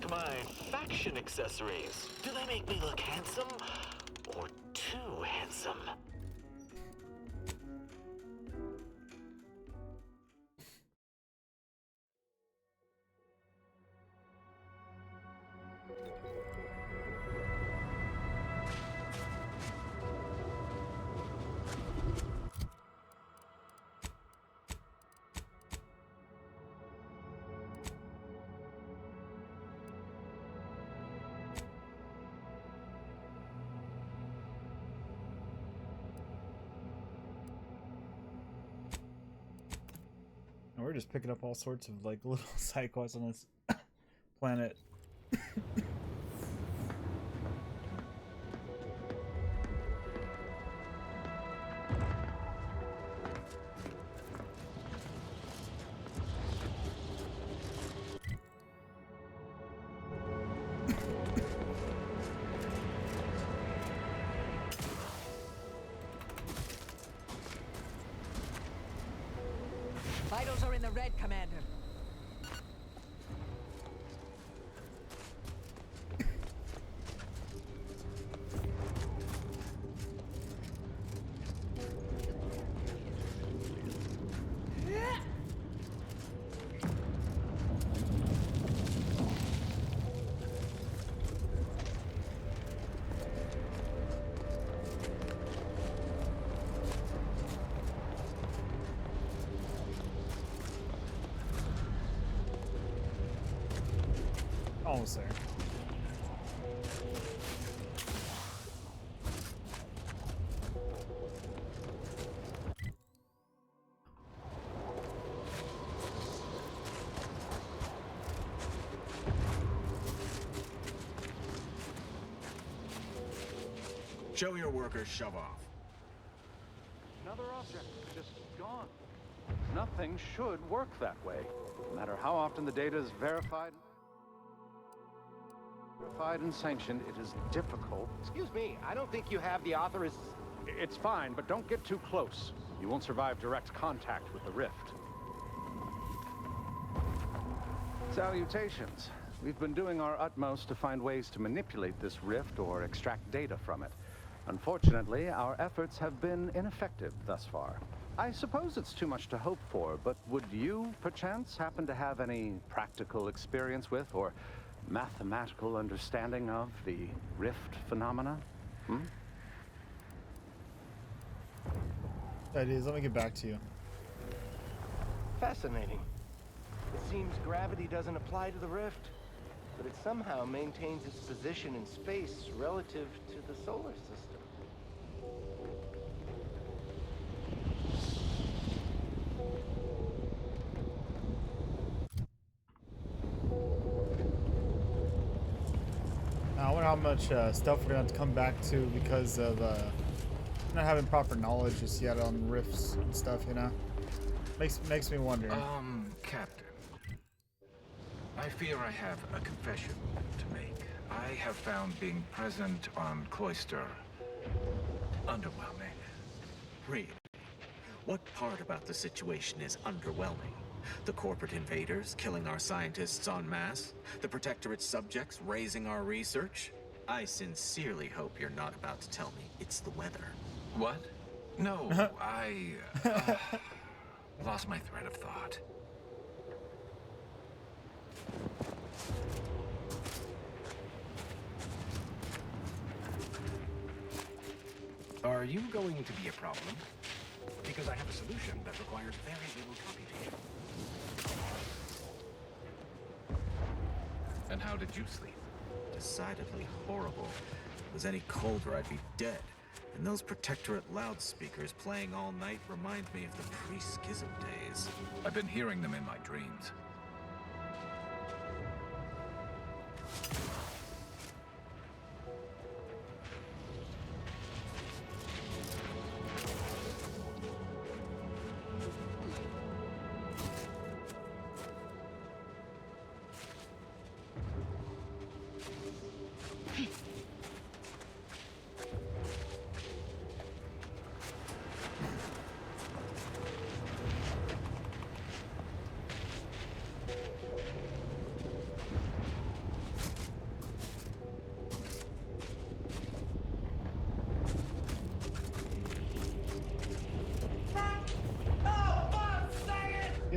like my faction accessories? Do they make me look handsome or too handsome? We're just picking up all sorts of like little side quests on this planet. Vitals are in the red, Commander. Almost there. Show your workers shove off. Another object, just gone. Nothing should work that way. No matter how often the data is verified and sanctioned, it is difficult. Excuse me, I don't think you have the author's... It's fine, but don't get too close. You won't survive direct contact with the rift. Salutations. We've been doing our utmost to find ways to manipulate this rift or extract data from it. Unfortunately, our efforts have been ineffective thus far. I suppose it's too much to hope for, but would you, perchance, happen to have any practical experience with or mathematical understanding of the rift phenomena? That is, let me get back to you. Fascinating. It seems gravity doesn't apply to the rift, but it somehow maintains its position in space relative to the solar system. I wonder how much stuff we're gonna have to come back to because of not having proper knowledge just yet on rifts and stuff, you know? Makes me wonder. Captain. I fear I have a confession to make. I have found being present on Cloister underwhelming. Really? What part about the situation is underwhelming? The corporate invaders killing our scientists en masse? The Protectorate's subjects raising our research? I sincerely hope you're not about to tell me it's the weather. What? No, I lost my thread of thought. Are you going to be a problem? Because I have a solution that requires very little computation. And how did you sleep? Decidedly horrible. If it was any colder, I'd be dead. And those Protectorate loudspeakers playing all night remind me of the pre-schism days. I've been hearing them in my dreams.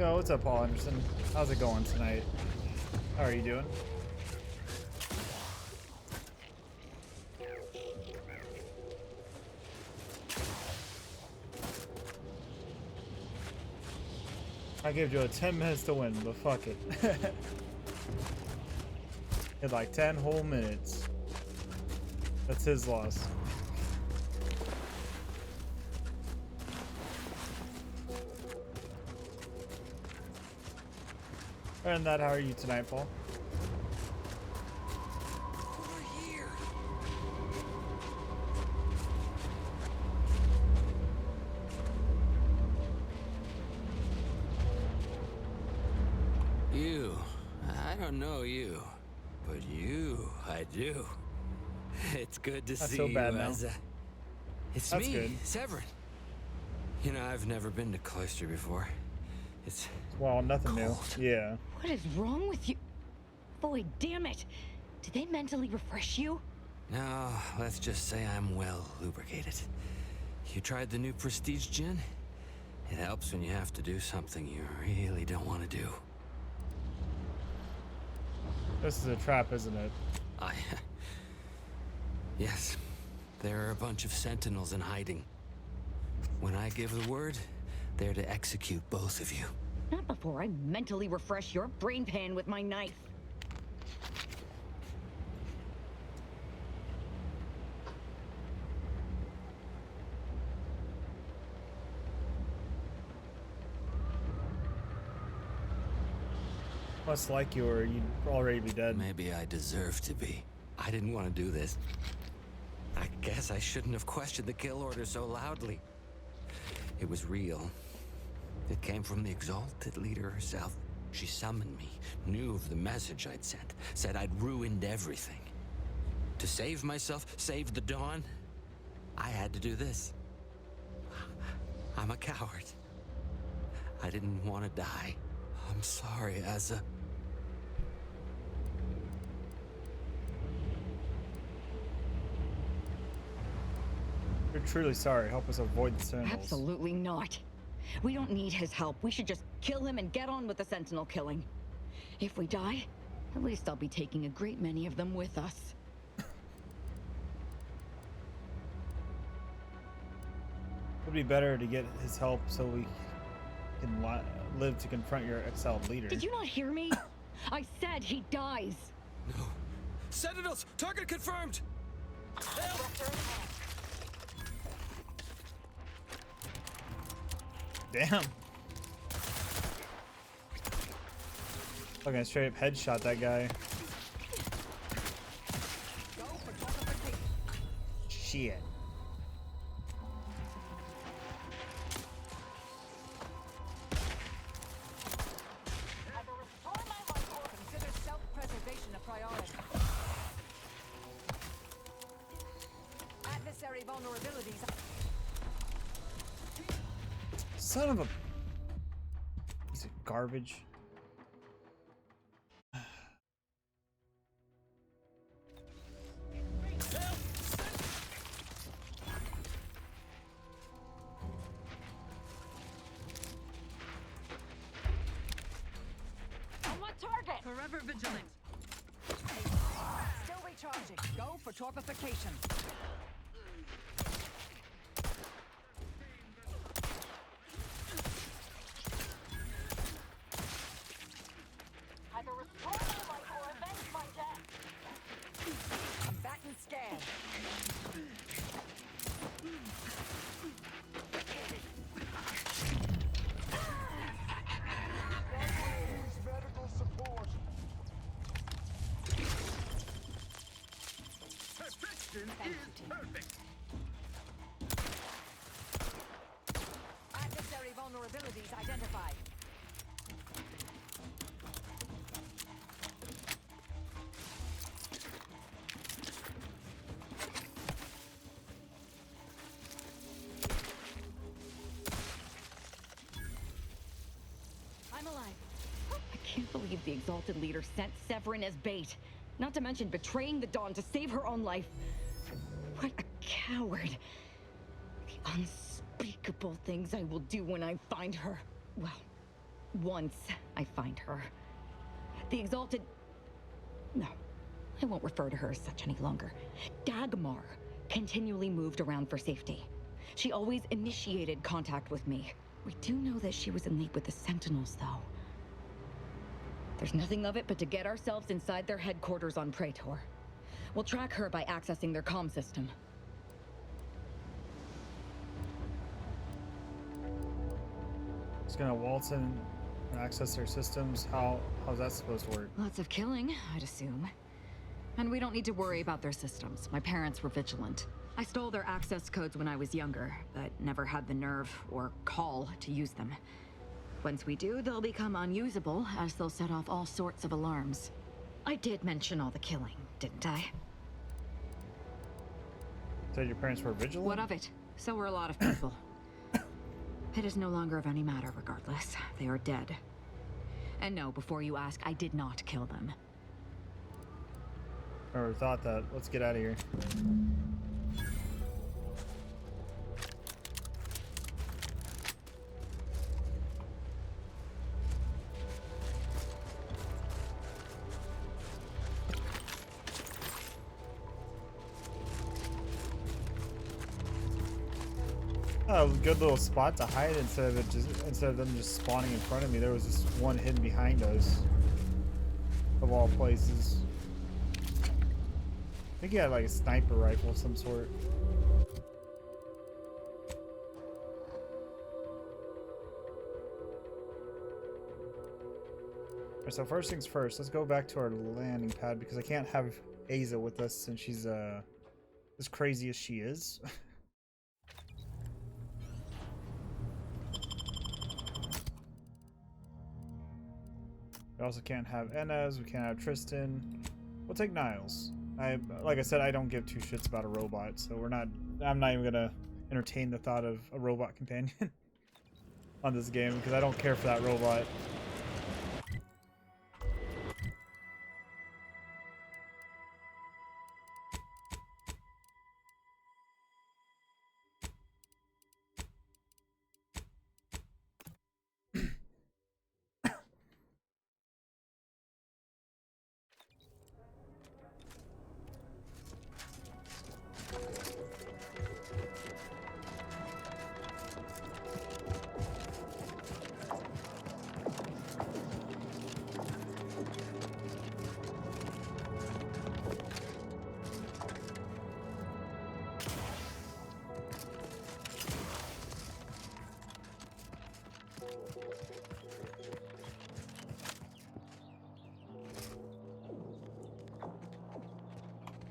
Yo, what's up, Paul Anderson? How's it going tonight? How are you doing? I gave Joe 10 minutes to win, but fuck it. Had like 10 whole minutes. That's his loss. Other than that, how are you tonight, Paul? You, I don't know you, but you, I do. It's good to Not see so you bad now. as a... It's That's me, good. Severin. You know, I've never been to Cloister before. It's Well, nothing cold. new. Yeah. What is wrong with you? Boy, damn it. Did they mentally refresh you? No, let's just say I'm well lubricated. You tried the new Prestige gin? It helps when you have to do something you really don't want to do. This is a trap, isn't it? Yes, there are a bunch of sentinels in hiding. When I give the word, they're to execute both of you. Not before I mentally refresh your brain pan with my knife. Must like you or you'd already be dead. Maybe I deserve to be. I didn't want to do this. I guess I shouldn't have questioned the kill order so loudly. It was real. It came from the Exalted Leader herself. She summoned me, knew of the message I'd sent, said I'd ruined everything. To save myself, save the Dawn, I had to do this. I'm a coward. I didn't want to die. I'm sorry, Asa. You're truly sorry. Help us avoid the Sentinels. Absolutely not. We don't need his help. We should just kill him and get on with the Sentinel killing. If we die, at least I'll be taking a great many of them with us. Would be better to get his help so we can live to confront your exiled leader. Did you not hear me? I said he dies. No. Sentinels! Target confirmed! Damn. Fucking straight up headshot that guy. Shit. Consider self-preservation a priority. Adversary vulnerabilities. Son of a piece of garbage. On what target? Forever vigilant. Still recharging. Go for torpification. Either restore my life or avenge my death. Combatant scan. Adversary vulnerabilities identified. I'm alive. I can't believe the Exalted Leader sent Severin as bait. Not to mention betraying the Dawn to save her own life. What a coward. The unspeakable things I will do when I find her. Well, once I find her. The Exalted... No, I won't refer to her as such any longer. Dagmar continually moved around for safety. She always initiated contact with me. We do know that she was in league with the Sentinels, though. There's nothing of it but to get ourselves inside their headquarters on Praetor. We'll track her by accessing their comm system. Just gonna waltz in and access their systems. How's that supposed to work? Lots of killing, I'd assume. And we don't need to worry about their systems. My parents were vigilant. I stole their access codes when I was younger, but never had the nerve or call to use them. Once we do, they'll become unusable, as they'll set off all sorts of alarms. I did mention all the killing, didn't I? Said your parents were vigilant? What of it? So were a lot of people. It is no longer of any matter, regardless. They are dead. And no, before you ask, I did not kill them. Or thought that. Let's get out of here. Oh, a good little spot to hide instead of them just spawning in front of me. There was this one hidden behind us. Of all places. I think he had like a sniper rifle of some sort. Alright, so first things first, let's go back to our landing pad because I can't have Aza with us since she's as crazy as she is. We also can't have Enes, we can't have Tristan. We'll take Niles. Like I said, I don't give two shits about a robot, so I'm not even gonna entertain the thought of a robot companion on this game because I don't care for that robot.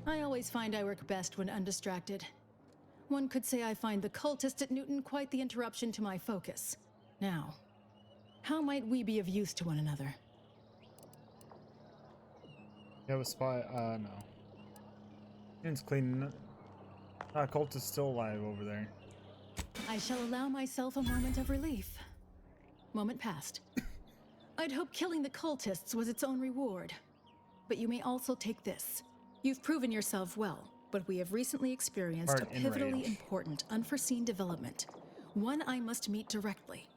I always find I work best when undistracted. One could say I find the cultist at Newton quite the interruption to my focus. Now, how might we be of use to one another? You have a spy? No. It's clean. Cultist still alive over there. I shall allow myself a moment of relief. Moment passed. I'd hoped killing the cultists was its own reward. But you may also take this. You've proven yourself well, but we have recently experienced a pivotally important, unforeseen development. One I must meet directly.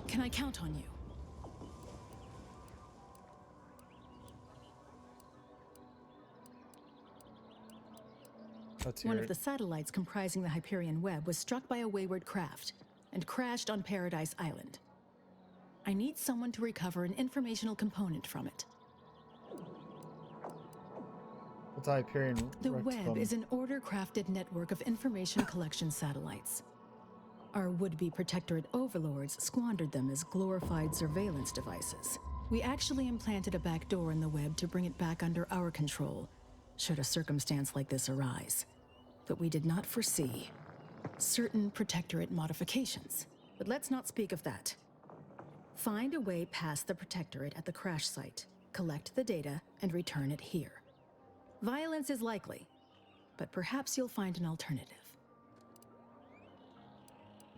Can I count on you? One of the satellites comprising the Hyperion web was struck by a wayward craft and crashed on Paradise Island. I need someone to recover an informational component from it. What's Hyperion? The web is an order-crafted network of information collection satellites. Our would-be Protectorate overlords squandered them as glorified surveillance devices. We actually implanted a back door in the web to bring it back under our control, should a circumstance like this arise. But we did not foresee certain Protectorate modifications. But let's not speak of that. Find a way past the Protectorate at the crash site, collect the data, and return it here. Violence is likely, but perhaps you'll find an alternative.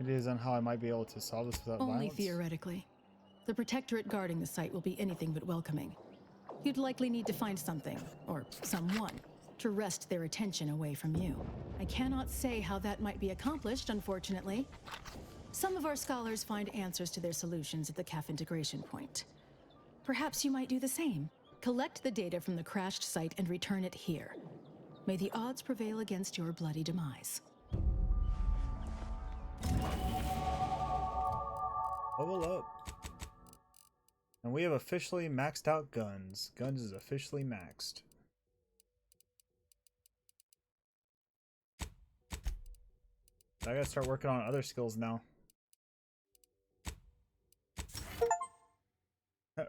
It is on how I might be able to solve this without Only violence? theoretically. The Protectorate guarding the site will be anything but welcoming. You'd likely need to find something, or someone, to wrest their attention away from you. I cannot say how that might be accomplished, unfortunately. Some of our scholars find answers to their solutions at the CAF integration point. Perhaps you might do the same. Collect the data from the crashed site and return it here. May the odds prevail against your bloody demise. Level up. And we have officially maxed out guns. Guns is officially maxed. I gotta start working on other skills now.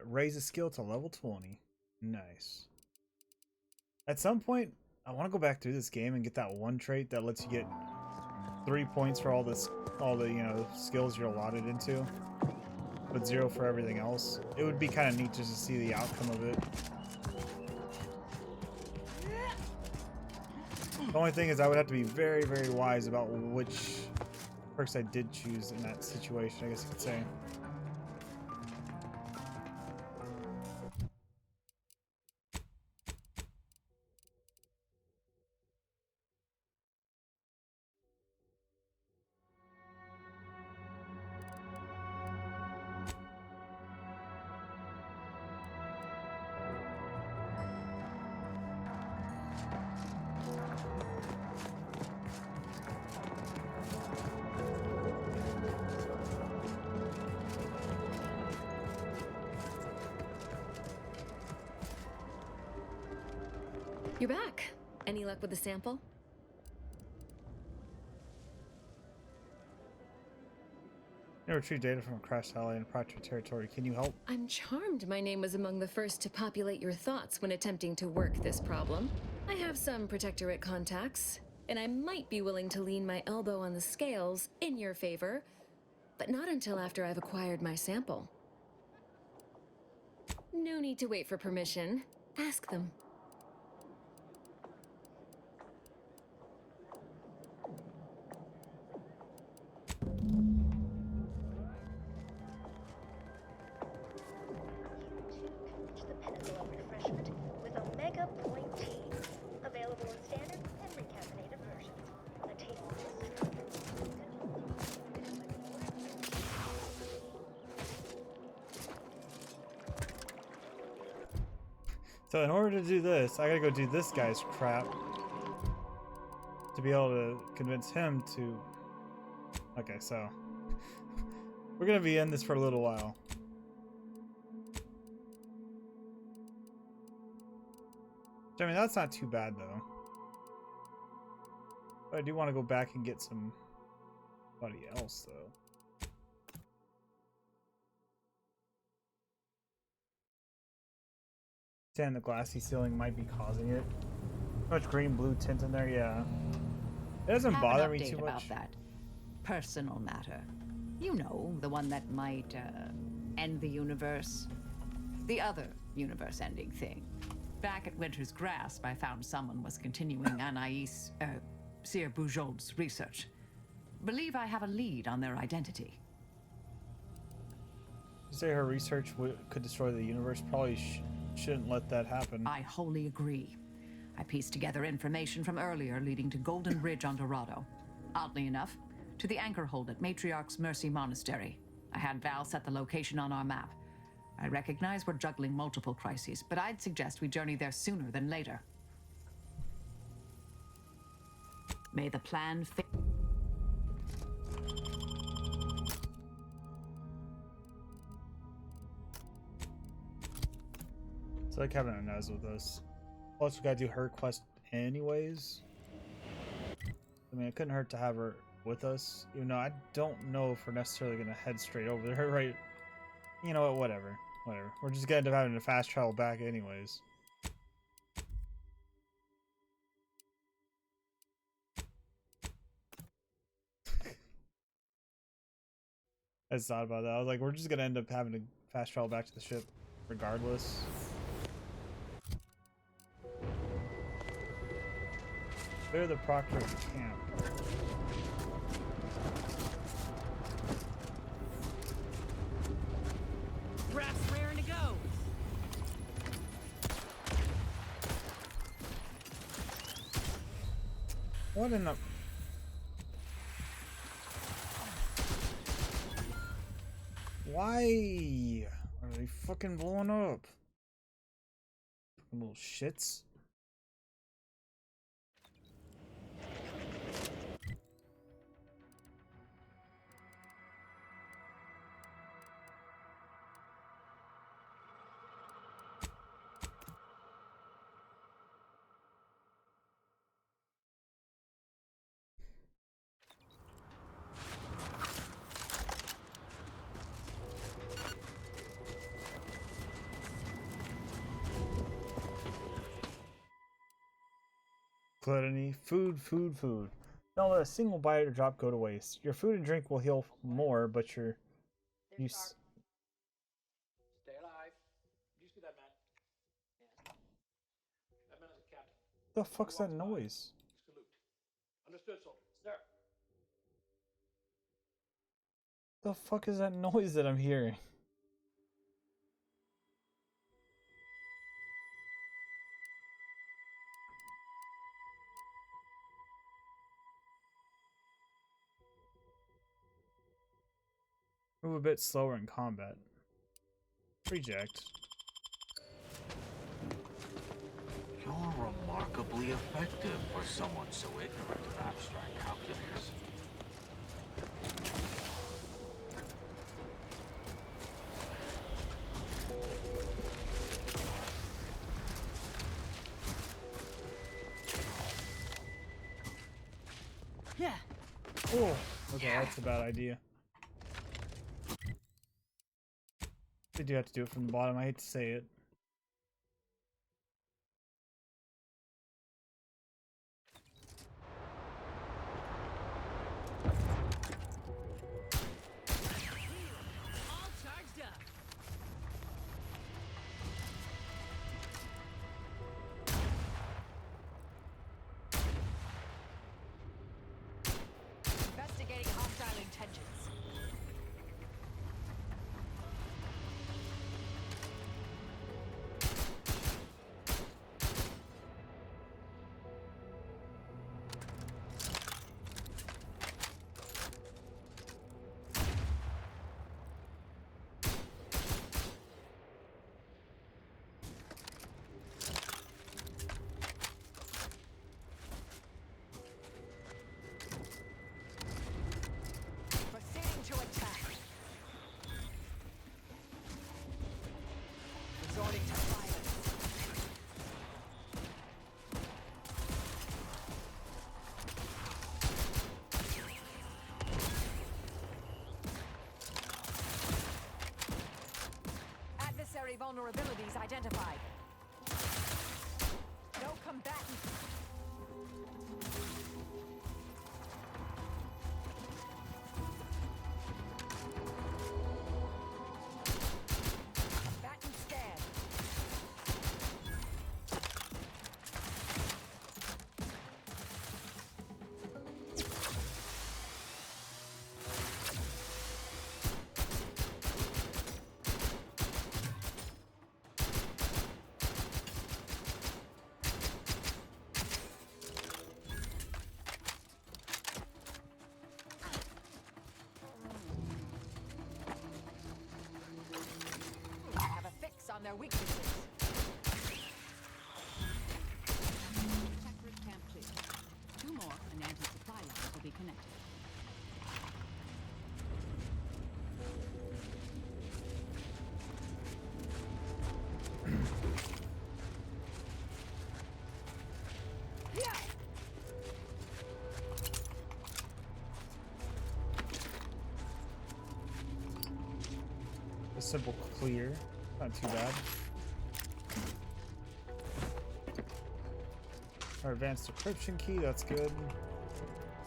Raise a skill to level 20. Nice. At some point, I want to go back through this game and get that one trait that lets you get 3 points for all the skills you're allotted into, but 0 for everything else. It would be kind of neat just to see the outcome of it. The only thing is I would have to be very, very wise about which perks I did choose in that situation, I guess you could say. You're back. Any luck with the sample? You retrieve data from a crashed ally in Project territory. Can you help? I'm charmed my name was among the first to populate your thoughts when attempting to work this problem. I have some Protectorate contacts, and I might be willing to lean my elbow on the scales in your favor, but not until after I've acquired my sample. No need to wait for permission. Ask them. So in order to do this, I gotta go do this guy's crap to be able to convince him to... Okay, so we're gonna be in this for a little while. I mean, that's not too bad though. But I do want to go back and get somebody else though. And the glassy ceiling might be causing it. Too much green-blue tint in there, yeah. It doesn't bother me too much. About that personal matter. You know, the one that might end the universe. The other universe-ending thing. Back at Winter's Grasp, I found someone was continuing Anais, Sir Bujold's research. Believe I have a lead on their identity. You say her research could destroy the universe? Probably shouldn't let that happen. I wholly agree. I pieced together information from earlier leading to Golden Ridge on Dorado. Oddly enough, to the anchor hold at Matriarch's Mercy Monastery. I had Val set the location on our map. I recognize we're juggling multiple crises, but I'd suggest we journey there sooner than later. May the plan fit. It's like having Inez with us. Plus, we gotta do her quest anyways. I mean, it couldn't hurt to have her with us. Even though I don't know if we're necessarily gonna head straight over there, right? You know what? Whatever. Whatever. We're just gonna end up having to fast travel back anyways. I just thought about that. I was like, we're just gonna end up having to fast travel back to the ship regardless. Clear the Proctor camp. Raft's raring to go. What in the... Why are they fucking blowing up? Fucking little shits. Gluttony, food. Don't let a single bite or drop go to waste. Your food and drink will heal more, but your use. Stay alive. Did you see that man? Yes. That man is a captain. The fuck's that noise? Salute. Understood, soldier. Sir. The fuck is that noise that I'm hearing? Move a bit slower in combat. Reject. You're remarkably effective for someone so ignorant of abstract calculus. Yeah. Oh, okay, that's a bad idea. They do have to do it from the bottom. I hate to say it. All charged up. Investigating hostile intentions. Proceeding to attack. Resorting to violence. Adversary vulnerabilities identified. No combatant. Combatant scan. I have a fix on their weaknesses. Protectorate camp clear. 2 more and anti-supply lines will be connected. A simple clear. Not too bad. Our advanced decryption key, that's good.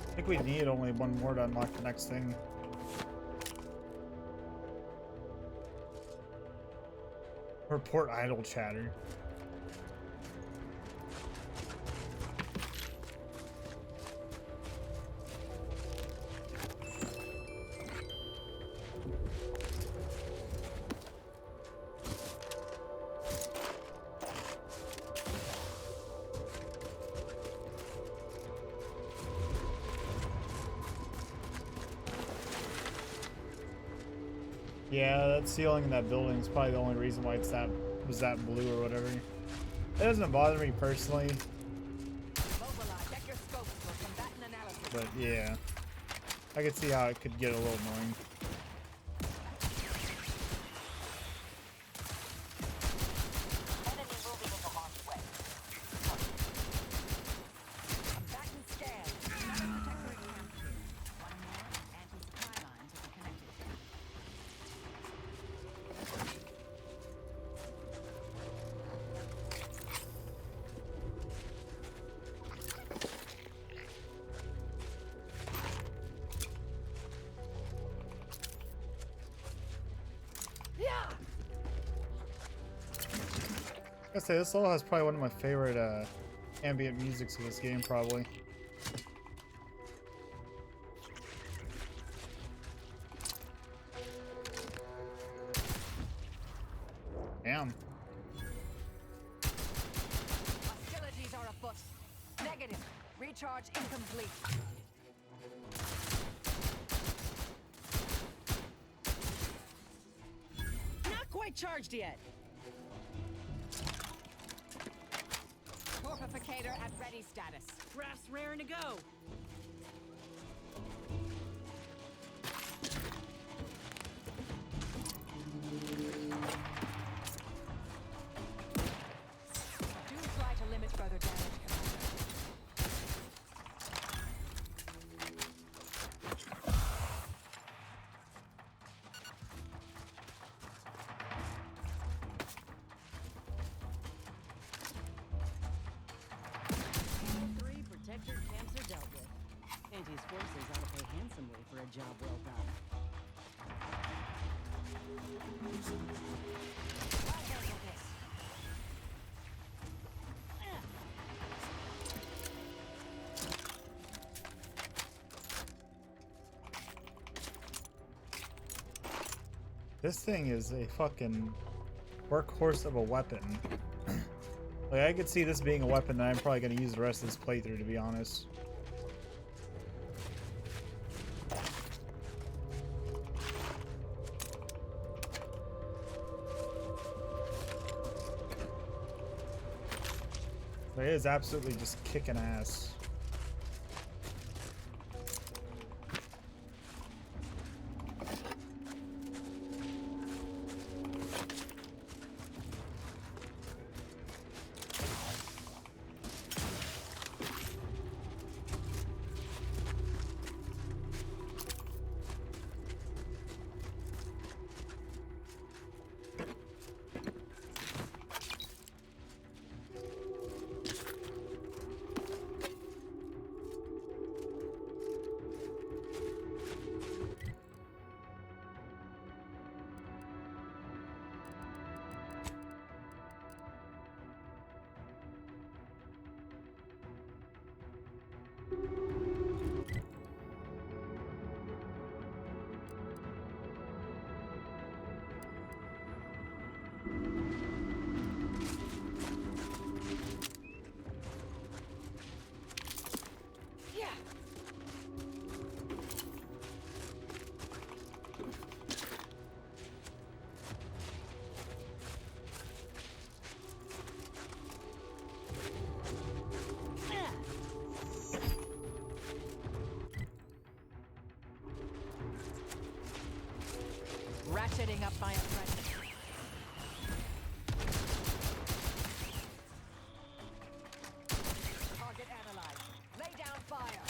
I think we need only 1 more to unlock the next thing. Report idle chatter. Yeah, that ceiling in that building is probably the only reason why it's that was that blue or whatever. It doesn't bother me personally, but yeah, I could see how it could get a little annoying. I say this level has probably one of my favorite ambient musics of this game, probably. Damn. Hostilities are afoot. Negative. Recharge incomplete. Not quite charged yet. Torpificator at ready status. Craft's raring to go. Do try to limit further damage, Commander. Three protector camps are dealt with. Anti's forces ought to pay handsomely for a job well done. This thing is a fucking workhorse of a weapon. Like, I could see this being a weapon that I'm probably going to use the rest of this playthrough, to be honest. Like, it is absolutely just kicking ass. Ratcheting up my apprentice. Target analyzed. Lay down fire.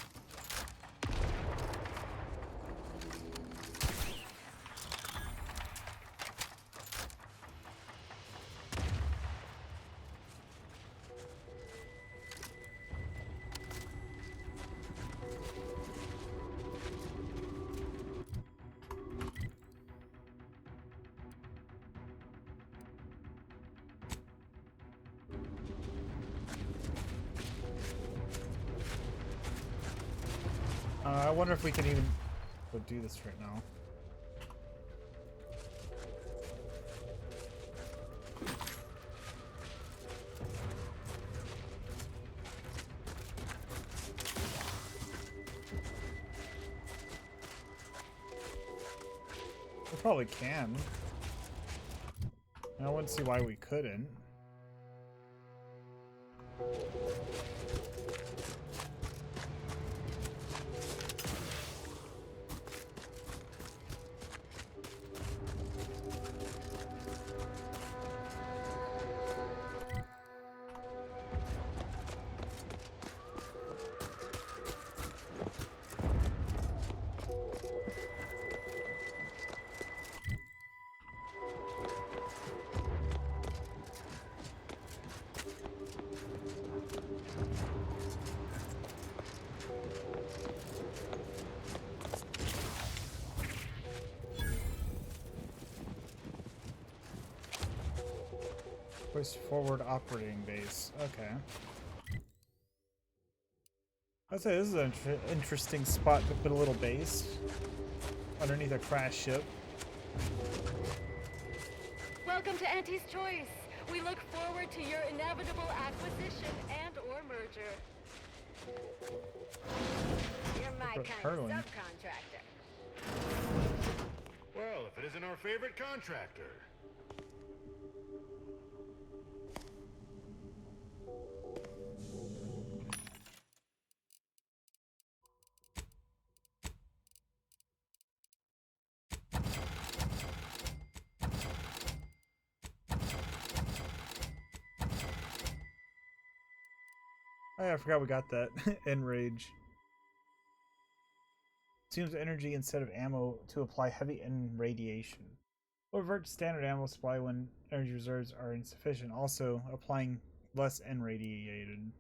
I wonder if we can even go do this right now. probably can. I wouldn't see why we couldn't. Push forward operating base. Okay. I'd say this is an interesting spot to put a little base underneath a crash ship. Welcome to Auntie's Choice. We look forward to your inevitable acquisition and/or merger. You're my kind hurling. of subcontractor. Well, if it isn't our favorite contractor. Oh yeah, I forgot we got that. Enrage. Consumes energy instead of ammo to apply heavy radiation. Will revert to standard ammo supply when energy reserves are insufficient, also applying less radiated.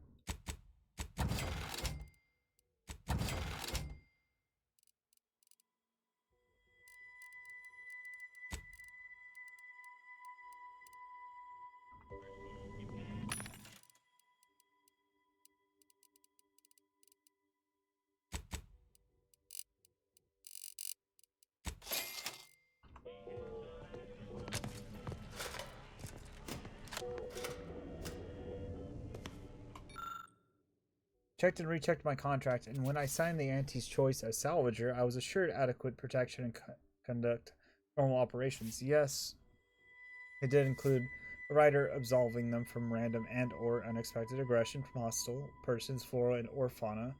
Checked and rechecked my contract, and when I signed the Auntie's Choice as salvager, I was assured adequate protection and conduct normal operations. Yes, it did include a rider absolving them from random and/or unexpected aggression from hostile persons, flora and or fauna,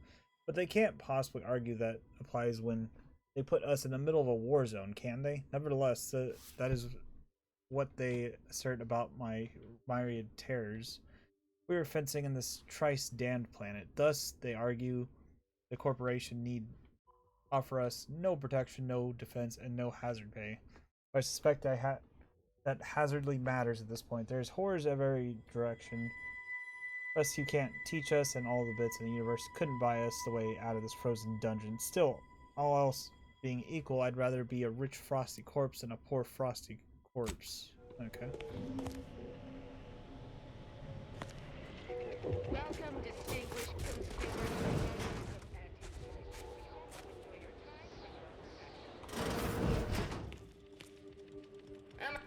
but they can't possibly argue that applies when they put us in the middle of a war zone, can they? Nevertheless, that is what they assert about my myriad terrors. We were fencing in this thrice-damned planet. Thus, they argue, the corporation need offer us no protection, no defense, and no hazard pay. I suspect that hazardly matters at this point. There's horrors of every direction. Thus, you can't teach us, and all the bits in the universe couldn't buy us the way out of this frozen dungeon. Still, all else being equal, I'd rather be a rich frosty corpse than a poor frosty corpse. Okay. Welcome, distinguished consumers.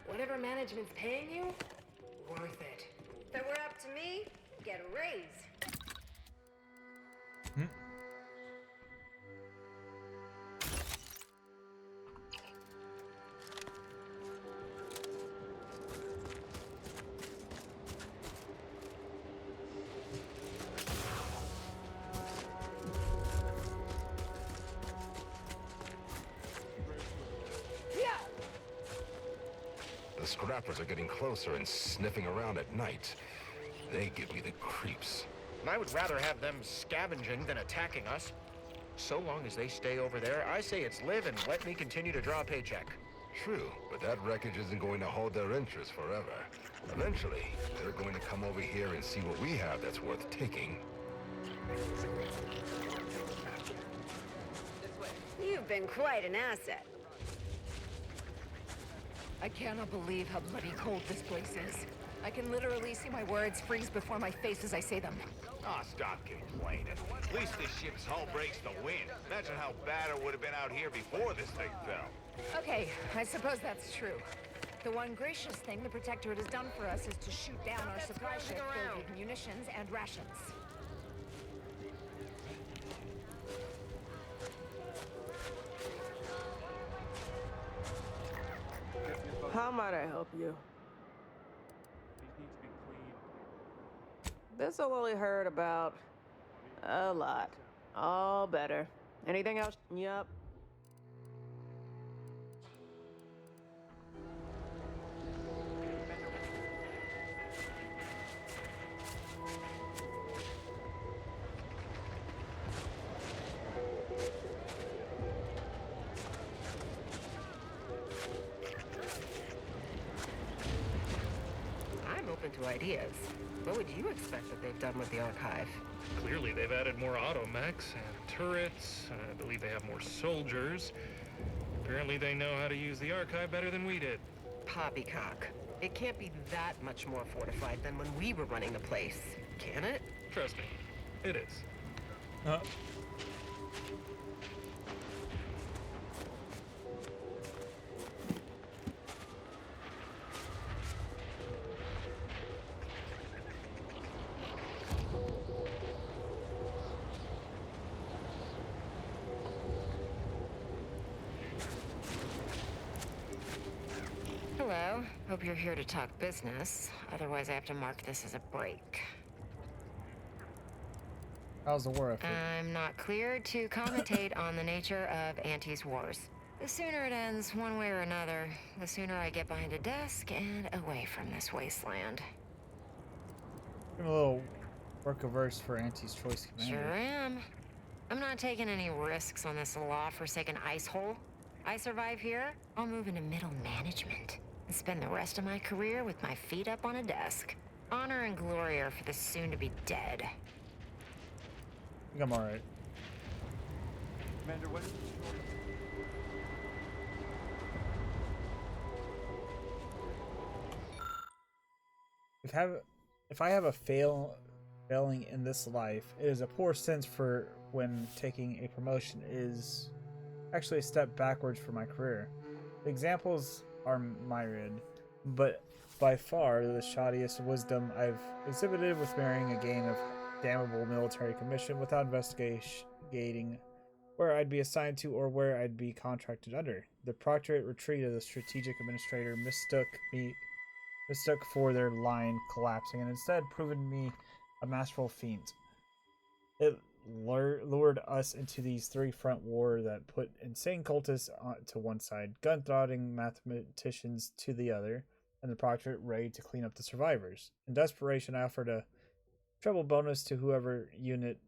Whatever management's paying you, worth it. If it were up to me, get a raise. The scrappers are getting closer and sniffing around at night. They give me the creeps. I would rather have them scavenging than attacking us. So long as they stay over there, I say it's live and let me continue to draw a paycheck. True, but that wreckage isn't going to hold their interest forever. Eventually, they're going to come over here and see what we have that's worth taking. You've been quite an asset. I cannot believe how bloody cold this place is. I can literally see my words freeze before my face as I say them. Ah, stop complaining. At least this ship's hull breaks the wind. Imagine how bad it would have been out here before this thing fell. Okay, I suppose that's true. The one gracious thing the Protectorate has done for us is to shoot down our supply ship filled with munitions and rations. How might I help you? These need to be cleaned. This'll only hurt about a lot. All better. Anything else? Yup. I'm open to ideas. What would you expect that they've done with the archive? Clearly, they've added more automechs and turrets. I believe they have more soldiers. Apparently, they know how to use the archive better than we did. Poppycock. It can't be that much more fortified than when we were running the place, can it? Trust me, it is. Hello. Hope you're here to talk business. Otherwise, I have to mark this as a break. How's the war effort? I'm not cleared to commentate on the nature of Auntie's wars. The sooner it ends, one way or another, the sooner I get behind a desk and away from this wasteland. Give me a little work of verse for Auntie's Choice Commander. Sure am. I'm not taking any risks on this law-forsaken ice hole. I survive here, I'll move into middle management and spend the rest of my career with my feet up on a desk. Honor and glory are for the soon-to-be dead. I think I'm alright. Commander, what is If I have a failing in this life, it is a poor sense for when taking a promotion is actually a step backwards for my career. The examples are myriad, but by far the shoddiest wisdom I've exhibited with marrying a gain of damnable military commission without investigating where I'd be assigned to or where I'd be contracted under. The proctorate retreat of the strategic administrator mistook for their line collapsing and instead proven me a masterful feint. It lured us into these three-front war that put insane cultists to one side, gun-throttling mathematicians to the other, and the proctorate ready to clean up the survivors. In desperation, I offered a treble bonus to whoever unit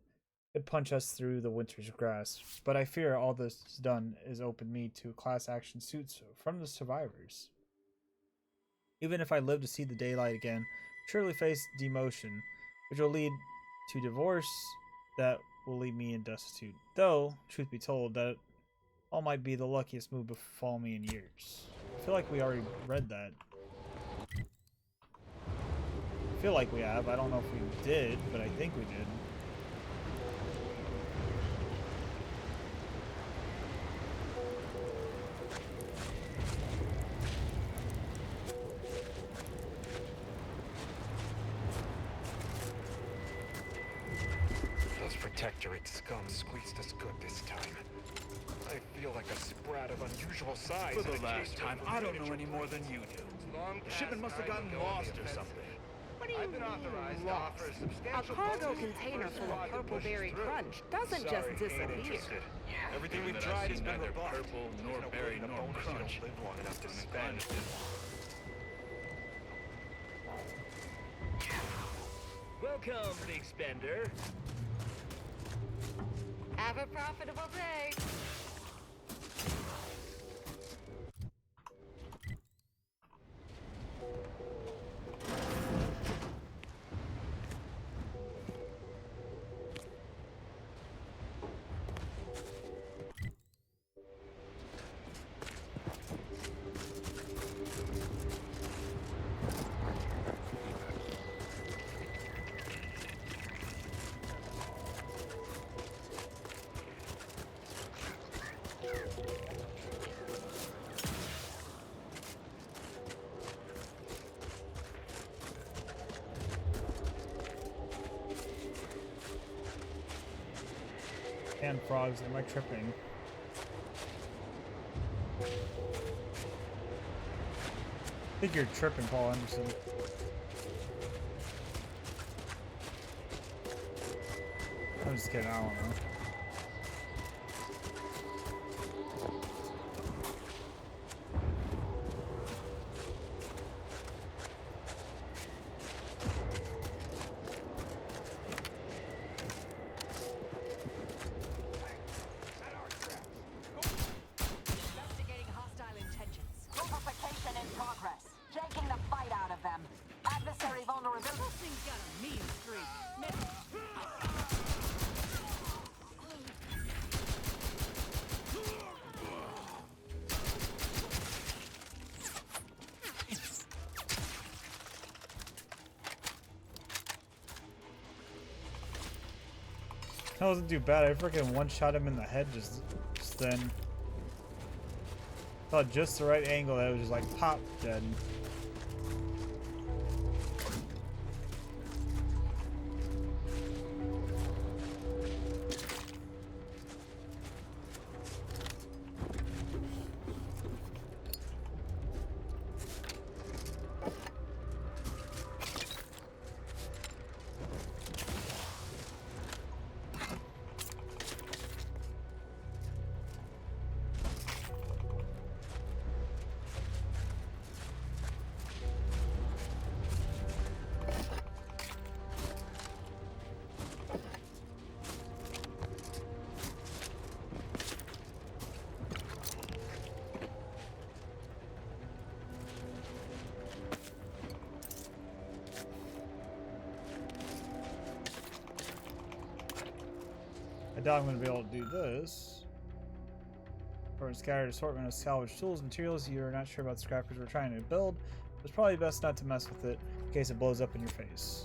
could punch us through the winter's grass, but I fear all this done is open me to class action suits from the survivors. Even if I live to see the daylight again, surely face demotion, which will lead to divorce that will leave me in destitute. Though, truth be told, that all might be the luckiest move befall me in years. I feel like we already read that. I feel like we have. I don't know if we did, but I think we did. Those Protectorate scum squeezed us good this time. I feel like a sprat of unusual size. For the last time, I don't know any more than you do. The shipment must have gotten lost or something. What do you mean, lost? A cargo container full of purple berry crunch doesn't just disappear. Everything we've tried has been neither purple, nor berry, nor crunch. Live long enough to spend. Welcome, Big Spender. Have a profitable day. And frogs, am I tripping? think you're tripping, Paul Anderson. I'm just kidding, I don't know. Investigating hostile intentions. Purification in progress. Taking the fight out of them. Adversary vulnerability. This thing's got a mean streak. That wasn't too bad. I freaking one-shot him in the head just then. Thought just the right angle that it was just like pop dead. I doubt I'm going to be able to do this. For a scattered assortment of salvage tools and materials you're not sure about the scrappers we're trying to build, it's probably best not to mess with it in case it blows up in your face.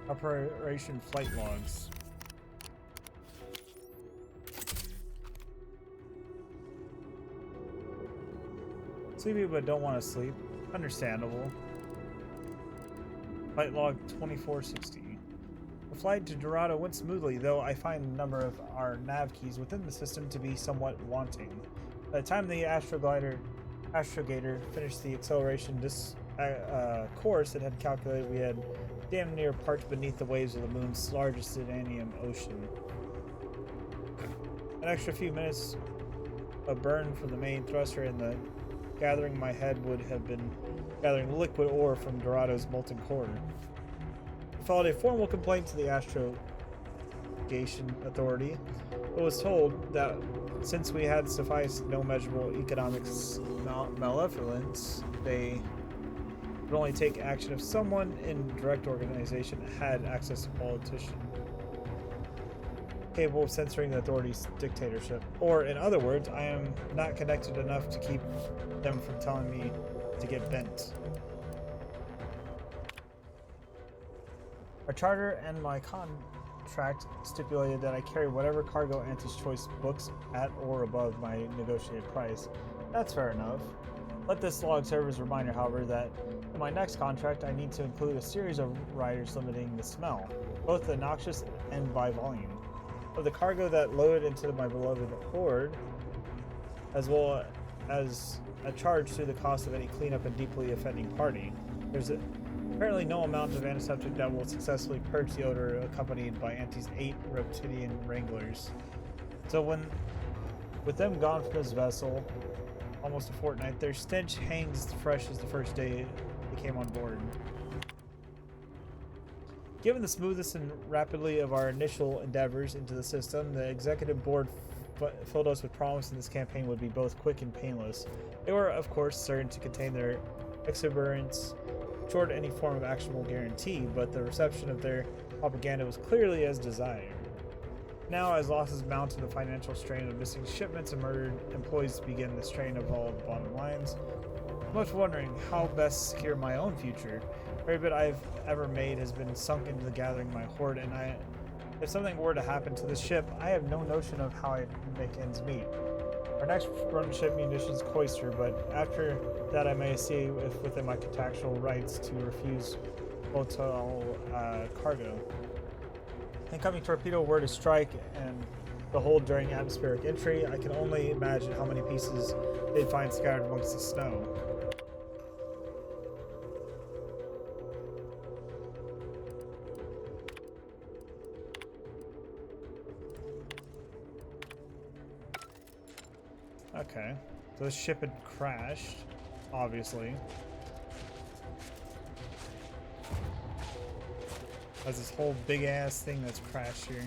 Operation flight logs. Sleepy but don't want to sleep. Understandable. Flight log 2460. The flight to Dorado went smoothly, though I find a number of our nav keys within the system to be somewhat wanting. By the time the Astrogator finished the acceleration course it had calculated, we had damn near parked beneath the waves of the moon's largest Titanium ocean. An extra few minutes of burn from the main thruster and the gathering my head would have been gathering liquid ore from Dorado's molten core. I filed a formal complaint to the Astrogation Authority, but was told that since we had sufficed no measurable economic malevolence, they would only take action if someone in direct organization had access to politician capable of censoring the authority's dictatorship. Or, in other words, I am not connected enough to keep them from telling me to get bent. Our charter and my contract stipulated that I carry whatever cargo Auntie's Choice books at or above my negotiated price. That's fair enough. Let this log serve as a reminder, however, that in my next contract I need to include a series of riders limiting the smell, both the noxious and by volume, of the cargo that loaded into my beloved Horde, as well as a charge to the cost of any cleanup and deeply offending party. There's apparently no amount of antiseptic that will successfully purge the odor accompanied by Auntie's 8 reptilian wranglers. So when With them gone from this vessel, almost a fortnight, their stench hangs fresh as the first day they came on board. Given the smoothness and rapidly of our initial endeavors into the system, the executive board filled us with promise that this campaign would be both quick and painless. They were, of course, certain to contain their exuberance short of any form of actionable guarantee, but the reception of their propaganda was clearly as desired. Now, as losses mount and the financial strain of missing shipments and murdered employees begin the strain of all the bottom lines, I'm much wondering how best to secure my own future. Every bit I've ever made has been sunk into the gathering my hoard, and if something were to happen to this ship, I have no notion of how I make ends meet. Our next run ship munitions Cloister, but after that I may see if within my contractual rights to refuse hotel cargo. Incoming torpedo were to strike and the hold during atmospheric entry, I can only imagine how many pieces they'd find scattered amongst the snow. Okay, so the ship had crashed, obviously. There's this whole big ass thing that's crashed here.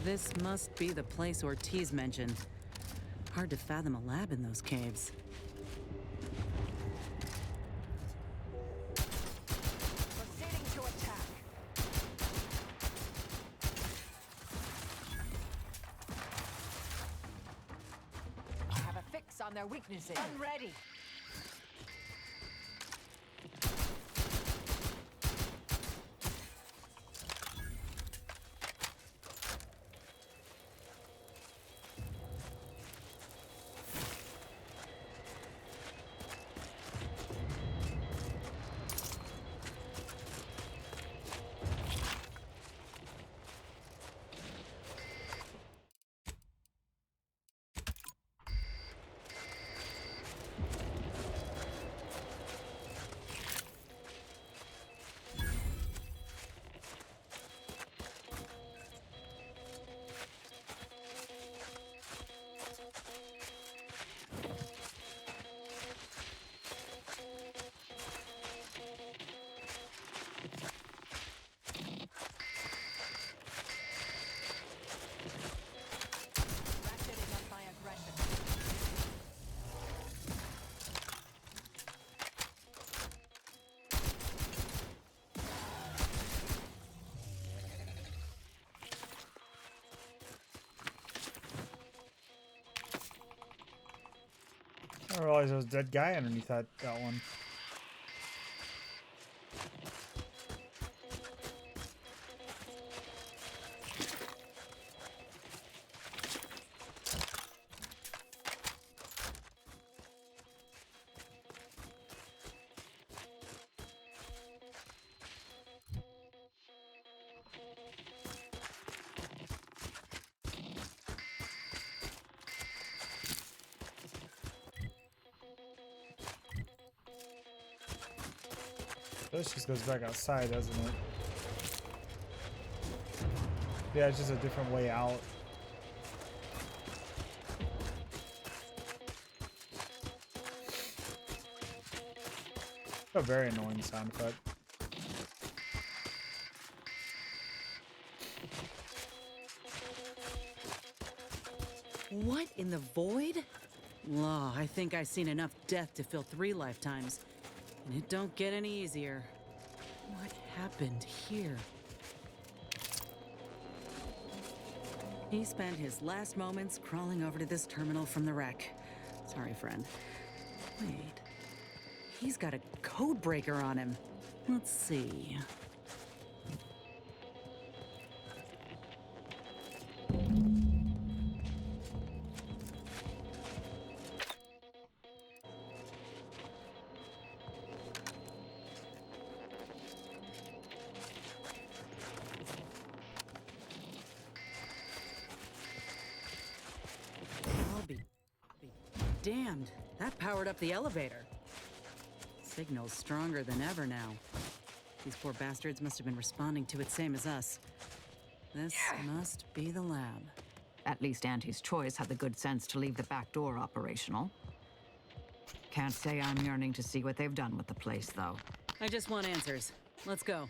This must be the place Ortiz mentioned. Hard to fathom a lab in those caves. Proceeding to attack. I have a fix on their weaknesses. I'm ready. I didn't realize there was a dead guy underneath that one. This just goes back outside, doesn't it? Yeah, it's just a different way out. A very annoying sound effect. What in the void? Law, I think I've seen enough death to fill 3 lifetimes. And it don't get any easier. What happened here? He spent his last moments crawling over to this terminal from the wreck. Sorry, friend. Wait. He's got a code breaker on him. Let's see. damned. That powered up the elevator. Signal's stronger than ever now. These poor bastards must have been responding to it same as us. This must be the lab. At least Auntie's Choice had the good sense to leave the back door operational. Can't say I'm yearning to see what they've done with the place, though. I just want answers. Let's go.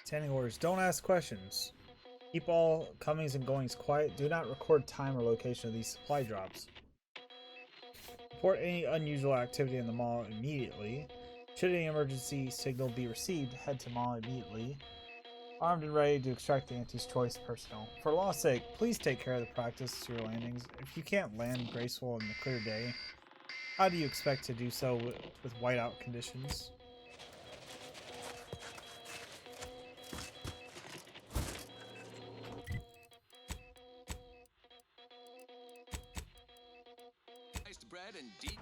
Standing orders. Don't ask questions. Keep all comings and goings quiet. Do not record time or location of these supply drops. Report any unusual activity in the mall immediately. Should any emergency signal be received, head to mall immediately. Armed and ready to extract the Auntie's Choice personnel. For law's sake, please take care of the practice to your landings. If you can't land graceful in the clear day, how do you expect to do so with whiteout conditions? Bread and deep.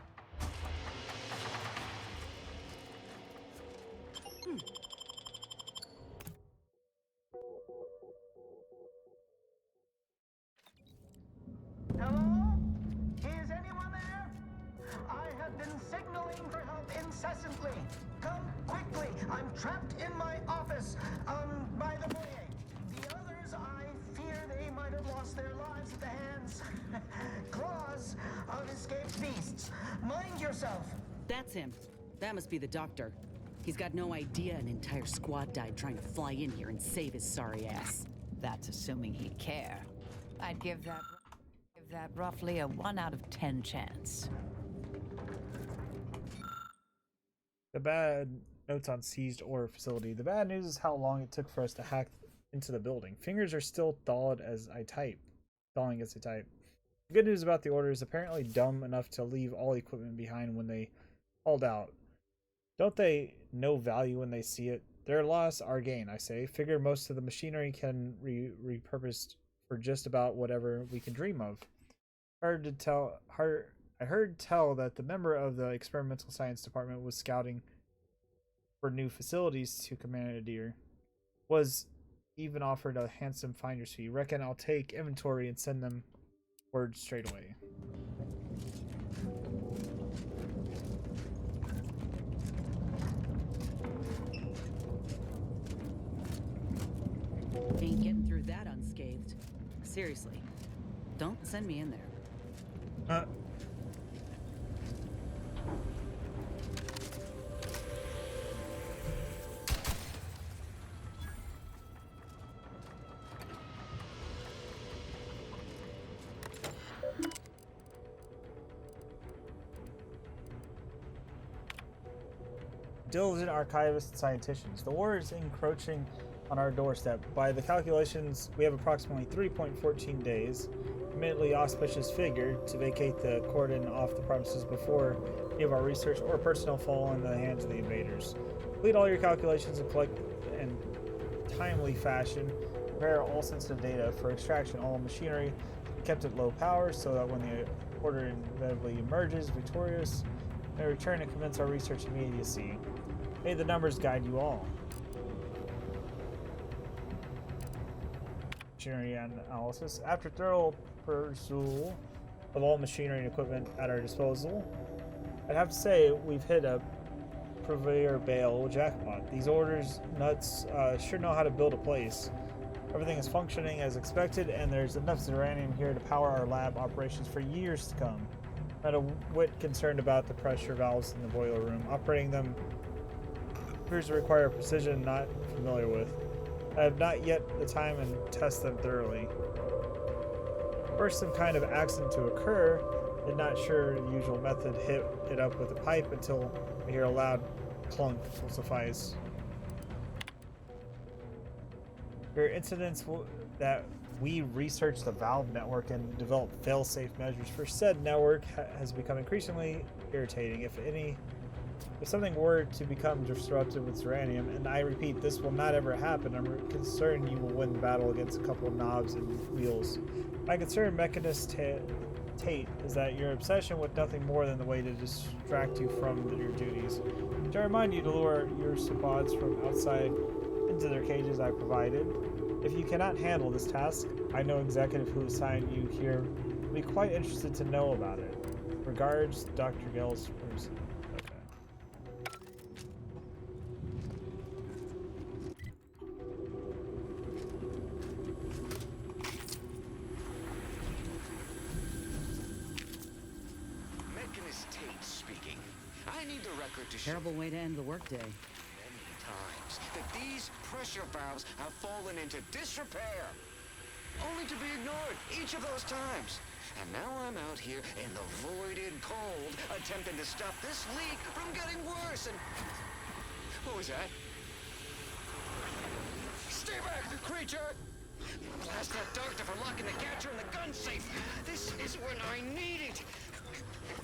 Hello? Is anyone there? I have been signaling for help incessantly. Come quickly. I'm trapped in my office, by the foyer. The others, I fear they might have lost their lives at the hands, claws of escaped beasts. Mind yourself. That's him. That must be the doctor. He's got no idea an entire squad died trying to fly in here and save his sorry ass. That's assuming he'd care. I'd give that roughly a 1 out of 10 chance. The bad notes on seized ore facility. The bad news is how long it took for us to hack into the building. Fingers are still thawing as I type. The good news about the order is apparently dumb enough to leave all equipment behind when they hauled out. Don't they know value when they see it? Their loss, our gain, I say. Figure most of the machinery can repurposed for just about whatever we can dream of. I heard tell that the member of the experimental science department was scouting for new facilities to Commandeer. Was even offered a handsome finder's fee. Reckon I'll take inventory and send them word straight away. Ain't getting through that unscathed. Seriously, don't send me in there. Diligent archivists and scienticians. The war is encroaching on our doorstep. By the calculations, we have approximately 3.14 days, admittedly auspicious figure, to vacate the cordon off the premises before any of our research or personnel fall in the hands of the invaders. Complete all your calculations and collect in timely fashion. Prepare all sensitive data for extraction. All machinery kept at low power so that when the order inevitably emerges victorious, may return and commence our research immediacy. May the numbers guide you all. Machinery analysis. After thorough perusal of all machinery and equipment at our disposal, I'd have to say we've hit a proverbial jackpot. These orders nuts sure know how to build a place. Everything is functioning as expected, and there's enough uranium here to power our lab operations for years to come. Not a whit concerned about the pressure valves in the boiler room. Operating them appears to require precision I'm not familiar with. I have not yet the time and test them thoroughly. First, some kind of accident to occur. Did not sure the usual method hit it up with a pipe until we hear a loud clunk will suffice. There are incidents that we researched the valve network and developed fail-safe measures for said network has become increasingly irritating. If any If something were to become disruptive with Zeranium, and I repeat, this will not ever happen, I'm concerned you will win the battle against a couple of knobs and wheels. My concern, Mechanist Tate, is that your obsession with nothing more than the way to distract you from your duties. To remind you to lure your Sabots from outside into their cages I provided. If you cannot handle this task, I know executive who assigned you here will be quite interested to know about it. Regards, Dr. Gels. Terrible way to end the workday. Many times that these pressure valves have fallen into disrepair, only to be ignored each of those times. And now I'm out here in the voided cold, attempting to stop this leak from getting worse. And what was that? Stay back, creature! Blast that doctor for locking the catcher in the gun safe. This is when I need it.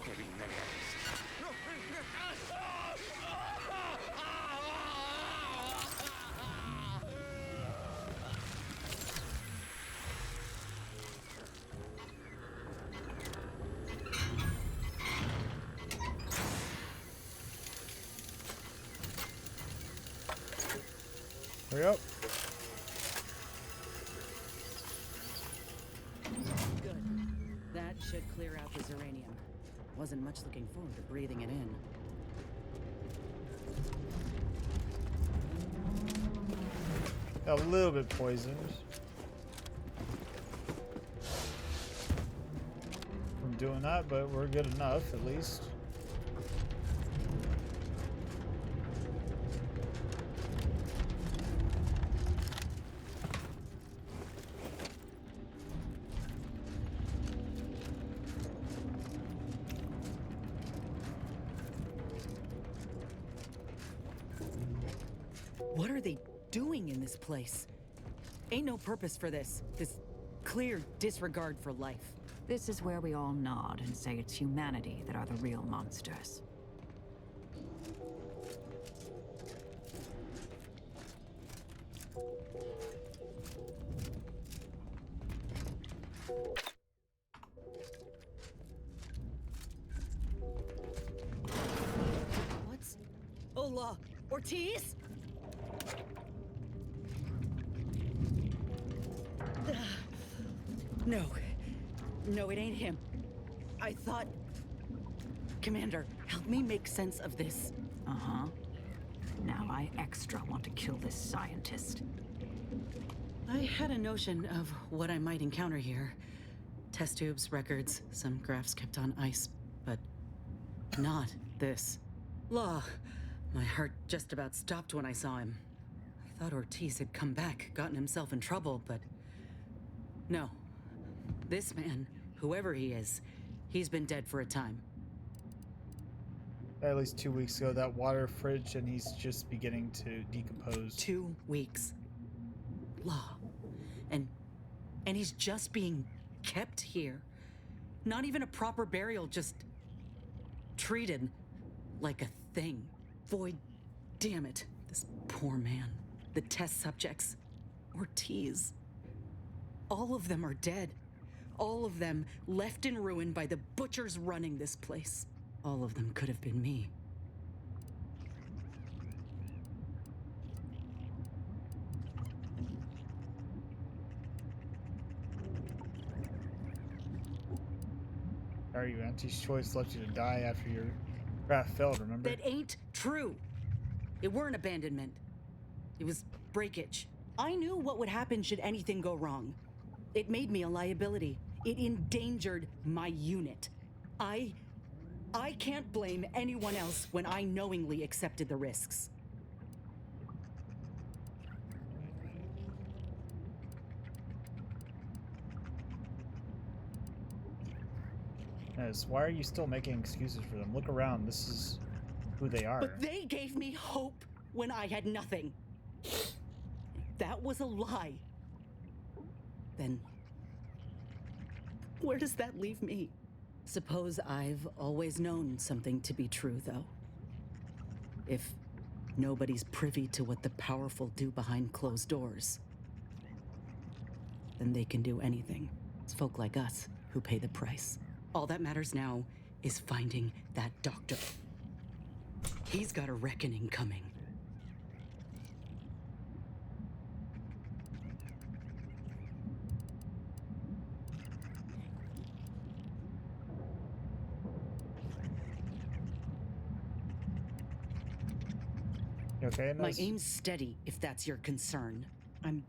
Maybe no. Hurry up. Good. That should clear out the Zeranium. Wasn't much looking forward to breathing it in. A little bit poisoned. From doing that, but we're good enough, at least. What are they doing in this place? Ain't no purpose for this. This clear disregard for life. This is where we all nod and say it's humanity that are the real monsters. What's... Ola Ortiz? No. No, it ain't him. I thought... Commander, help me make sense of this. Uh-huh. Now I extra want to kill this scientist. I had a notion of what I might encounter here. Test tubes, records, some graphs kept on ice, but not this. Law. My heart just about stopped when I saw him. I thought Ortiz had come back, gotten himself in trouble, but... No. This man, whoever he is, he's been dead for a time. At least 2 weeks ago, that water fridge, and he's just beginning to decompose. 2 weeks. Law. And he's just being kept here. Not even a proper burial, just treated like a thing. Void, damn it. This poor man. The test subjects. Ortiz. All of them are dead. All of them left in ruin by the butchers running this place. All of them could have been me. Are you? Auntie's choice left you to die after your craft failed, remember? That ain't true. It weren't abandonment. It was breakage. I knew what would happen should anything go wrong. It made me a liability. It endangered my unit. I can't blame anyone else when I knowingly accepted the risks. Yes, why are you still making excuses for them? Look around, this is who they are. But they gave me hope when I had nothing. If that was a lie, then where does that leave me? Suppose I've always known something to be true, though. If nobody's privy to what the powerful do behind closed doors, then they can do anything. It's folk like us who pay the price. All that matters now is finding that doctor. He's got a reckoning coming. You okay? My aim's steady, if that's your concern. I'm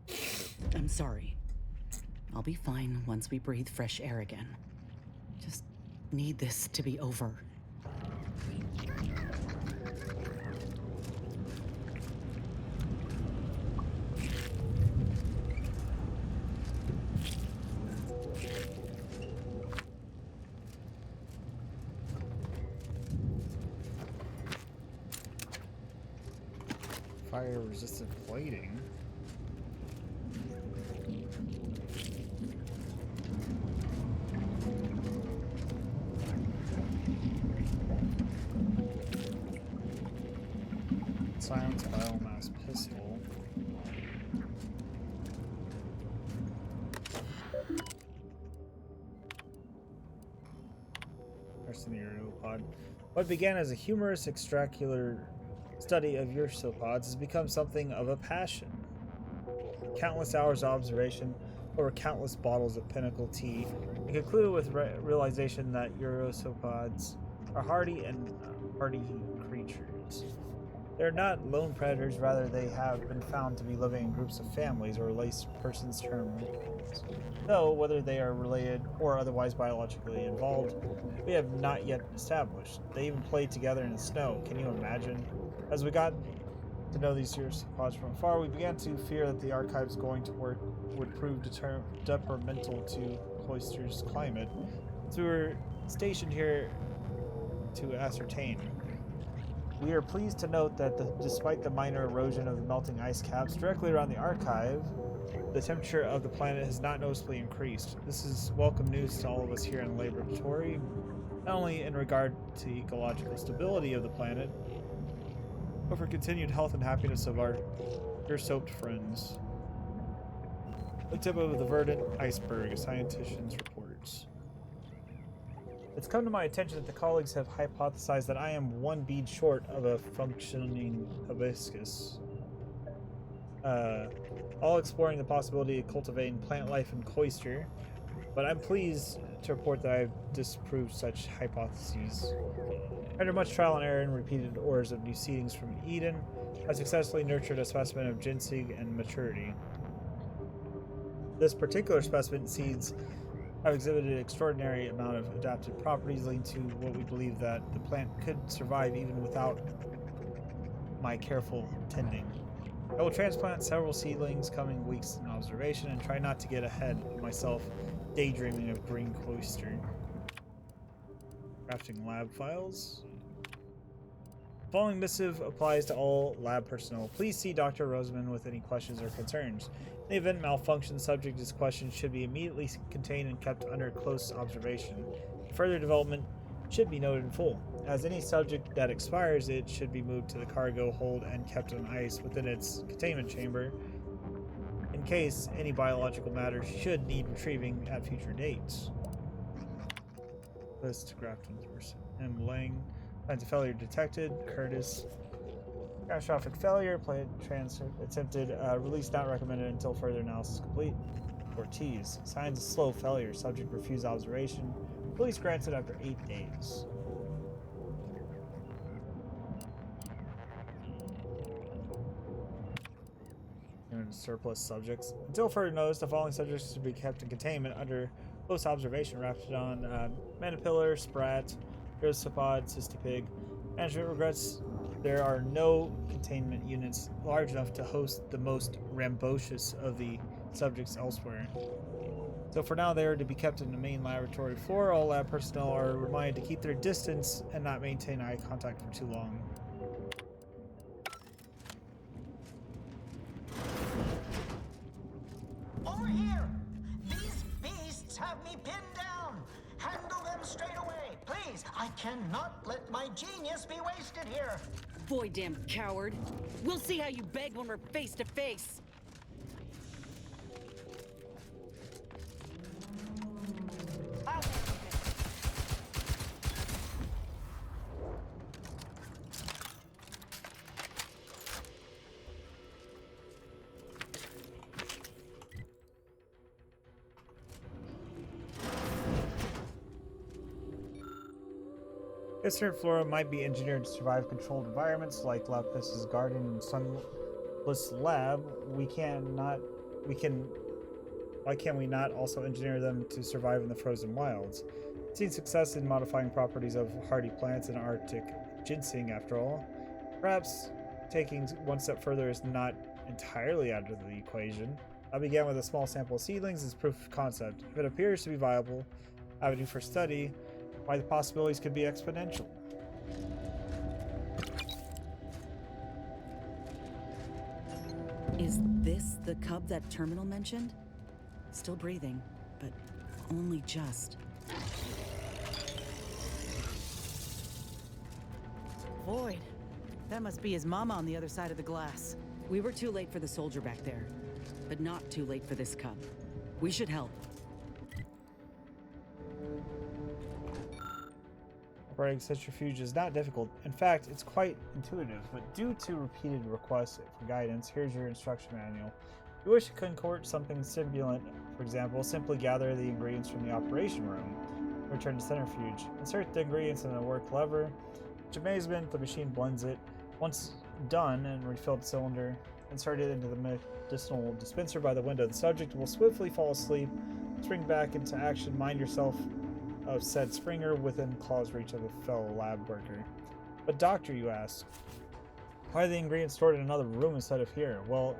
sorry. I'll be fine once we breathe fresh air again. Just need this to be over. Fire-resistant plating. Silence biomass pistol. Arsenopod. What began as a humorous extracular study of ursopods has become something of a passion. Countless hours of observation over countless bottles of Pinnacle tea, and concluded with realization that ursopods are hardy creatures. They're not lone predators, rather they have been found to be living in groups of families, or at least persons termed. Though whether they are related or otherwise biologically involved, we have not yet established. They even played together in the snow. Can you imagine? As we got to know these ursopods from afar, we began to fear that the archives going to work would prove detrimental to Cloister's climate. So we were stationed here to ascertain. We are pleased to note that despite the minor erosion of the melting ice caps directly around the archive, the temperature of the planet has not noticeably increased. This is welcome news to all of us here in the laboratory, not only in regard to the ecological stability of the planet, but for continued health and happiness of our soaked friends. The tip of the verdant iceberg, a scientician's reports. It's come to my attention that the colleagues have hypothesized that I am one bead short of a functioning hibiscus. All exploring the possibility of cultivating plant life in Cloister, but I'm pleased to report that I've disproved such hypotheses. After much trial and error and repeated orders of new seedings from Eden, I successfully nurtured a specimen of ginseng and maturity. This particular specimen seeds have exhibited an extraordinary amount of adaptive properties, leading to what we believe that the plant could survive even without my careful tending. I will transplant several seedlings coming weeks in observation and try not to get ahead of myself daydreaming of green Cloister. Crafting lab files. The following missive applies to all lab personnel. Please see Dr. Roseman with any questions or concerns. In the event malfunction, the subject's questions should be immediately contained and kept under close observation. Further development should be noted in full. As any subject that expires, it should be moved to the cargo hold and kept on ice within its containment chamber, in case any biological matter should need retrieving at future dates. List Grafton's person. M. Lang. Signs of failure detected. Curtis. Catastrophic failure. Plant transfer attempted. Release not recommended until further analysis complete. Ortiz. Signs of slow failure. Subject refused observation. Release granted after 8 days. And surplus subjects. Until further notice, the following subjects should be kept in containment under close observation. Raptidon, Manipillar, Sprat, Ursopod, Cystipig. Management regrets there are no containment units large enough to host the most rambunctious of the subjects elsewhere. So for now, they are to be kept in the main laboratory floor. All lab personnel are reminded to keep their distance and not maintain eye contact for too long. Over here! These beasts have me pinned down! Handle them straight away, please! Please, I cannot let my genius be wasted here. Boy, damn coward. We'll see how you beg when we're face to face. Eastern flora might be engineered to survive controlled environments like Lapus's garden and Sunless lab. Why can we not also engineer them to survive in the frozen wilds? Seen success in modifying properties of hardy plants and Arctic ginseng after all. Perhaps taking one step further is not entirely out of the equation. I began with a small sample of seedlings as proof of concept. If it appears to be viable avenue for study, why the possibilities could be exponential. Is this the cub that Terminal mentioned? Still breathing, but only just. Void. That must be his mama on the other side of the glass. We were too late for the soldier back there, but not too late for this cub. We should help. Operating centrifuge is not difficult. In fact, it's quite intuitive, but due to repeated requests for guidance, here's your instruction manual. If you wish to concoct something simulant, for example, simply gather the ingredients from the operation room. Return to centrifuge. Insert the ingredients in the work lever. To amazement, the machine blends it. Once done and refilled cylinder, insert it into the medicinal dispenser by the window. The subject will swiftly fall asleep. Spring back into action. Mind yourself of said Springer within claw's reach of a fellow lab worker. But doctor, you ask, why are the ingredients stored in another room instead of here? Well,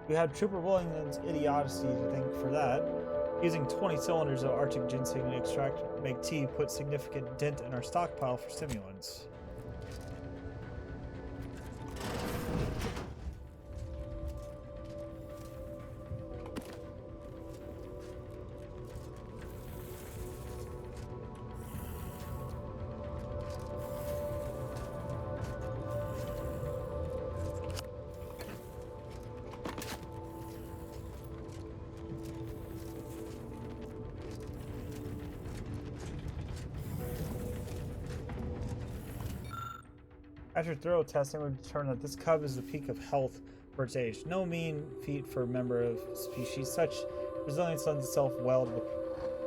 we had Trooper Willington's idiocy to thank for that. Using 20 cylinders of Arctic ginseng extract to make tea put significant dent in our stockpile for stimulants. After thorough testing, we determined that this cub is the peak of health for its age. No mean feat for a member of species. Such resilience lends itself well to the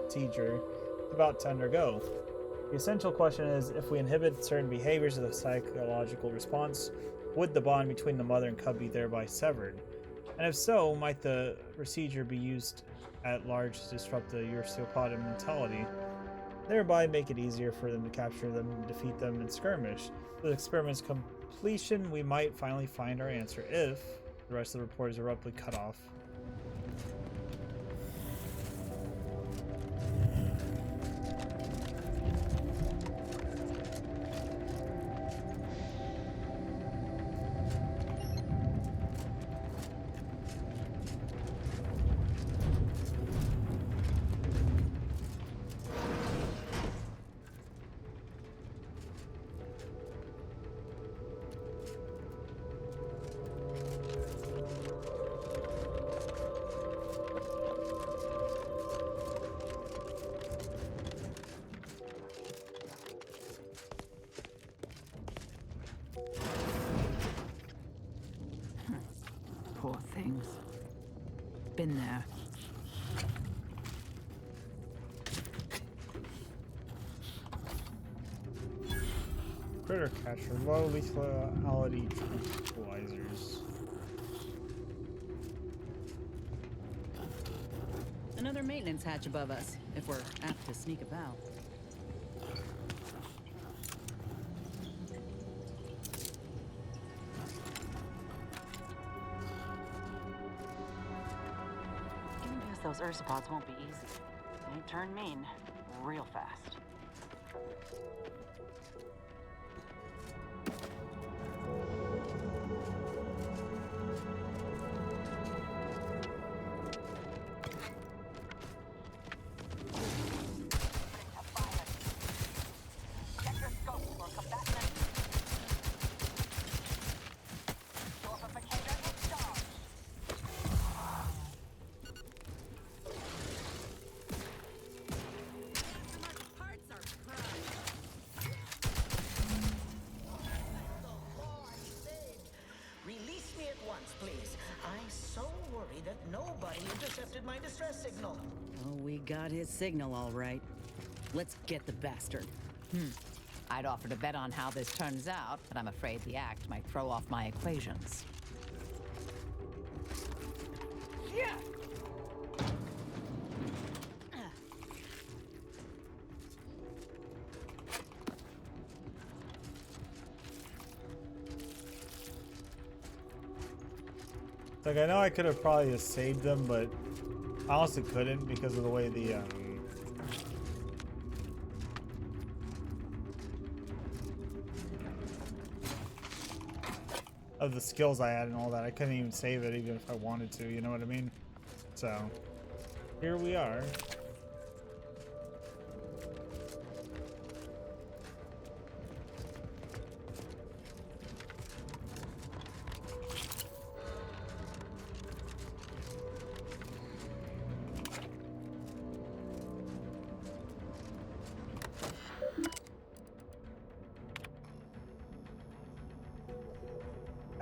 procedure it's about to undergo. The essential question is, if we inhibit certain behaviors of the psychological response, would the bond between the mother and cub be thereby severed? And if so, might the procedure be used at large to disrupt the Ursiopod mentality, thereby make it easier for them to capture them and defeat them in skirmish? With experiment's completion, we might finally find our answer if the rest of the report is abruptly cut off. Poor things. Been there. Critter catcher, low lethality tranquilizers. Another maintenance hatch above us, if we're apt to sneak about. Those Ursopods won't be easy. They turn mean real fast. intercepted my distress signal. Oh, we got his signal all right. Let's get the bastard. I'd offer to bet on how this turns out, but I'm afraid the act might throw off my equations. Yeah! Like, I know I could have probably just saved them, but I honestly couldn't because of the way the of the skills I had and all that. I couldn't even save it even if I wanted to, you know what I mean? So, here we are.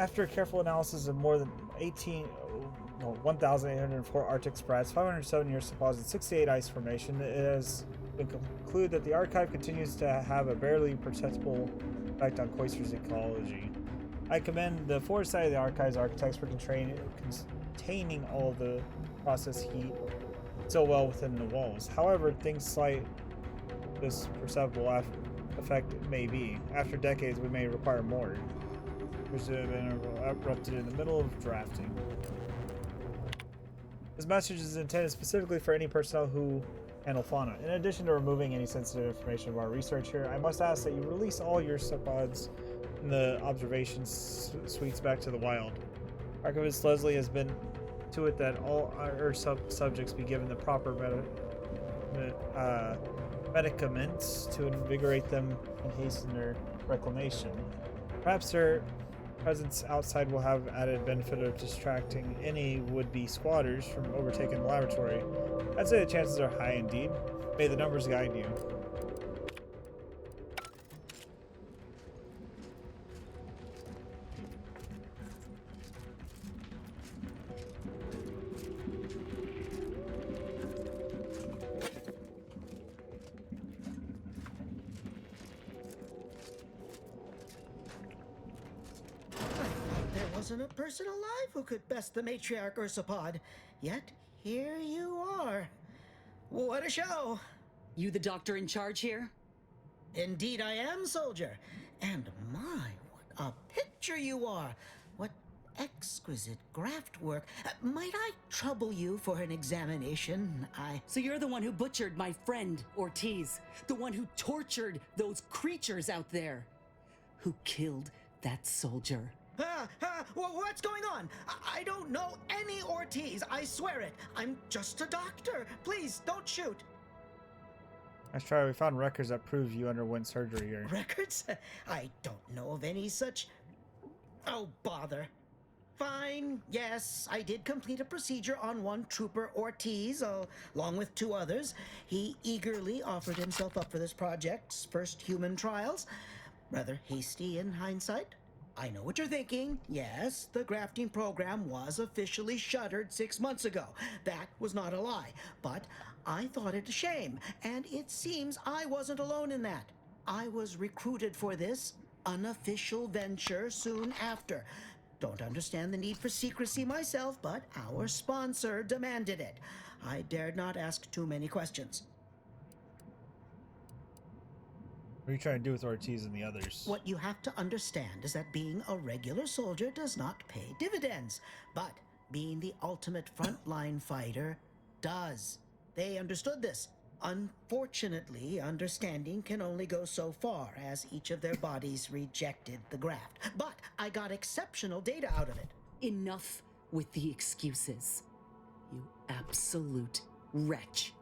After a careful analysis of more than 1,804 Arctic spreads, 507 years supposed 68 ice formation, it has been concluded that the archive continues to have a barely perceptible effect on Cloister's ecology. I commend the foresight of the archive's architects for containing all of the process heat so well within the walls. However, things like this perceptible effect may be. After decades, we may require more. Which have been erupted in the middle of drafting. This message is intended specifically for any personnel who handle fauna. In addition to removing any sensitive information of our research here, I must ask that you release all your subpods in the observation suites back to the wild. Archivist Leslie has been to it that all our subjects be given the proper medicaments to invigorate them and hasten their reclamation. Perhaps their presence outside will have added benefit of distracting any would-be squatters from overtaking the laboratory. I'd say the chances are high indeed. May the numbers guide you. Wasn't a person alive who could best the matriarch Ursapod. Yet, here you are. What a show! You the doctor in charge here? Indeed I am, soldier. And my, what a picture you are! What exquisite graft work. Might I trouble you for an examination? So you're the one who butchered my friend, Ortiz. The one who tortured those creatures out there. Who killed that soldier. What's going on? I don't know any Ortiz, I swear it. I'm just a doctor. Please, don't shoot. Nice try. We found records that prove you underwent surgery here. Records? I don't know of any such... Oh, bother. Fine, yes, I did complete a procedure on one Trooper Ortiz, along with 2 others. He eagerly offered himself up for this project's first human trials. Rather hasty in hindsight. I know what you're thinking. Yes, the grafting program was officially shuttered 6 months ago. That was not a lie. But I thought it a shame, and it seems I wasn't alone in that. I was recruited for this unofficial venture soon after. Don't understand the need for secrecy myself, but our sponsor demanded it. I dared not ask too many questions. What are you trying to do with Ortiz and the others? What you have to understand is that being a regular soldier does not pay dividends, but being the ultimate frontline fighter does. They understood this. Unfortunately, understanding can only go so far, as each of their bodies rejected the graft. But I got exceptional data out of it. Enough with the excuses. You absolute wretch.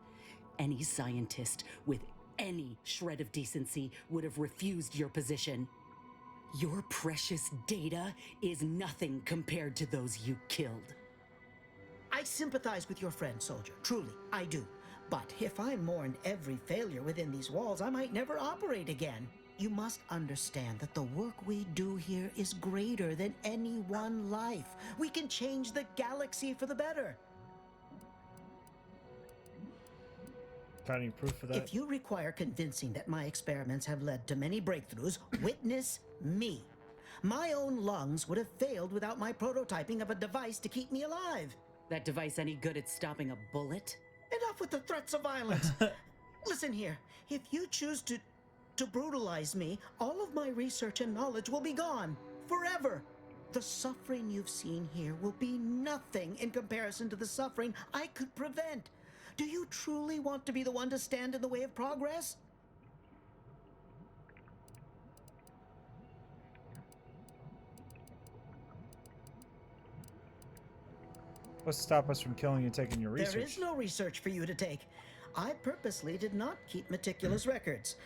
Any scientist with any shred of decency would have refused your position. Your precious data is nothing compared to those you killed. I sympathize with your friend, soldier. Truly, I do. But if I mourn every failure within these walls, I might never operate again. You must understand that the work we do here is greater than any one life. We can change the galaxy for the better. Got any proof for that? If you require convincing that my experiments have led to many breakthroughs, witness me. My own lungs would have failed without my prototyping of a device to keep me alive. That device any good at stopping a bullet? Enough with the threats of violence. Listen here, if you choose to brutalize me, all of my research and knowledge will be gone. Forever. The suffering you've seen here will be nothing in comparison to the suffering I could prevent. Do you truly want to be the one to stand in the way of progress? What's to stop us from killing you and taking your research? There is no research for you to take. I purposely did not keep meticulous records.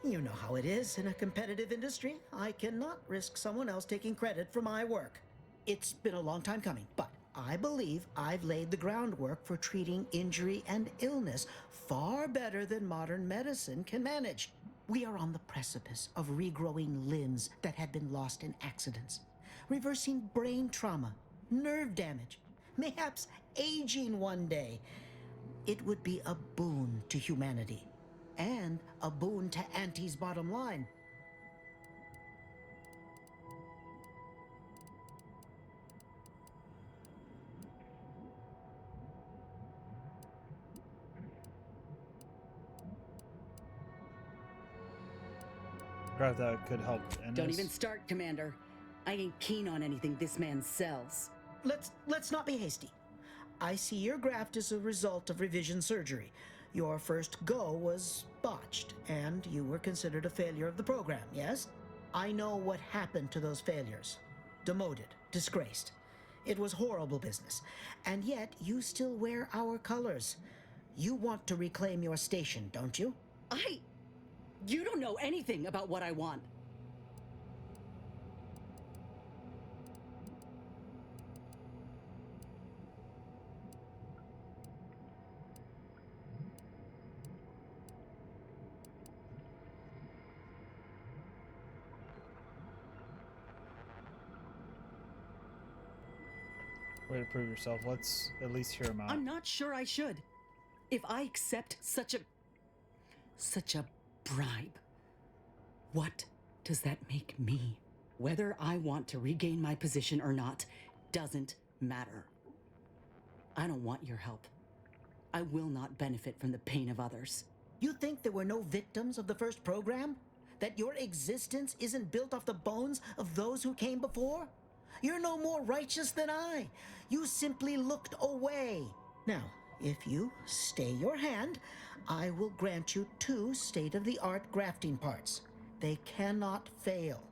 You know how it is in a competitive industry. I cannot risk someone else taking credit for my work. It's been a long time coming, but I believe I've laid the groundwork for treating injury and illness far better than modern medicine can manage. We are on the precipice of regrowing limbs that had been lost in accidents, reversing brain trauma, nerve damage, mayhaps aging one day. It would be a boon to humanity, and a boon to Auntie's bottom line. Glad that could help. Don't even start, Commander. I ain't keen on anything this man sells. Let's not be hasty. I see your graft is a result of revision surgery. Your first go was botched, and you were considered a failure of the program, yes? I know what happened to those failures. Demoted, disgraced. It was horrible business. And yet, you still wear our colors. You want to reclaim your station, don't you? You don't know anything about what I want. Way to prove yourself. Let's at least hear him out. I'm not sure I should. If I accept such a bribe, what does that make me? Whether I want to regain my position or not doesn't matter. I don't want your help. I will not benefit from the pain of others. You think there were no victims of the first program? That your existence isn't built off the bones of those who came before? You're no more righteous than I. You simply looked away. Now, if you stay your hand, I will grant you 2 state-of-the-art grafting parts. They cannot fail.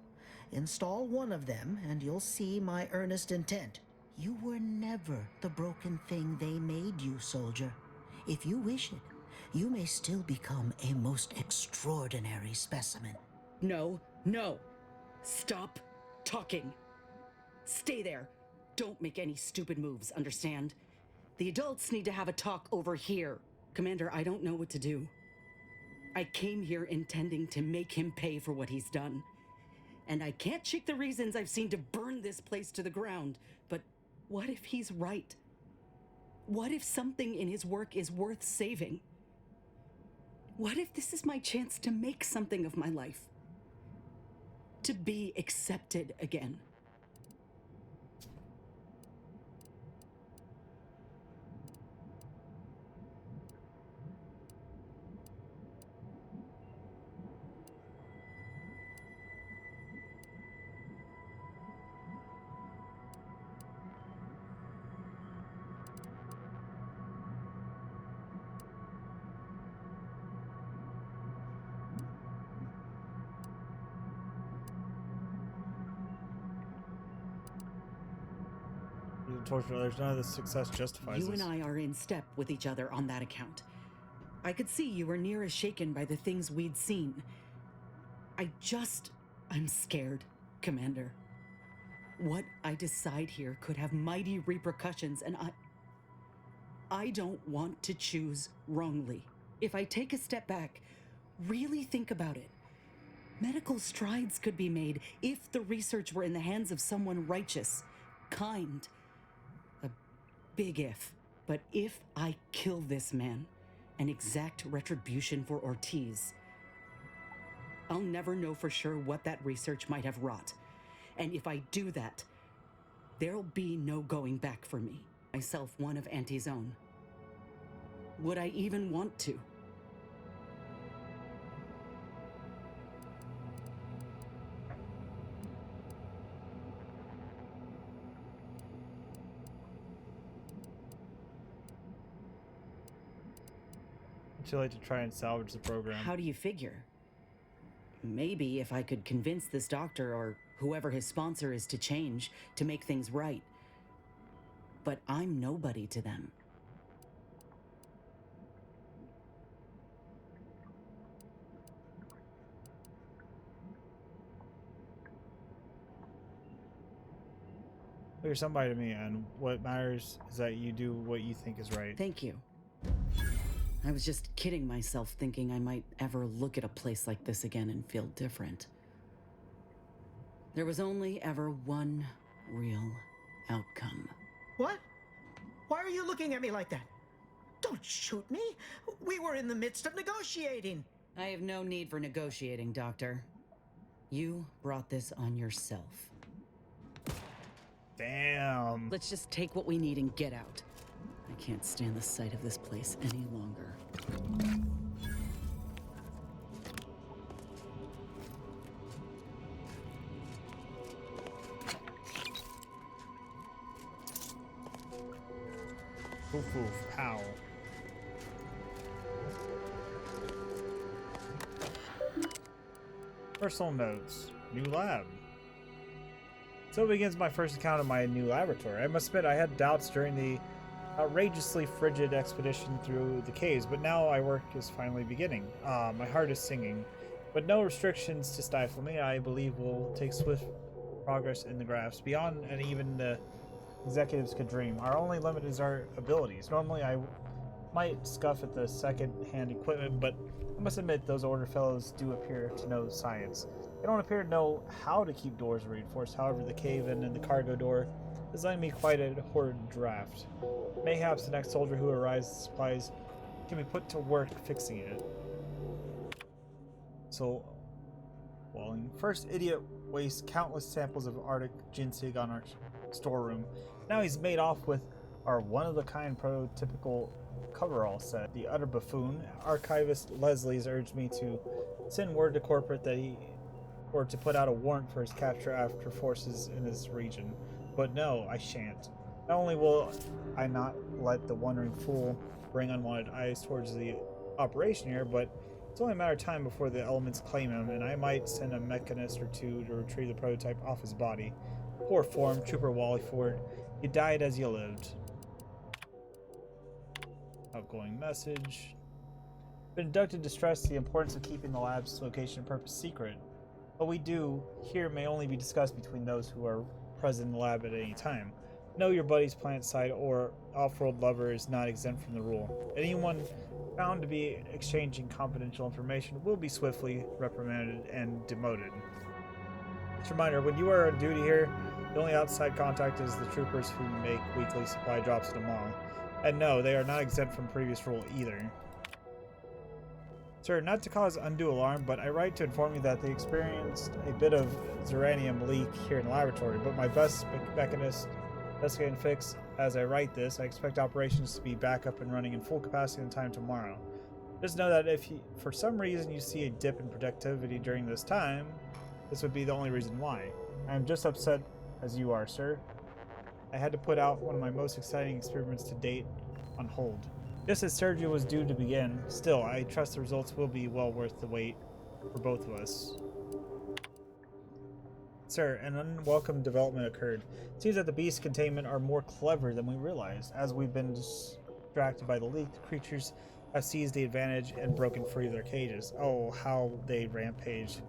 Install one of them, and you'll see my earnest intent. You were never the broken thing they made you, soldier. If you wish it, you may still become a most extraordinary specimen. No. Stop talking. Stay there. Don't make any stupid moves, understand? The adults need to have a talk over here. Commander, I don't know what to do. I came here intending to make him pay for what he's done. And I can't shake the reasons I've seen to burn this place to the ground. But what if he's right? What if something in his work is worth saving? What if this is my chance to make something of my life? To be accepted again? There's none of this success justifies You this. and I are in step with each other on that account. I could see you were near as shaken by the things we'd seen. I'm scared, Commander. What I decide here could have mighty repercussions, and I don't want to choose wrongly. If I take a step back, really think about it. Medical strides could be made if the research were in the hands of someone righteous, kind. A big if. But if I kill this man, an exact retribution for Ortiz. I'll never know for sure what that research might have wrought. And if I do that, there'll be no going back for me. Myself one of Auntie's own. Would I even want to? Would you like to try and salvage the program? How do you figure? Maybe if I could convince this doctor or whoever his sponsor is to change, to make things right. But I'm nobody to them. You're somebody to me, and what matters is that you do what you think is right. Thank you. I was just kidding myself thinking I might ever look at a place like this again and feel different. There was only ever one real outcome. What? Why are you looking at me like that? Don't shoot me. We were in the midst of negotiating. I have no need for negotiating, Doctor. You brought this on yourself. Damn. Let's just take what we need and get out. I can't stand the sight of this place any longer. Poof poof, pow. Personal notes. New lab. So begins my first account of my new laboratory. I must admit I had doubts during the outrageously frigid expedition through the caves, but now my work is finally beginning. My heart is singing. But no restrictions to stifle me, I believe we'll take swift progress in the graphs, beyond and even the executives could dream. Our only limit is our abilities. Normally I might scuff at the second-hand equipment, but I must admit those order fellows do appear to know science. They don't appear to know how to keep doors reinforced. However, the cave-in and the cargo door is letting me quite a horrid draft. Mayhaps the next soldier who arrives with supplies can be put to work fixing it. So, Walling. First idiot wastes countless samples of Arctic ginseng on our storeroom. Now he's made off with our one-of-a-kind prototypical coverall set. The utter buffoon. Archivist Leslie's urged me to send word to corporate that or to put out a warrant for his capture after forces in his region. But no, I shan't. Not only will I not let the wandering fool bring unwanted eyes towards the operation here, but it's only a matter of time before the elements claim him, and I might send a mechanist or two to retrieve the prototype off his body. Poor form, Trooper Wally Ford. You died as you lived. Outgoing message. Been inducted to stress the importance of keeping the lab's location and purpose secret. What we do here may only be discussed between those who are present in the lab at any time. Know your buddy's plant side or off-world lover is not exempt from the rule. Anyone found to be exchanging confidential information will be swiftly reprimanded and demoted. Just a reminder, when you are on duty here, the only outside contact is the troopers who make weekly supply drops at the mall. And no, they are not exempt from previous rule either. Sir, not to cause undue alarm, but I write to inform you that they experienced a bit of zeranium leak here in the laboratory, but my best mechanist investigating fix. As I write this, I expect operations to be back up and running in full capacity in time tomorrow. Just know that if for some reason you see a dip in productivity during this time, this would be the only reason why. I am just upset as you are, sir. I had to put out one of my most exciting experiments to date on hold. Just as surgery was due to begin, still, I trust the results will be well worth the wait for both of us. Sir, an unwelcome development occurred. It seems that the beast containment are more clever than we realized. As we've been distracted by the leak, the creatures have seized the advantage and broken free of their cages. Oh, how they rampage.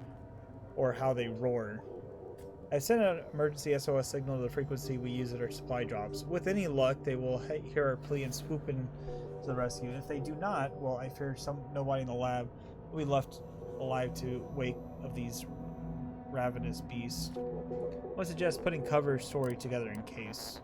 Or how they roar. I've sent an emergency SOS signal to the frequency we use at our supply drops. With any luck, they will hear our plea and swoop in to the rescue. If they do not, well, I fear nobody in the lab will be left alive to wake of these ravenous beasts. I would suggest putting cover story together in case.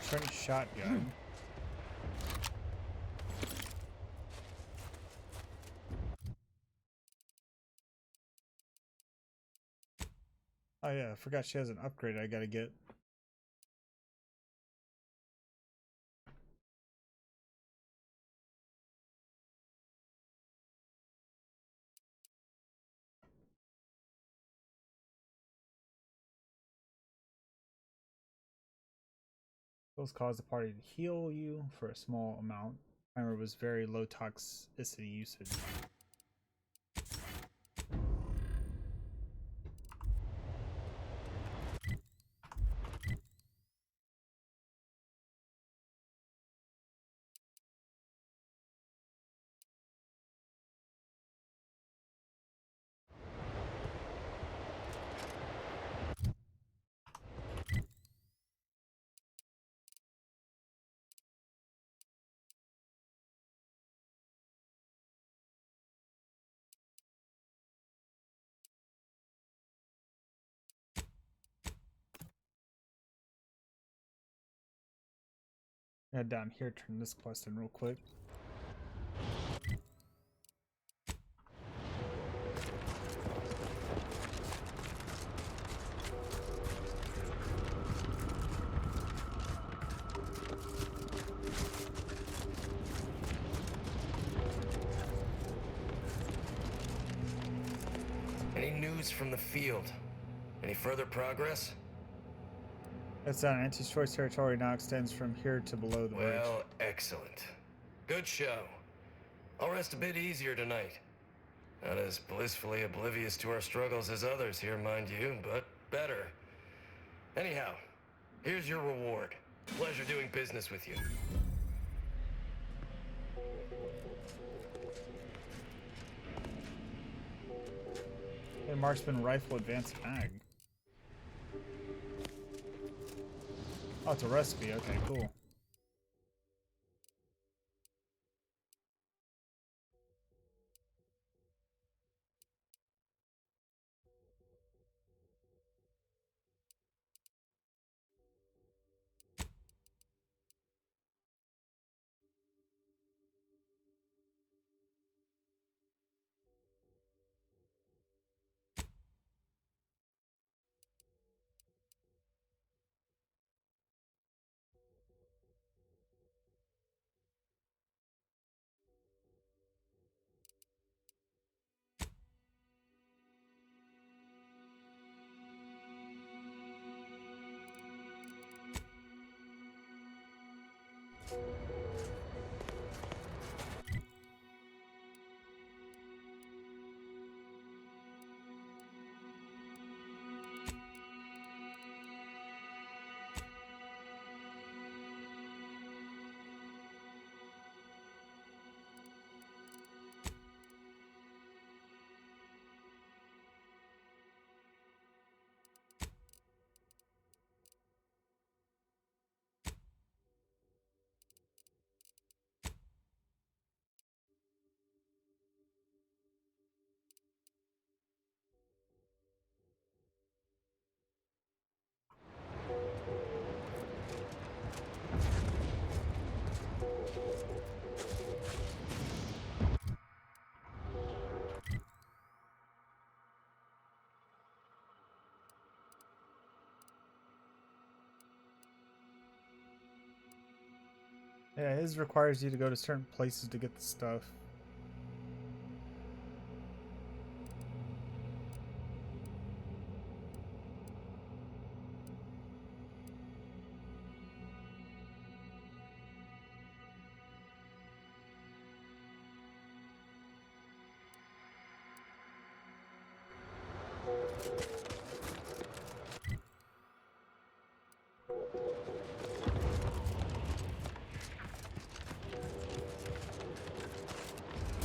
Trench shotgun. Oh yeah, I forgot she has an upgrade I gotta get. Those cause the party to heal you for a small amount. Timer was very low toxicity usage. Head down here, turn this quest in real quick. Any news from the field? Any further progress? That's down. Anti-choice territory now extends from here to below the bridge. Well, excellent. Good show. I'll rest a bit easier tonight. Not as blissfully oblivious to our struggles as others here, mind you, but better. Anyhow, here's your reward. Pleasure doing business with you. Hey, marksman rifle advanced mag. Oh, it's a recipe. Okay, cool. Yeah, his requires you to go to certain places to get the stuff.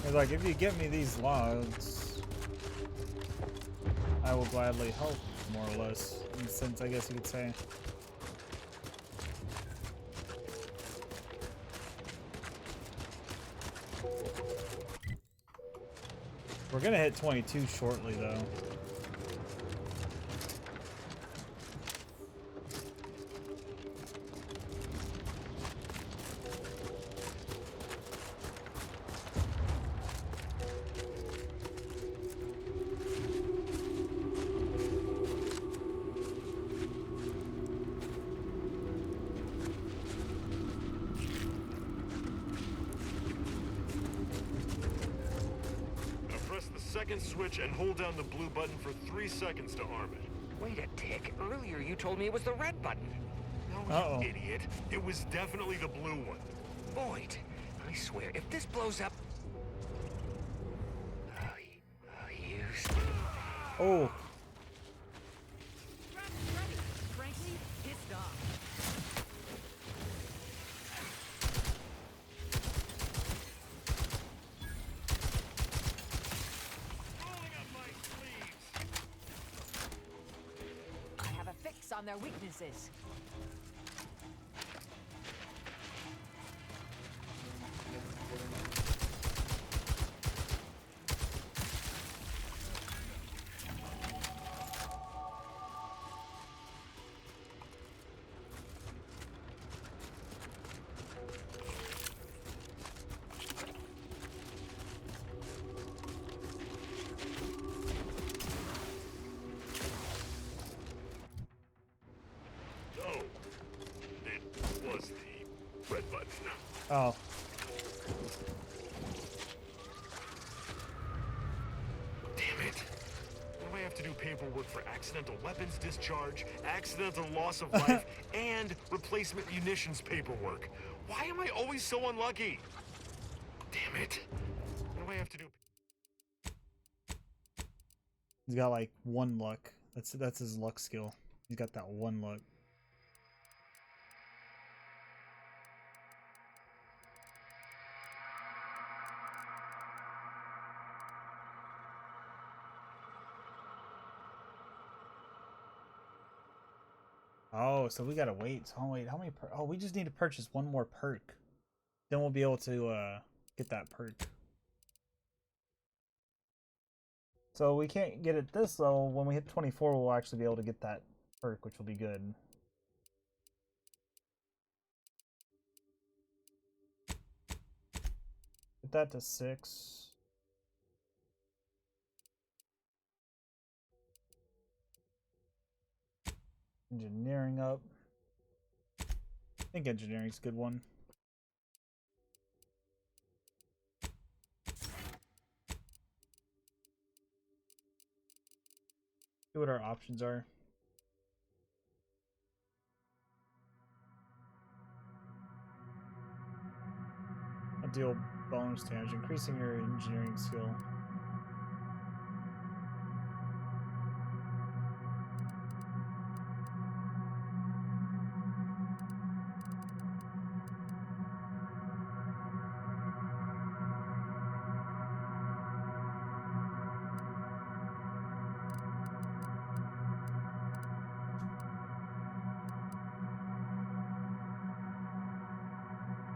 He's like, if you get me these logs, I will gladly help, more or less, in a sense, I guess you could say. We're gonna hit 22 shortly, though. second switch and hold down the blue button for 3 seconds to arm it. Wait a tick. Earlier you told me it was the red button. No, you idiot. It was definitely the blue one. Boyd, I swear, if this blows up... Oh. Frankly, pissed off. I have a fix on their weaknesses. Red button. Oh. Damn it. Now I have to do paperwork for accidental weapons discharge, accidental loss of life, and replacement munitions paperwork. Why am I always so unlucky? Damn it. Now I have to do... He's got like 1 luck. That's his luck skill. He's got that 1 luck. Oh, so we gotta wait. Oh wait, how many? Oh, we just need to purchase 1 more perk. Then we'll be able to get that perk. So we can't get it this level. When we hit 24, we'll actually be able to get that perk, which will be good. Get that to 6. Engineering up. I think engineering's a good one. See what our options are. A deal bonus damage, increasing your engineering skill.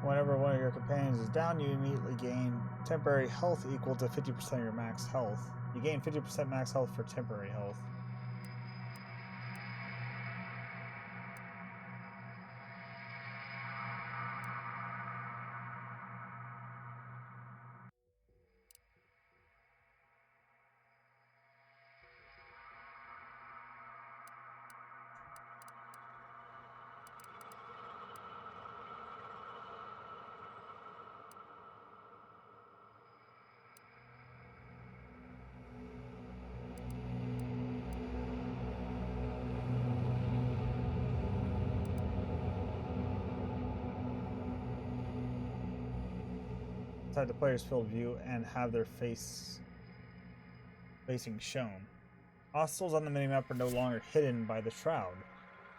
Whenever one of your companions is down, you immediately gain temporary health equal to 50% of your max health. You gain 50% max health for temporary health. Inside the player's field of view and have their facing shown. Hostiles on the minimap are no longer hidden by the shroud.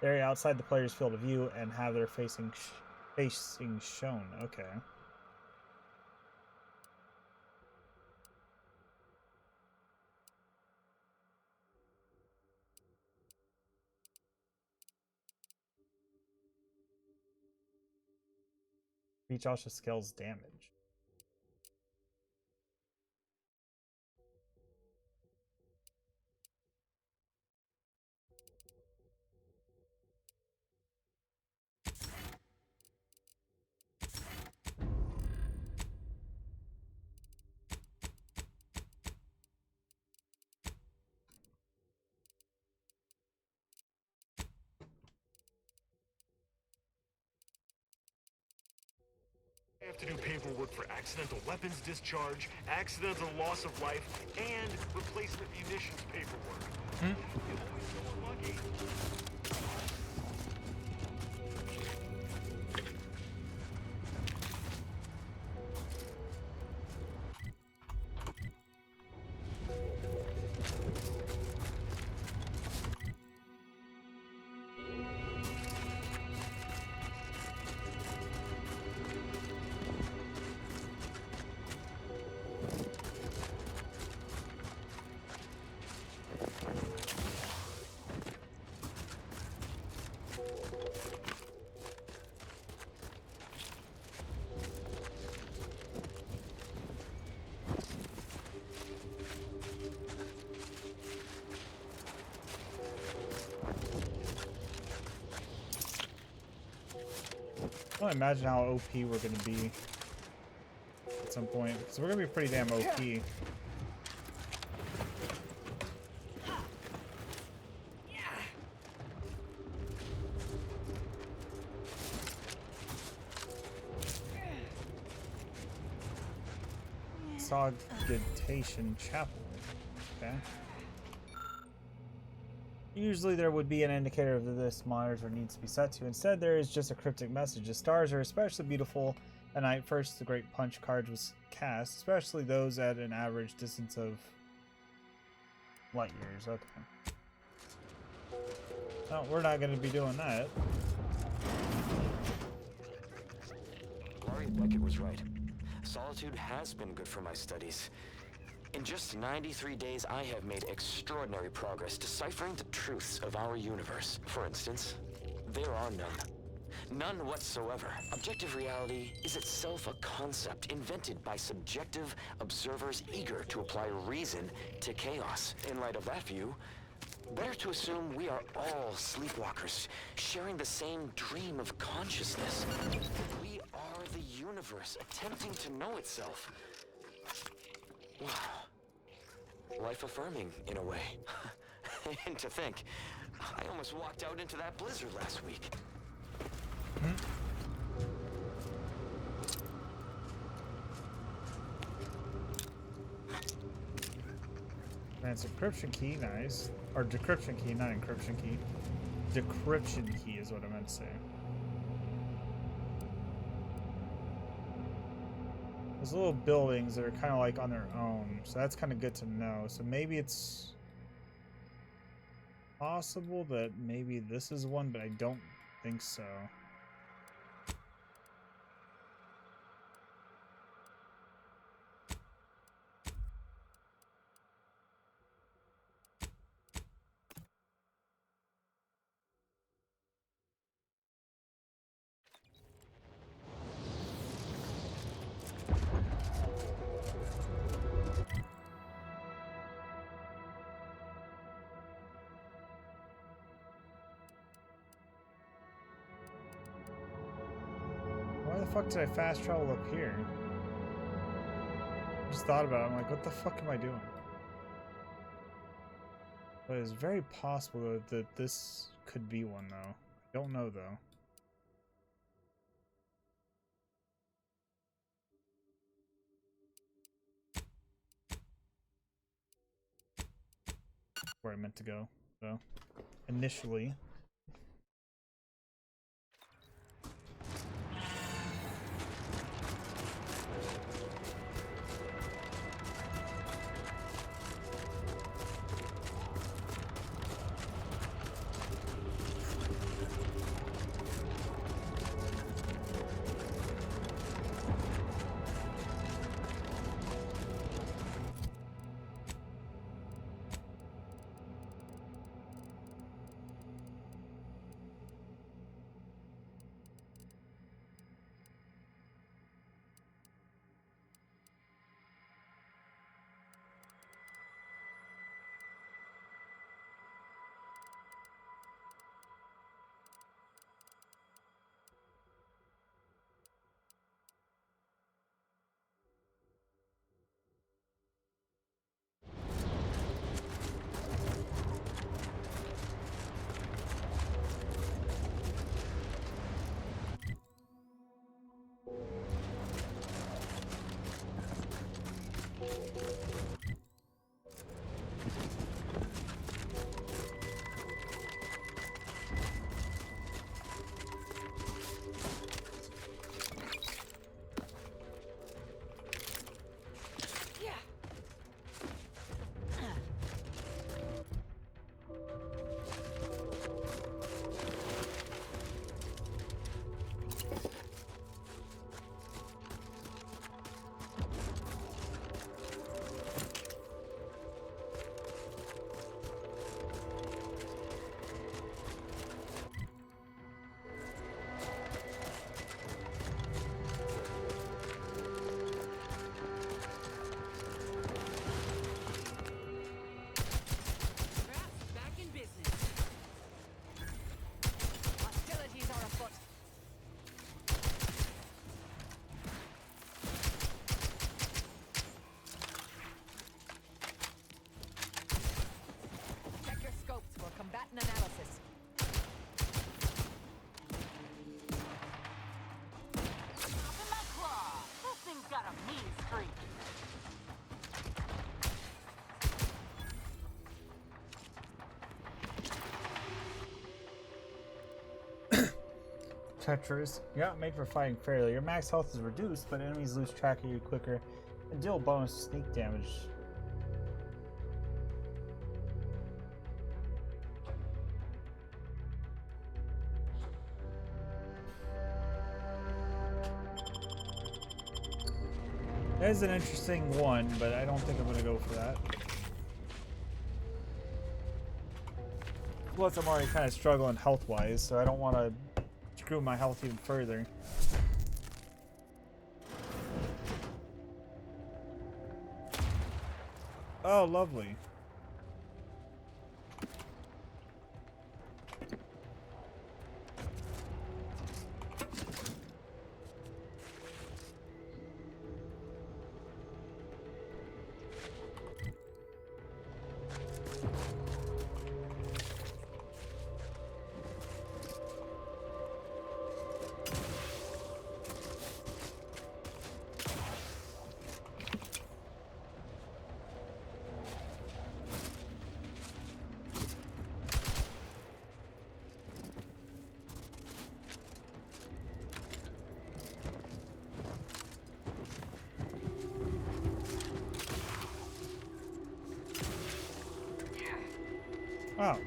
They're outside the player's field of view and have their facing shown. Okay. Each also scales damage. I have to do paperwork for accidental weapons discharge, accidental loss of life, and replacement munitions paperwork. You always so unlucky. I don't imagine how OP we're gonna be at some point, because we're gonna be pretty damn OP. Sogditation Chapel. Okay. Usually there would be an indicator of this monitor needs to be set to. Instead, there is just a cryptic message. The stars are especially beautiful at night. First, the Great Punch card was cast, especially those at an average distance of light years. Okay. No, we're not going to be doing that. Laurie Beckett was right. Solitude has been good for my studies. In just 93 days, I have made extraordinary progress deciphering the truths of our universe. For instance, there are none. None whatsoever. Objective reality is itself a concept invented by subjective observers eager to apply reason to chaos. In light of that view, better to assume we are all sleepwalkers, sharing the same dream of consciousness. We are the universe attempting to know itself. Wow. Life-affirming, in a way. And to think, I almost walked out into that blizzard last week. That's encryption key, nice. Or decryption key, not encryption key. Decryption key is what I meant to say. There's little buildings that are kind of like on their own, so that's kind of good to know. So maybe it's possible that maybe this is one, but I don't think so. Why the fuck did I fast travel up here? I just thought about it. I'm like, what the fuck am I doing? But it's very possible that this could be one, though. I don't know, though. Where I meant to go, though. Initially. treacherous. You're not made for fighting fairly. Your max health is reduced, but enemies lose track of you quicker and deal bonus sneak damage. That is an interesting one, but I don't think I'm going to go for that. Plus, I'm already kind of struggling health-wise, so I don't want to screw my health even further. Oh, lovely. Oh.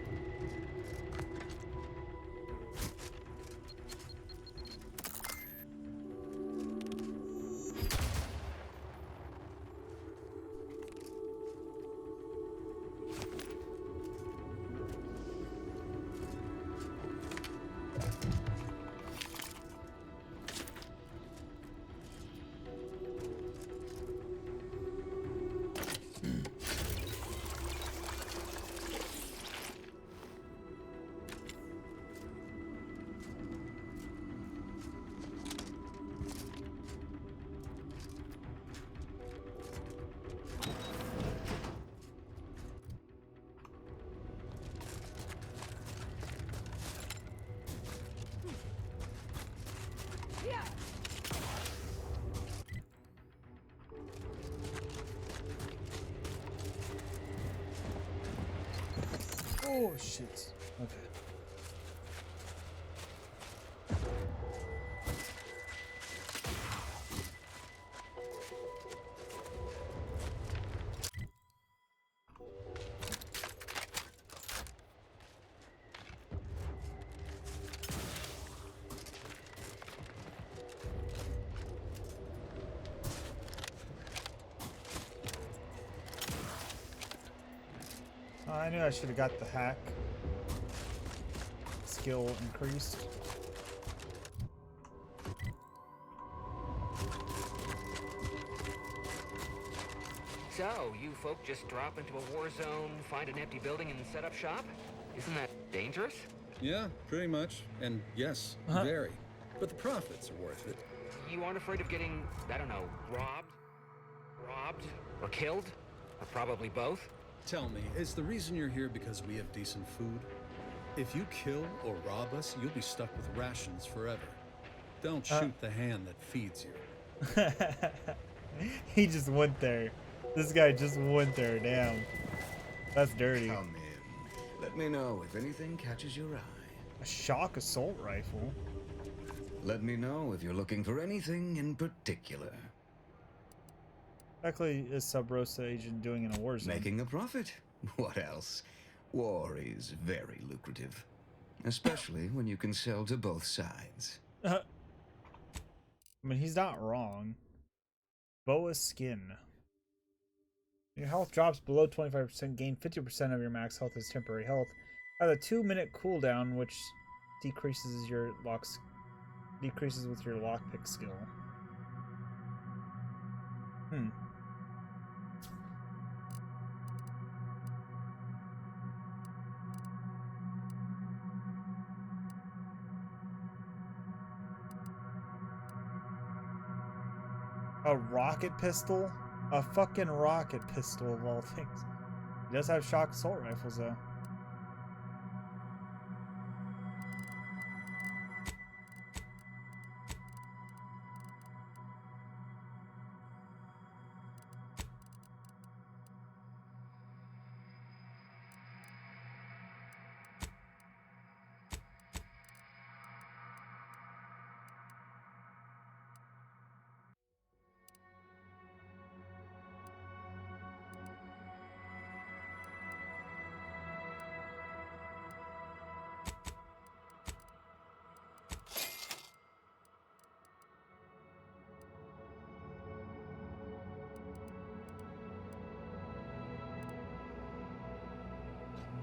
Oh shit. Okay. I knew I should have got the hack skill increased. So, you folk just drop into a war zone, find an empty building, and set up shop? Isn't that dangerous? Yeah, pretty much. And yes, very. But the profits are worth it. You aren't afraid of getting, I don't know, robbed, or killed? Or probably both? Tell me, is the reason you're here because we have decent food? If you kill or rob us, you'll be stuck with rations forever. Don't shoot the hand that feeds you. He just went there. This guy just went there. Damn. That's dirty. Come in. Let me know if anything catches your eye. A shock assault rifle? Let me know if you're looking for anything in particular. Exactly is Sub Rosa agent doing in a war zone? Making a profit. What else? War is very lucrative. Especially when you can sell to both sides. I mean, he's not wrong. Boa skin. Your health drops below 25%, gain 50% of your max health as temporary health. Has a 2-minute cooldown, which decreases with your lockpick skill. A rocket pistol? A fucking rocket pistol of all things. He does have shock assault rifles though.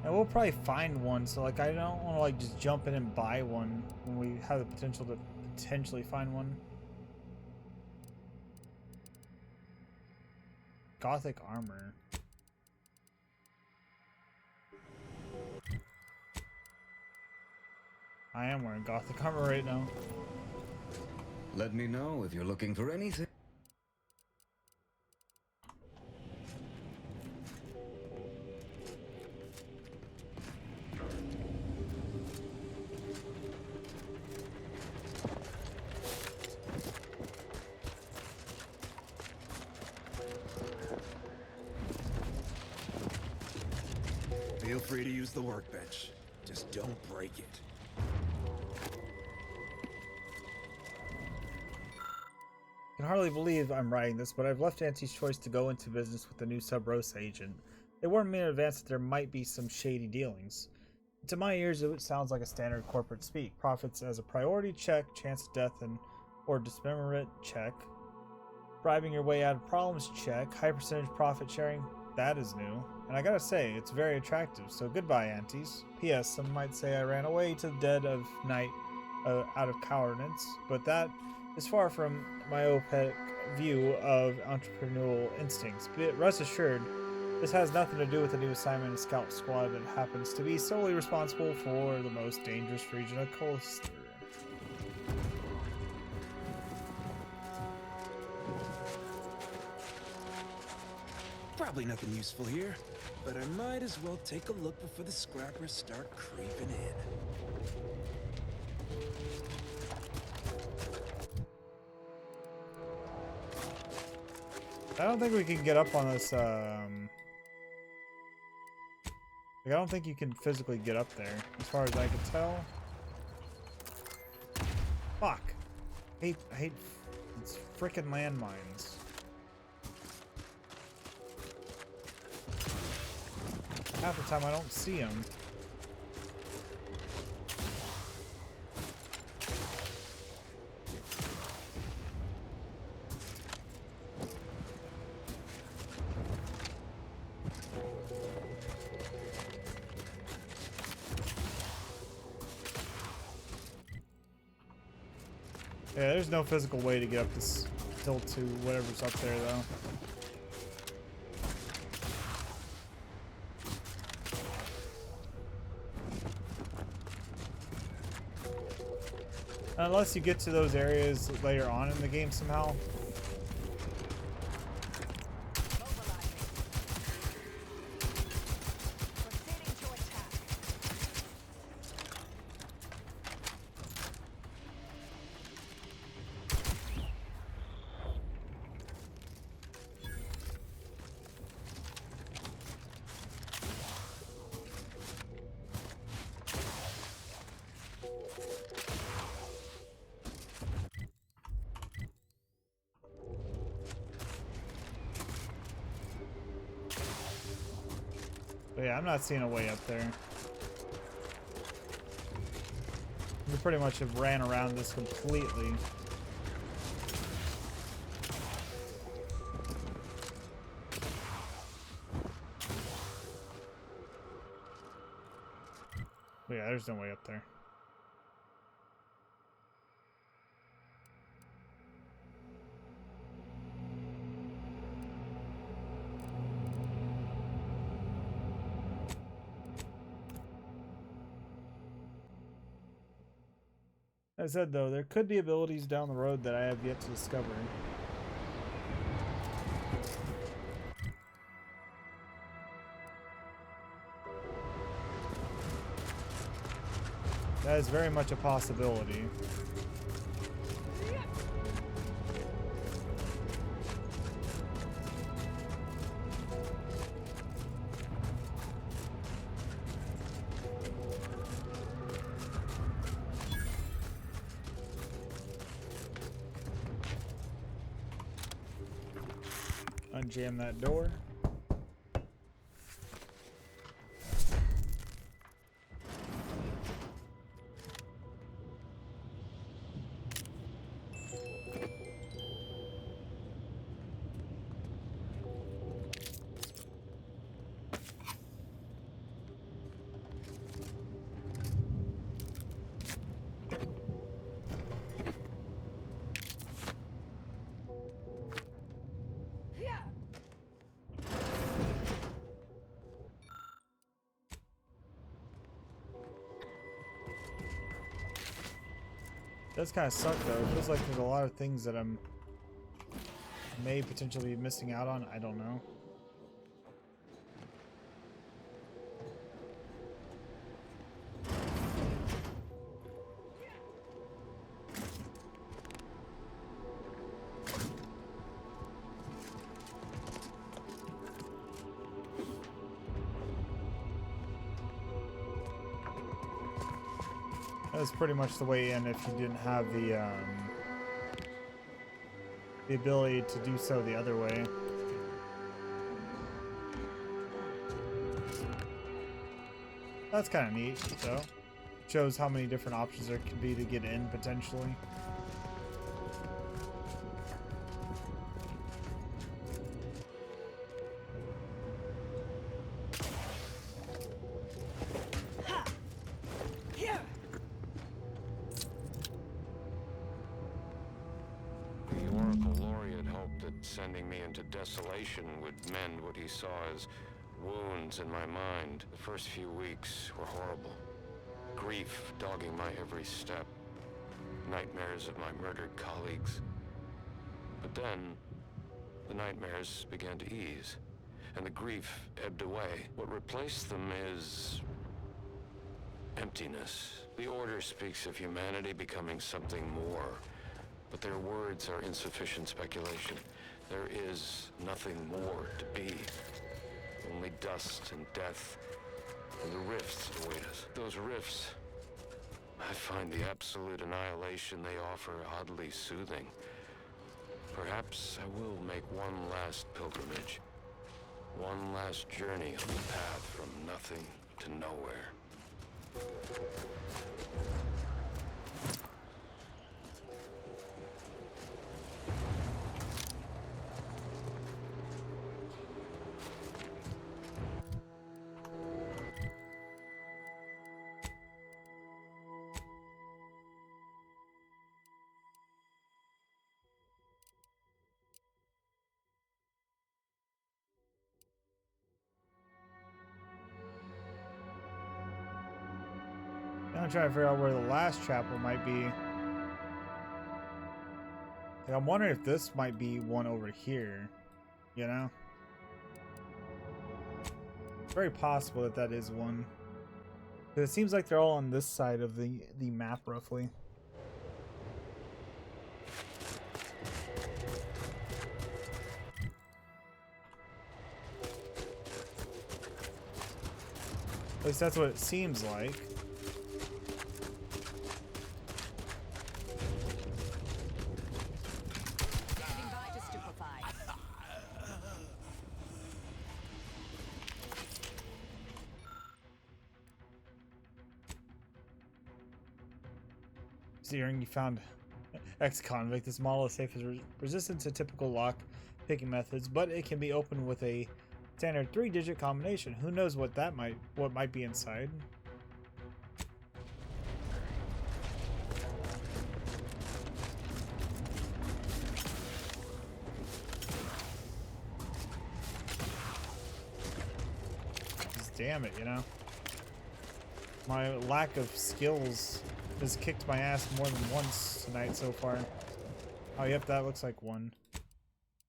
And we'll probably find one, so like I don't want to like just jump in and buy one when we have the potential to potentially find one. Gothic armor. I am wearing Gothic armor right now. Let me know if you're looking for anything. Feel free to use the workbench. Just don't break it. I can hardly believe I'm writing this, but I've left Auntie's choice to go into business with the new Sub Rosa agent. They warned me in advance that there might be some shady dealings. To my ears, it sounds like a standard corporate speak. Profits as a priority check, chance of death or dismemberment check, bribing your way out of problems check, high percentage profit sharing, that is new. And I gotta say, it's very attractive, so goodbye, aunties. P.S. Some might say I ran away to the dead of night out of cowardice, but that is far from my opaque view of entrepreneurial instincts. But rest assured, this has nothing to do with the new assignment in Scout Squad that happens to be solely responsible for the most dangerous region of Collister. Probably nothing useful here, but I might as well take a look before the scrappers start creeping in. I don't think we can get up on this, like, I don't think you can physically get up there, as far as I can tell. Fuck. I hate it's frickin' landmines. Half the time I don't see them. Yeah, there's no physical way to get up this hill to whatever's up there, though. Unless you get to those areas later on in the game somehow. But yeah, I'm not seeing a way up there. We pretty much have ran around this completely. But yeah, there's no way up there. As I said, though, there could be abilities down the road that I have yet to discover. That is very much a possibility. Unjam that door. Does kind of suck though. It feels like there's a lot of things that I'm may potentially be missing out on. I don't know. That's pretty much the way in if you didn't have the ability to do so the other way. That's kind of neat, though. Shows how many different options there could be to get in, potentially. Sending me into desolation would mend what he saw as wounds in my mind. The first few weeks were horrible. Grief dogging my every step. Nightmares of my murdered colleagues. But then, the nightmares began to ease, and the grief ebbed away. What replaced them is emptiness. The Order speaks of humanity becoming something more, but their words are insufficient speculation. There is nothing more to be. Only dust and death, and the rifts await us. Those rifts, I find the absolute annihilation they offer oddly soothing. Perhaps I will make one last pilgrimage. One last journey on the path from nothing to nowhere. I'm trying to figure out where the last chapel might be. Like, I'm wondering if this might be one over here, you know? Very possible that that is one. Because it seems like they're all on this side of the map, roughly. At least that's what it seems like. Searing, you found ex-convict. This model is safe as resistant to typical lock-picking methods, but it can be opened with a standard 3-digit combination. Who knows what might be inside? Just damn it, you know. My lack of skills has kicked my ass more than once tonight so far. Oh, yep, that looks like one.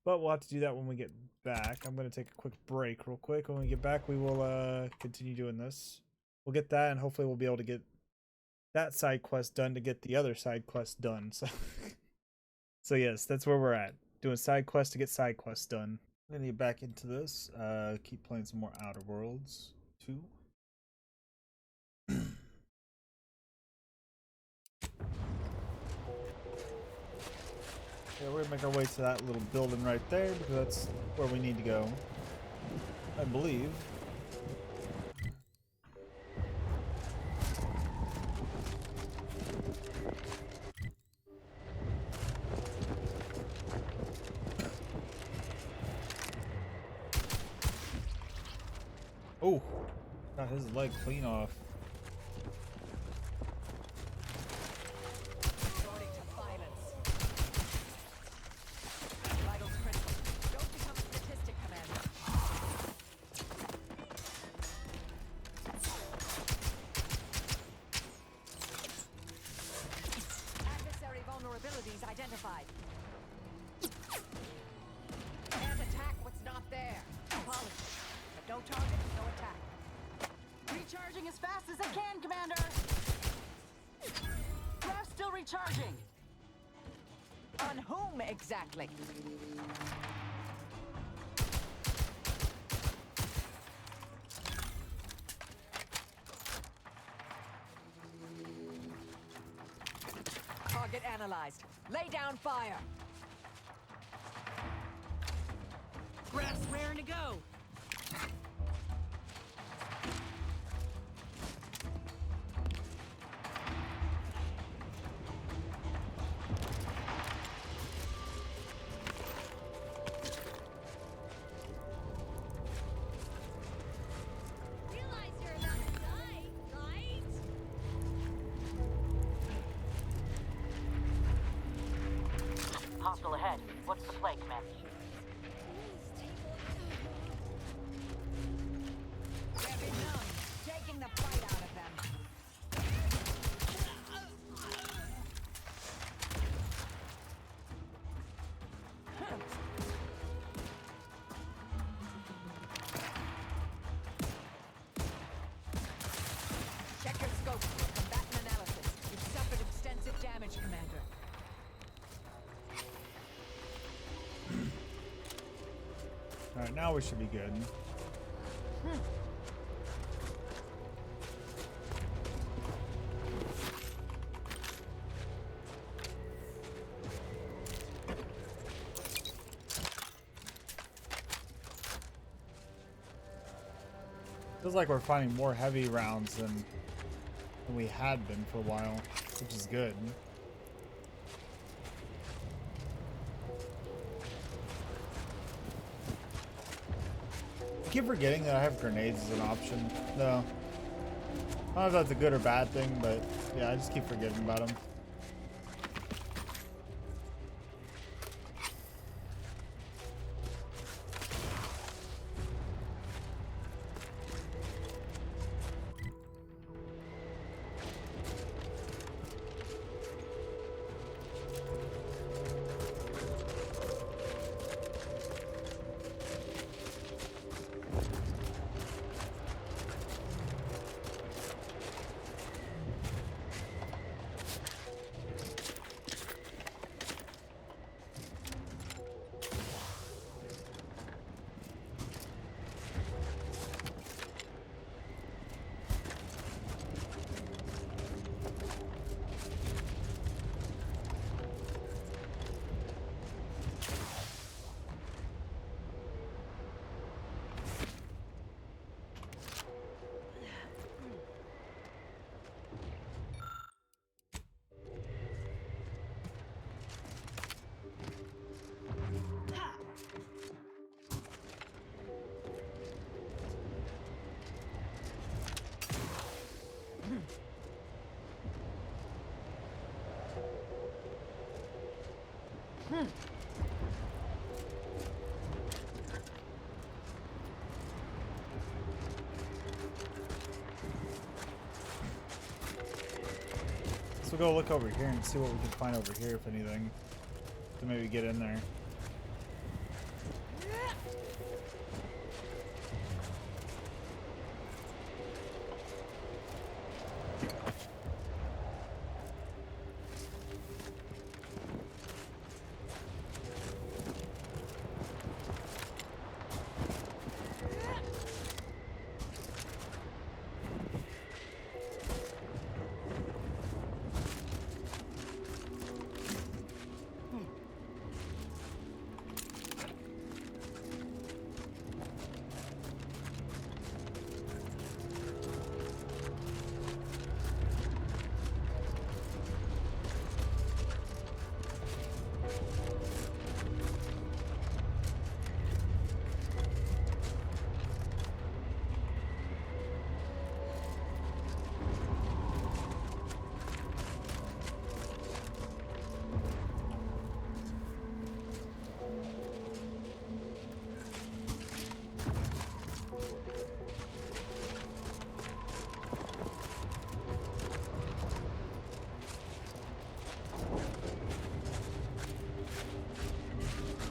But we'll have to do that when we get back. I'm going to take a quick break real quick. When we get back, we will continue doing this. We'll get that, and hopefully we'll be able to get that side quest done to get the other side quest done. So, so yes, that's where we're at. Doing side quest to get side quests done. I'm going to get back into this. Keep playing some more Outer Worlds 2. Yeah, we're gonna make our way to that little building right there because that's where we need to go, I believe. Oh, got his leg clean off. Recharging as fast as I can, Commander! Raft's still recharging! On whom exactly? Target analyzed. Lay down fire. Raft's raring to go. Hostile ahead. What's the play, Commander? They're benumbed, taking the fight out of them. Check your scope for combatant analysis. You've suffered extensive damage, Commander. Alright, now we should be good. Feels like we're finding more heavy rounds than we had been for a while, which is good. I keep forgetting that I have grenades as an option. No. I don't know if that's a good or bad thing, but yeah, I just keep forgetting about them. So we'll go look over here and see what we can find over here, if anything, to maybe get in there.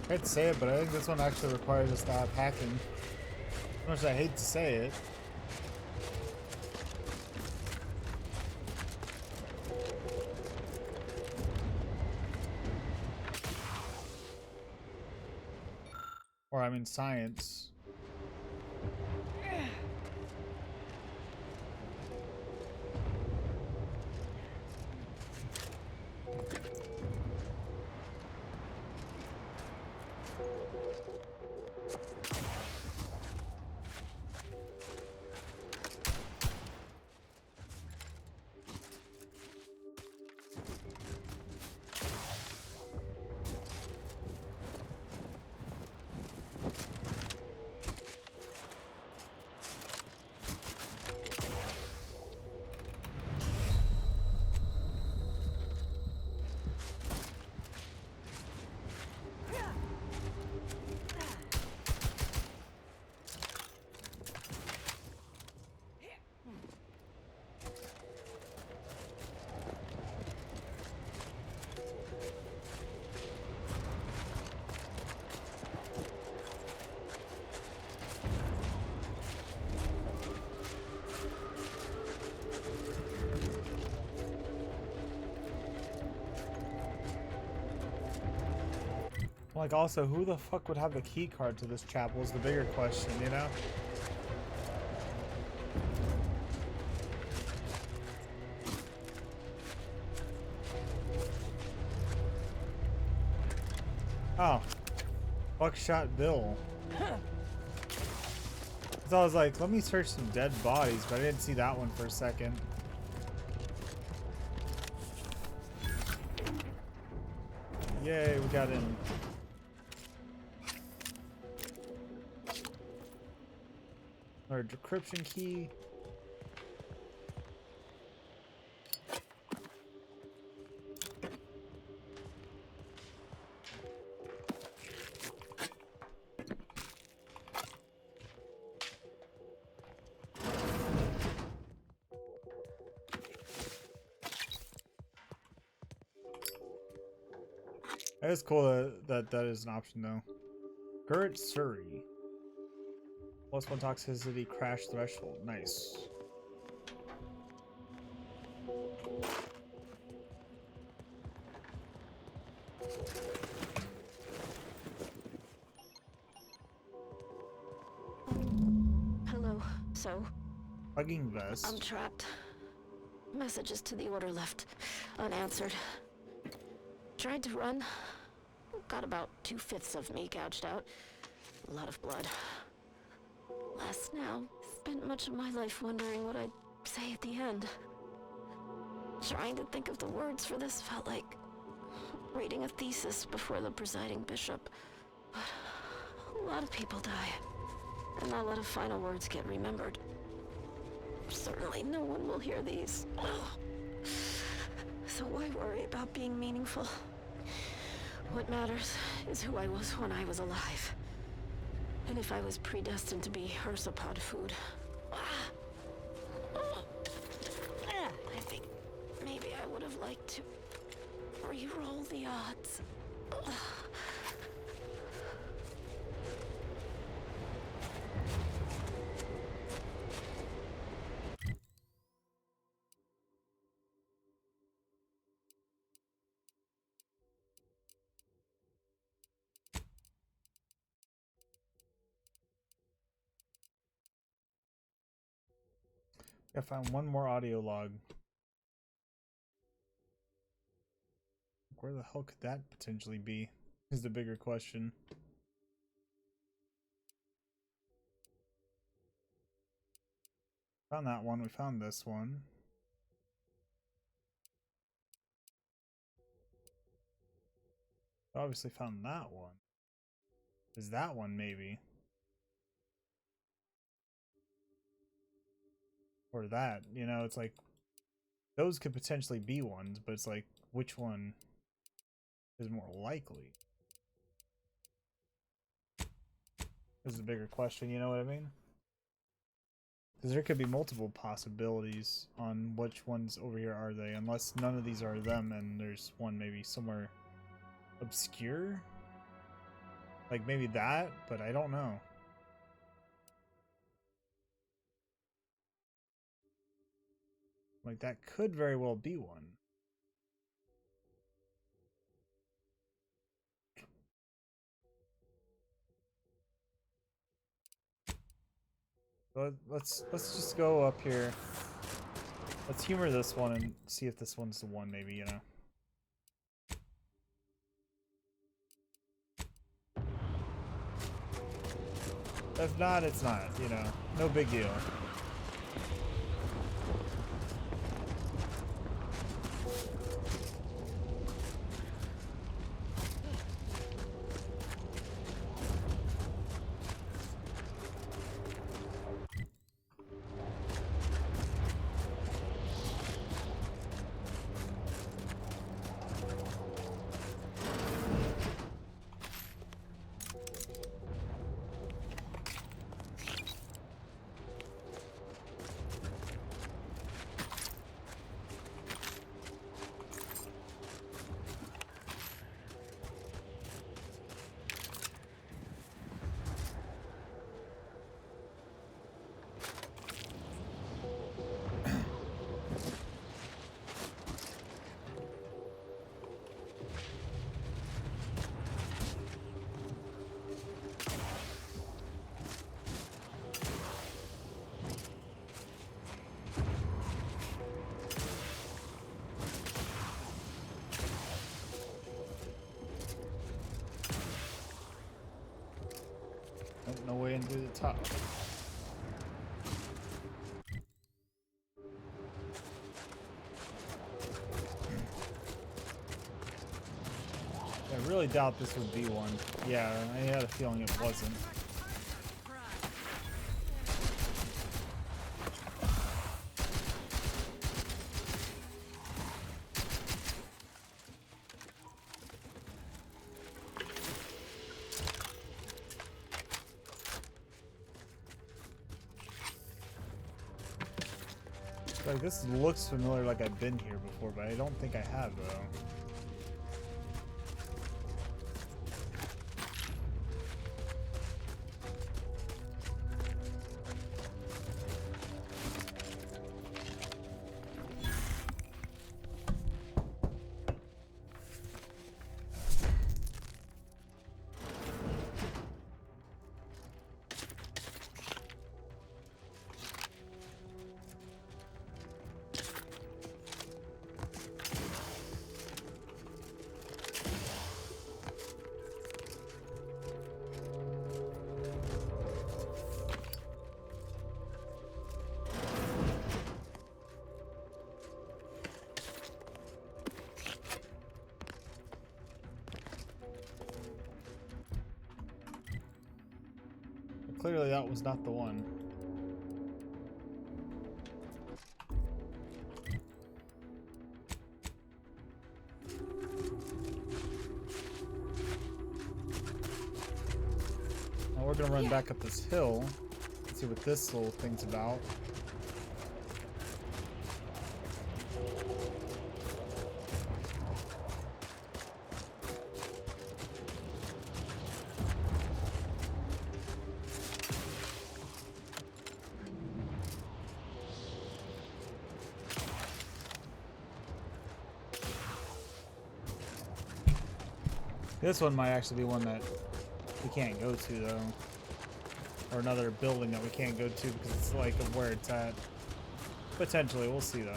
I hate to say it, but I think this one actually requires us to stop hacking. As much as I hate to say it. Or I mean science. Like, also, who the fuck would have the key card to this chapel is the bigger question, you know? Oh. Buckshot Bill. So I was like, let me search some dead bodies, but I didn't see that one for a second. Yay, we got in. Our decryption key. It is cool that is an option though. Gert Surrey. +1 toxicity crash threshold. Nice. Hello. So? Hugging vest. I'm trapped. Messages to the order left unanswered. Tried to run. Got about 2/5 of me gouged out. A lot of blood. Last now. Spent much of my life wondering what I'd say at the end. Trying to think of the words for this felt like reading a thesis before the presiding bishop. But a lot of people die, and not a lot of final words get remembered. Certainly no one will hear these. So why worry about being meaningful? What matters is who I was when I was alive. And if I was predestined to be Ursapod food. I think maybe I would have liked to re-roll the odds. I found one more audio log. Where the hell could that potentially be? Is the bigger question. Found that one. We found this one. Obviously found that one. Is that one maybe? Or that, you know, it's like those could potentially be ones, but it's like which one is more likely? This is a bigger question, you know what I mean? Because there could be multiple possibilities on which ones over here are they, unless none of these are them and there's one maybe somewhere obscure? Like maybe that, but I don't know. Like that could very well be one. Let's just go up here. Let's humor this one and see if this one's the one, maybe, you know. If not, it's not, you know. No big deal. No way into the top. I really doubt this would be one. Yeah, I had a feeling it wasn't. Like, this looks familiar, like I've been here before, but I don't think I have, though. Clearly that was not the one. Now we're gonna run back up this hill and see what this little thing's about. This one might actually be one that we can't go to, though. Or another building that we can't go to because it's like of where it's at. Potentially, we'll see, though.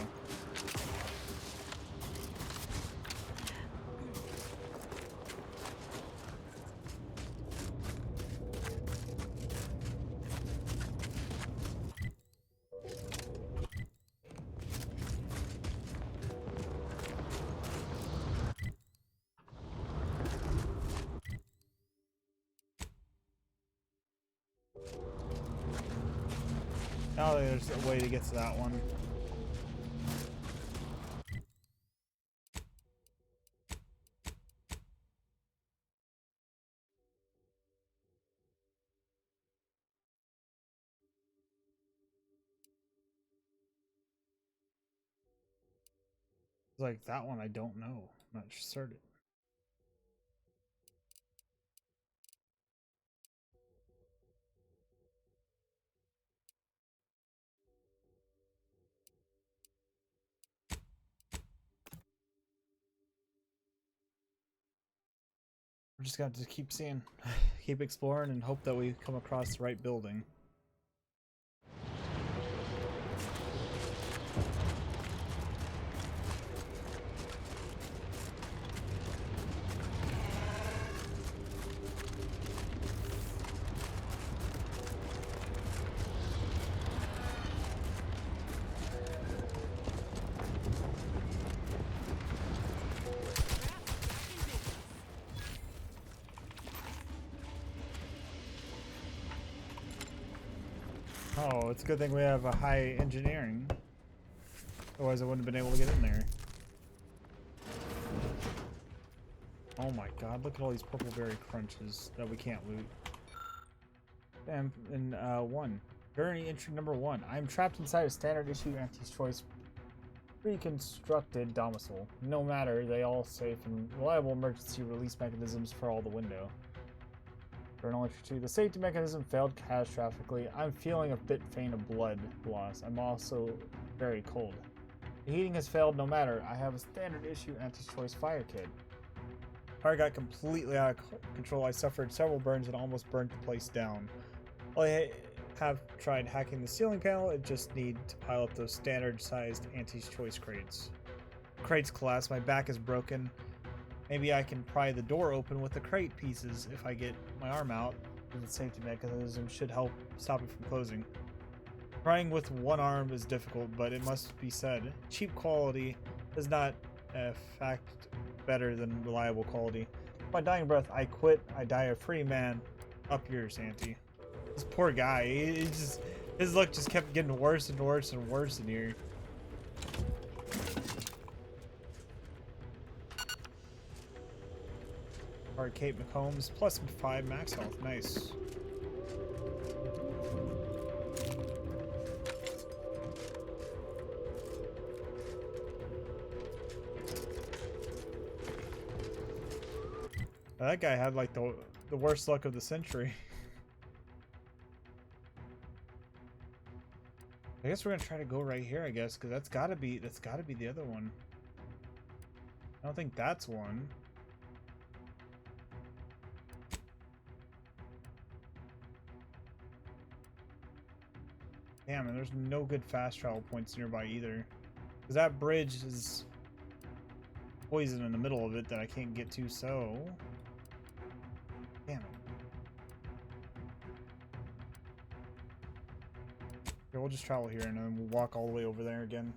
Now there's a way to get to that one. Like that one, I don't know. I'm not certain. We're just gonna have to keep seeing, keep exploring, and hope that we come across the right building. Oh, it's a good thing we have a high engineering. Otherwise I wouldn't have been able to get in there. Oh my god, look at all these purple berry crunches that we can't loot. And in 1. Journey entry number 1. I am trapped inside a standard issue anti-choice reconstructed domicile. No matter, they all safe and reliable emergency release mechanisms for all the window. Journal entry 2. The safety mechanism failed catastrophically. I'm feeling a bit faint of blood loss. I'm also very cold. The heating has failed no matter. I have a standard issue anti-choice fire kit. Fire got completely out of control. I suffered several burns and almost burnt the place down. Well, I have tried hacking the ceiling panel. I just need to pile up those standard-sized anti-choice crates. Crates collapse. My back is broken. Maybe I can pry the door open with the crate pieces if I get my arm out. The safety mechanism should help stop it from closing. Prying with one arm is difficult, but it must be said, cheap quality is not a fact better than reliable quality. My dying breath, I quit. I die a free man. Up yours, Auntie. This poor guy, his luck just kept getting worse and worse and worse in here. Alright, Kate McCombs, plus 5 max health. Nice. That guy had like the worst luck of the century. I guess we're gonna try to go right here, I guess, because that's gotta be the other one. I don't think that's one. Damn, and there's no good fast travel points nearby either. Because that bridge is poison in the middle of it that I can't get to, so... Damn it. Okay, we'll just travel here and then we'll walk all the way over there again.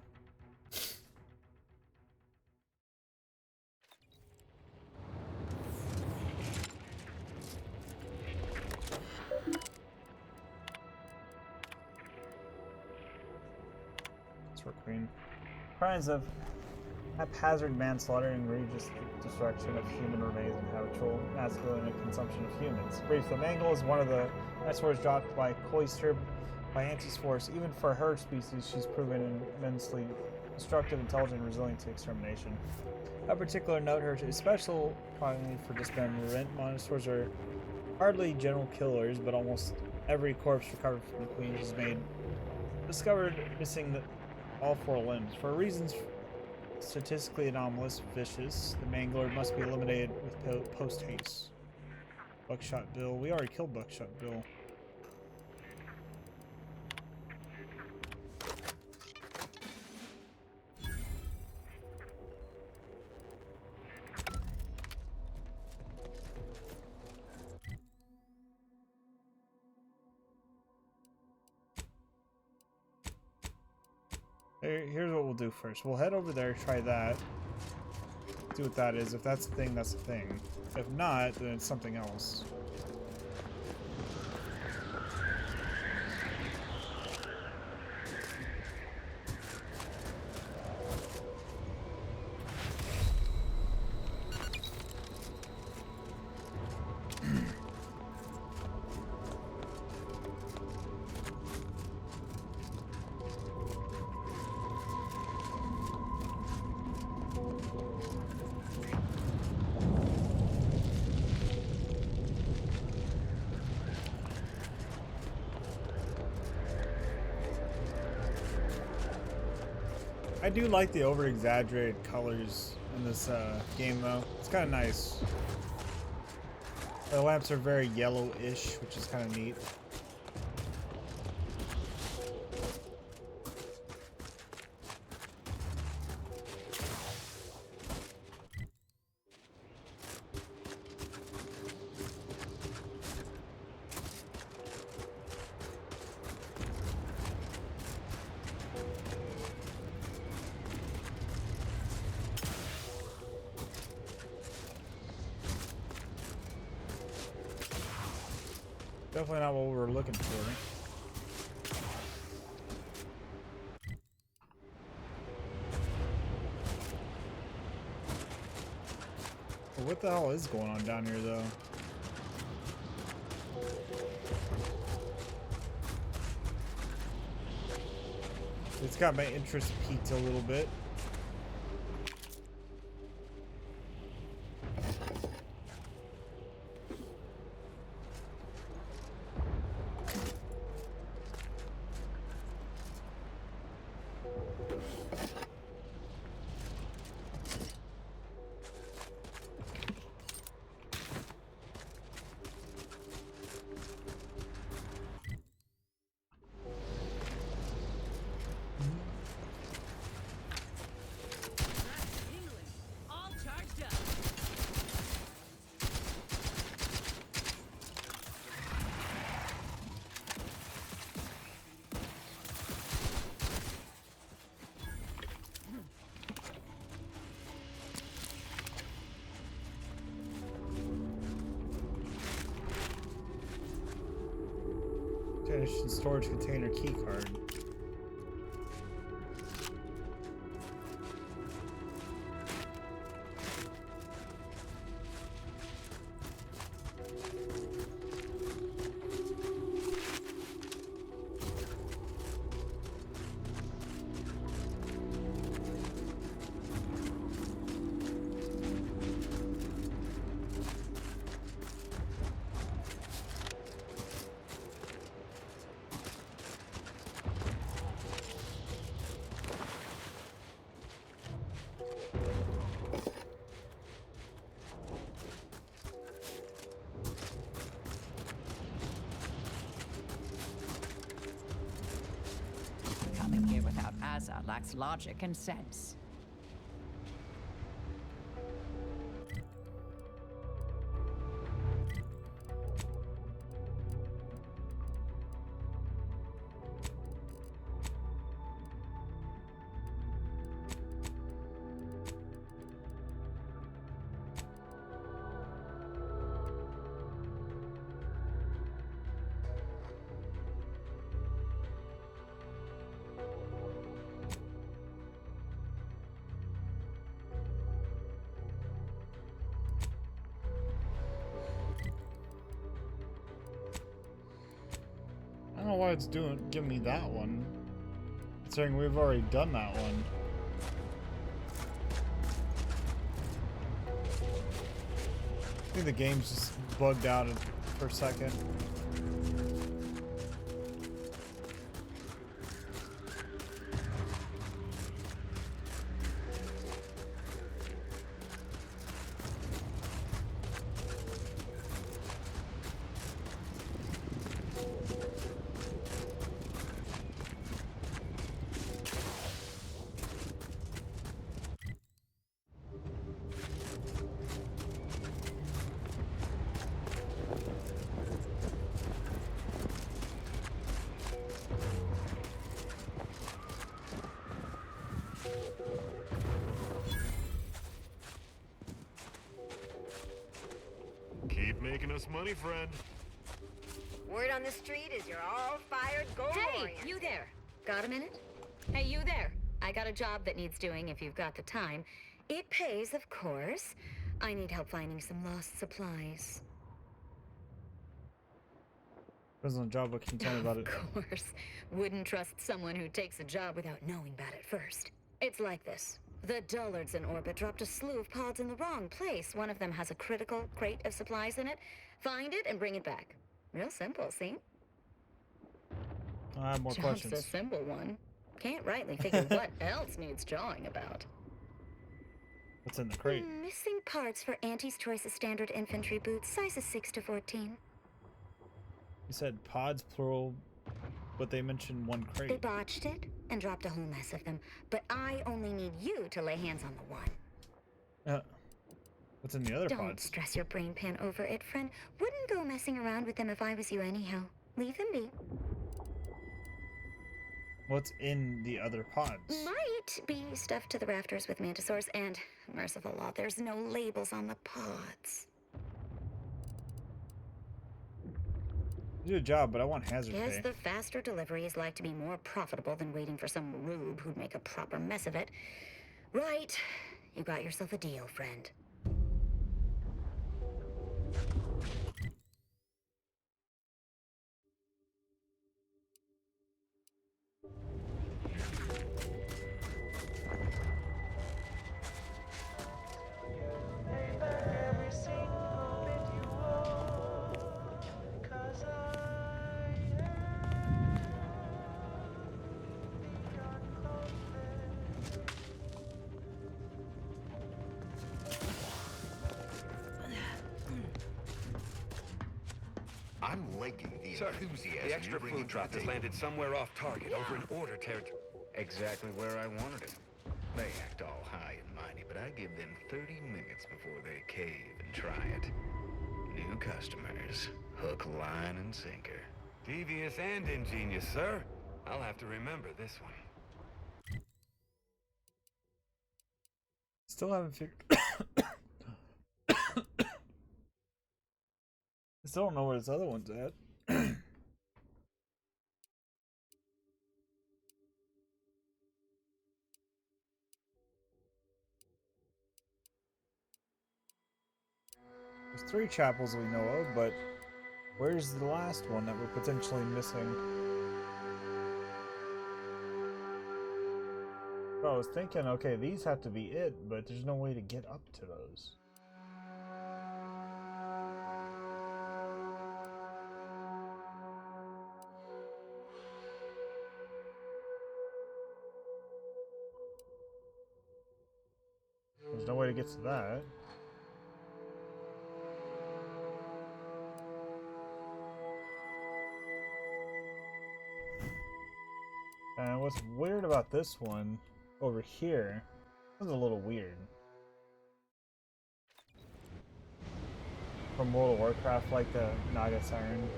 Queen. Crimes of haphazard manslaughter and egregious destruction of human remains and habitual masculine and consumption of humans. Brief, the Mangle is one of the dinosaurs dropped by Cloister by Auntie's force. Even for her species, she's proven immensely destructive, intelligent, and resilient to extermination. A particular note, her is special probably for dismemberment. Monosaurs are hardly general killers, but almost every corpse recovered from the Queen is made discovered missing all 4 limbs. For reasons statistically anomalous, vicious, the Mangler must be eliminated with post-haste. Buckshot Bill. We already killed Buckshot Bill. Here's what we'll do first. We'll head over there, try that. See what that is. If that's the thing, that's the thing. If not, then it's something else. I do like the over-exaggerated colors in this game, though. It's kind of nice. The lamps are very yellow-ish, which is kind of neat. Definitely not what we were looking for. What the hell is going on down here, though? It's got my interest peaked a little bit. Storage container key card. Coming here without Azza lacks logic and sense. I don't know why it's giving me that one. Considering we've already done that one. I think the game's just bugged out for a second. Keep making us money, friend. Word on the street is you're all fired gold. Hey, you there. Got a minute? Hey, you there. I got a job that needs doing if you've got the time. It pays, of course. I need help finding some lost supplies. Depends on the job. What can you tell me about it? Of course. Wouldn't trust someone who takes a job without knowing about it first. It's like this. The Dullards in orbit dropped a slew of pods in the wrong place. One of them has a critical crate of supplies in it. Find it and bring it back. Real simple, see? I have more questions. Job's a simple one. Can't rightly figure what else needs jawing about. What's in the crate? Missing parts for Auntie's Choice's standard infantry boots, sizes 6 to 14. You said pods, plural, but they mentioned one crate. They botched it and dropped a whole mess of them, but I only need you to lay hands on the one. What's in the other Don't pods? stress your brain pan over it, friend. Wouldn't go messing around with them if I was you anyhow. Leave them be. What's in the other pods? Might be stuffed to the rafters with mantisaurs, and merciful law, there's no labels on the pods. Do a job, but I want hazard Yes, pay. the faster deliveries like to be more profitable than waiting for some rube who'd make a proper mess of it. Right. You got yourself a deal, friend. I'm liking the enthusiasm. The extra food drop has landed somewhere off target over in Order territory. Exactly where I wanted it. They act all high and mighty, but I give them 30 minutes before they cave and try it. New customers, hook, line, and sinker. Devious and ingenious, sir. I'll have to remember this one. Still haven't figured. I still don't know where this other one's at. There's 3 chapels we know of, but where's the last one that we're potentially missing? I was thinking, okay, these have to be it, but there's no way to get up to those. There's no way to get to that. And what's weird about this one over here, this is a little weird. From World of Warcraft, like the Naga Siren.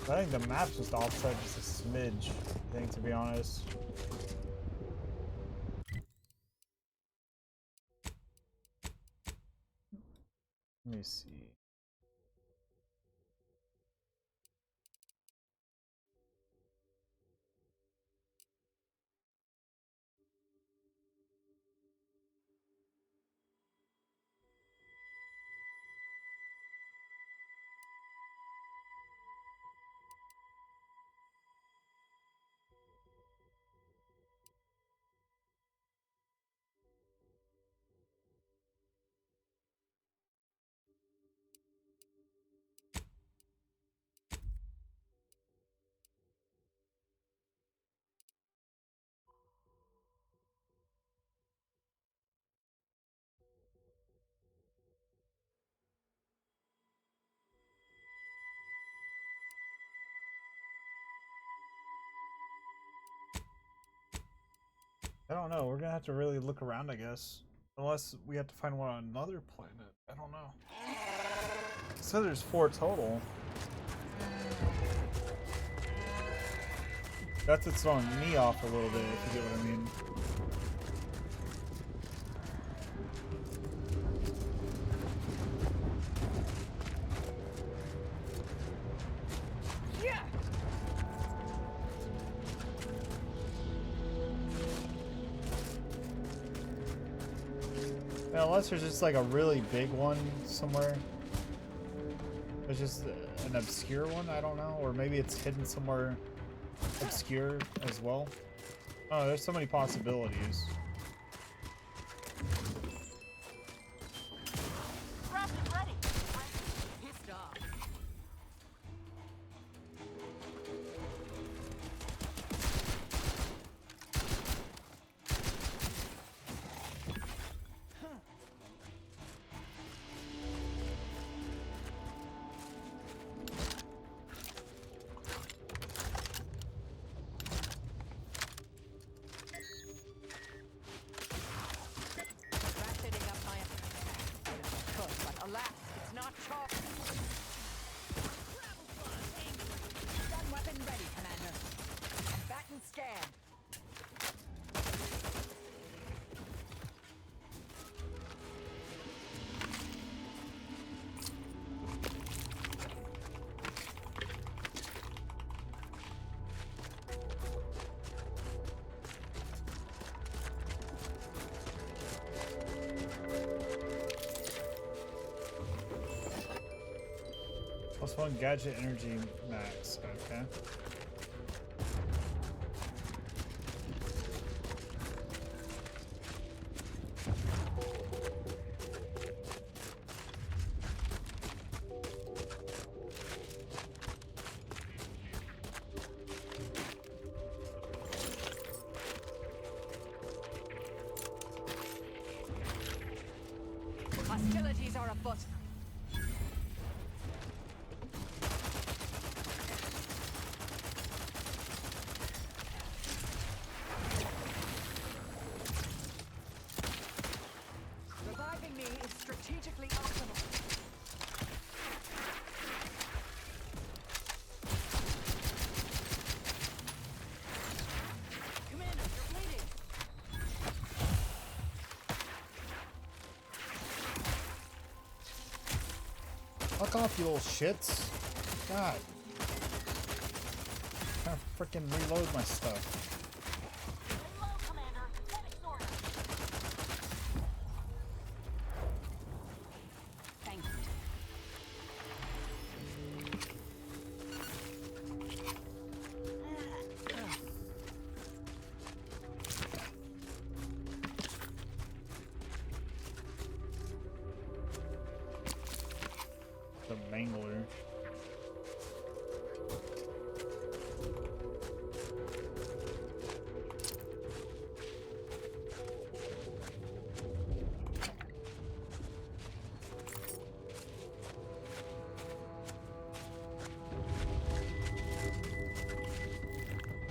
I think the map's just offset just a smidge, I think, to be honest. Let me see. I don't know. We're gonna have to really look around, I guess. Unless we have to find one on another planet. I don't know. So there's 4 total. That's what's throwing me off a little bit, if you get what I mean. Unless there's just like a really big one somewhere. There's just an obscure one, I don't know. Or maybe it's hidden somewhere obscure as well. Oh, there's so many possibilities. +1 gadget energy max. Okay. Hostilities are afoot. Reviving me is strategically optimal. Commander, you're bleeding. Fuck off, you little shits. God. I'm trying to freaking reload my stuff. Thank you. The Mangler.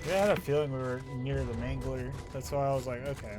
Yeah, I had a feeling we were near the Mangler. That's why I was like, okay.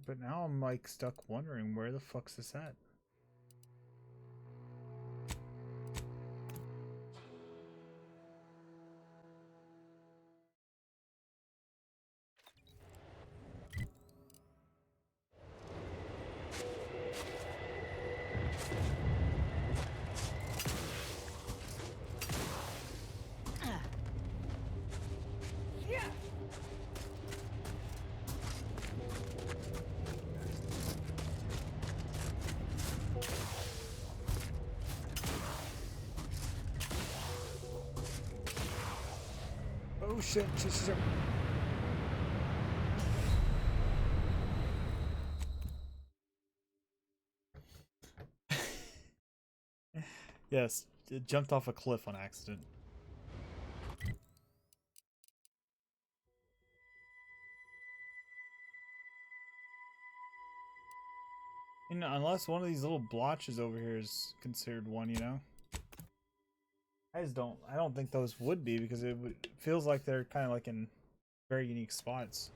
But now I'm like stuck wondering where the fuck's this at? Oh shit, shit, shit, shit. Yes, it jumped off a cliff on accident. You know, unless one of these little blotches over here is considered one, you know? I don't think those would be, because it feels like they're kind of like in very unique spots.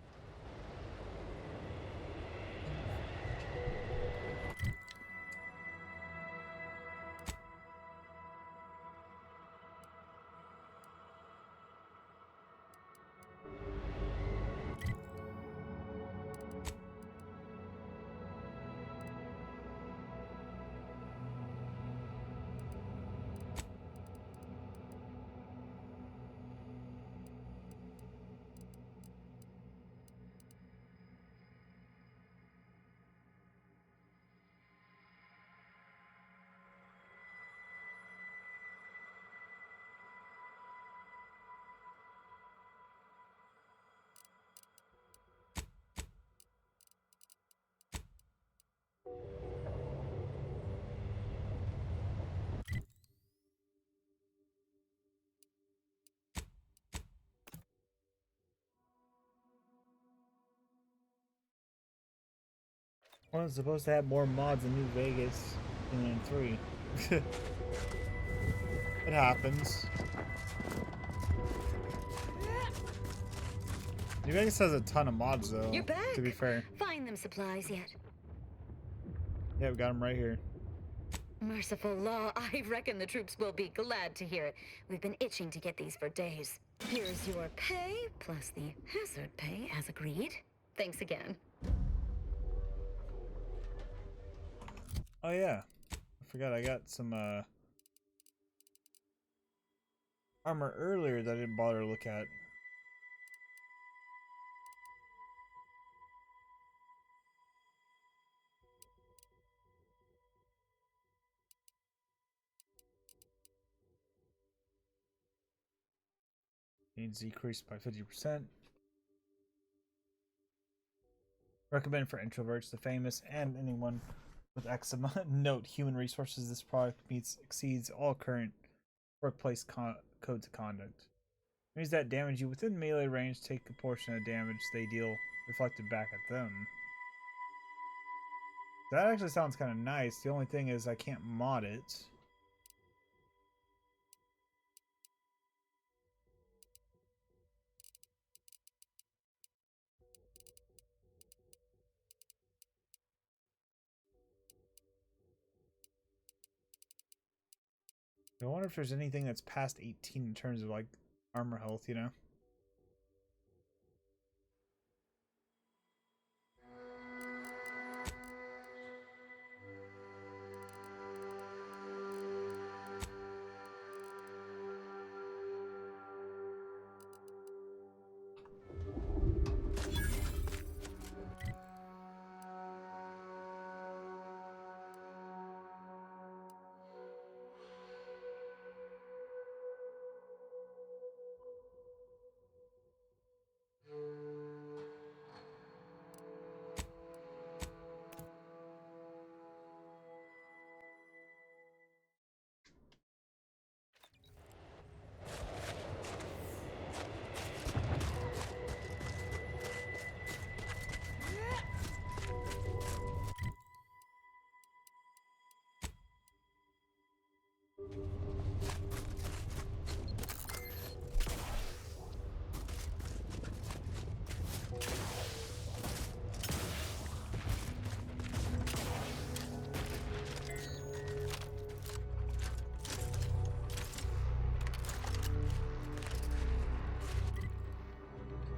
Well, it's supposed to have more mods in New Vegas than in 3. It happens. New Vegas has a ton of mods, though. You're back. To be fair. Find them supplies yet? Yeah, we got them right here. Merciful law, I reckon the troops will be glad to hear it. We've been itching to get these for days. Here's your pay, plus the hazard pay as agreed. Thanks again. Oh yeah, I forgot I got some armor earlier that I didn't bother to look at. Needs decreased by 50%. Recommend for introverts, the famous, and anyone with eczema. Note: human resources. This product exceeds all current workplace codes of conduct. Means that damage you within melee range take a portion of damage they deal reflected back at them. That actually sounds kind of nice. The only thing is I can't mod it. I wonder if there's anything that's past 18 in terms of like armor health, you know?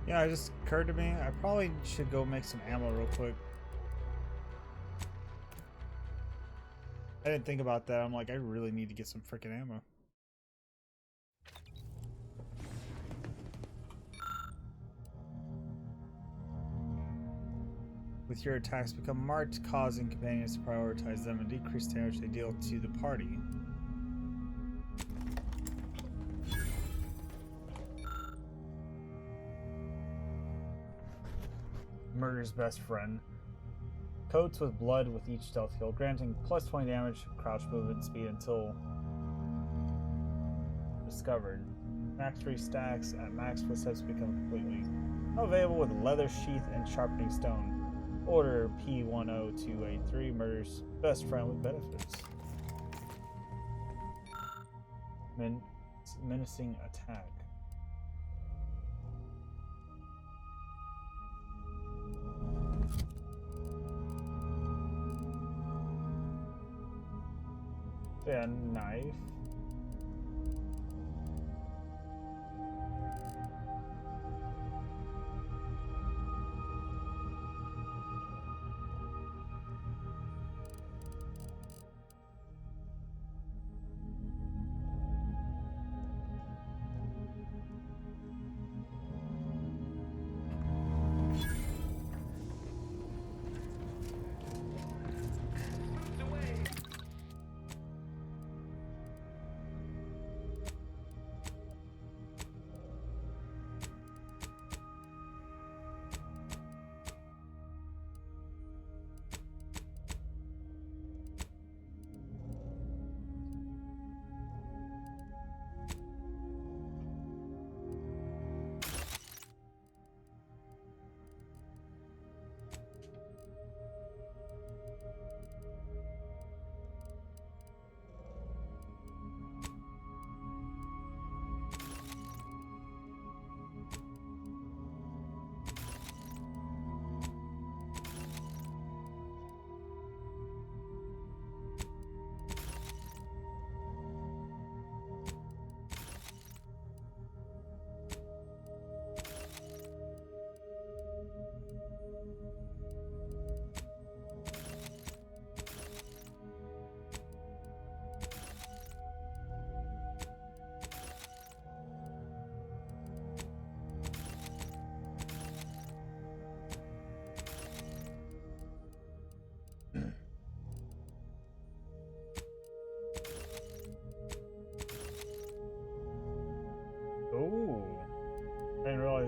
Yeah, it just occurred to me, I probably should go make some ammo real quick. I didn't think about that. I'm like, I really need to get some freaking ammo. With your attacks become marked, causing companions to prioritize them and decrease damage they deal to the party. Murder's best friend. Coats with blood with each stealth kill, granting plus 20 damage, crouch movement speed until discovered. Max 3 stacks at max footsteps become completely available with leather sheath and sharpening stone. Order P10283, Murder's best friend with benefits. Menacing attack. Yeah, knife.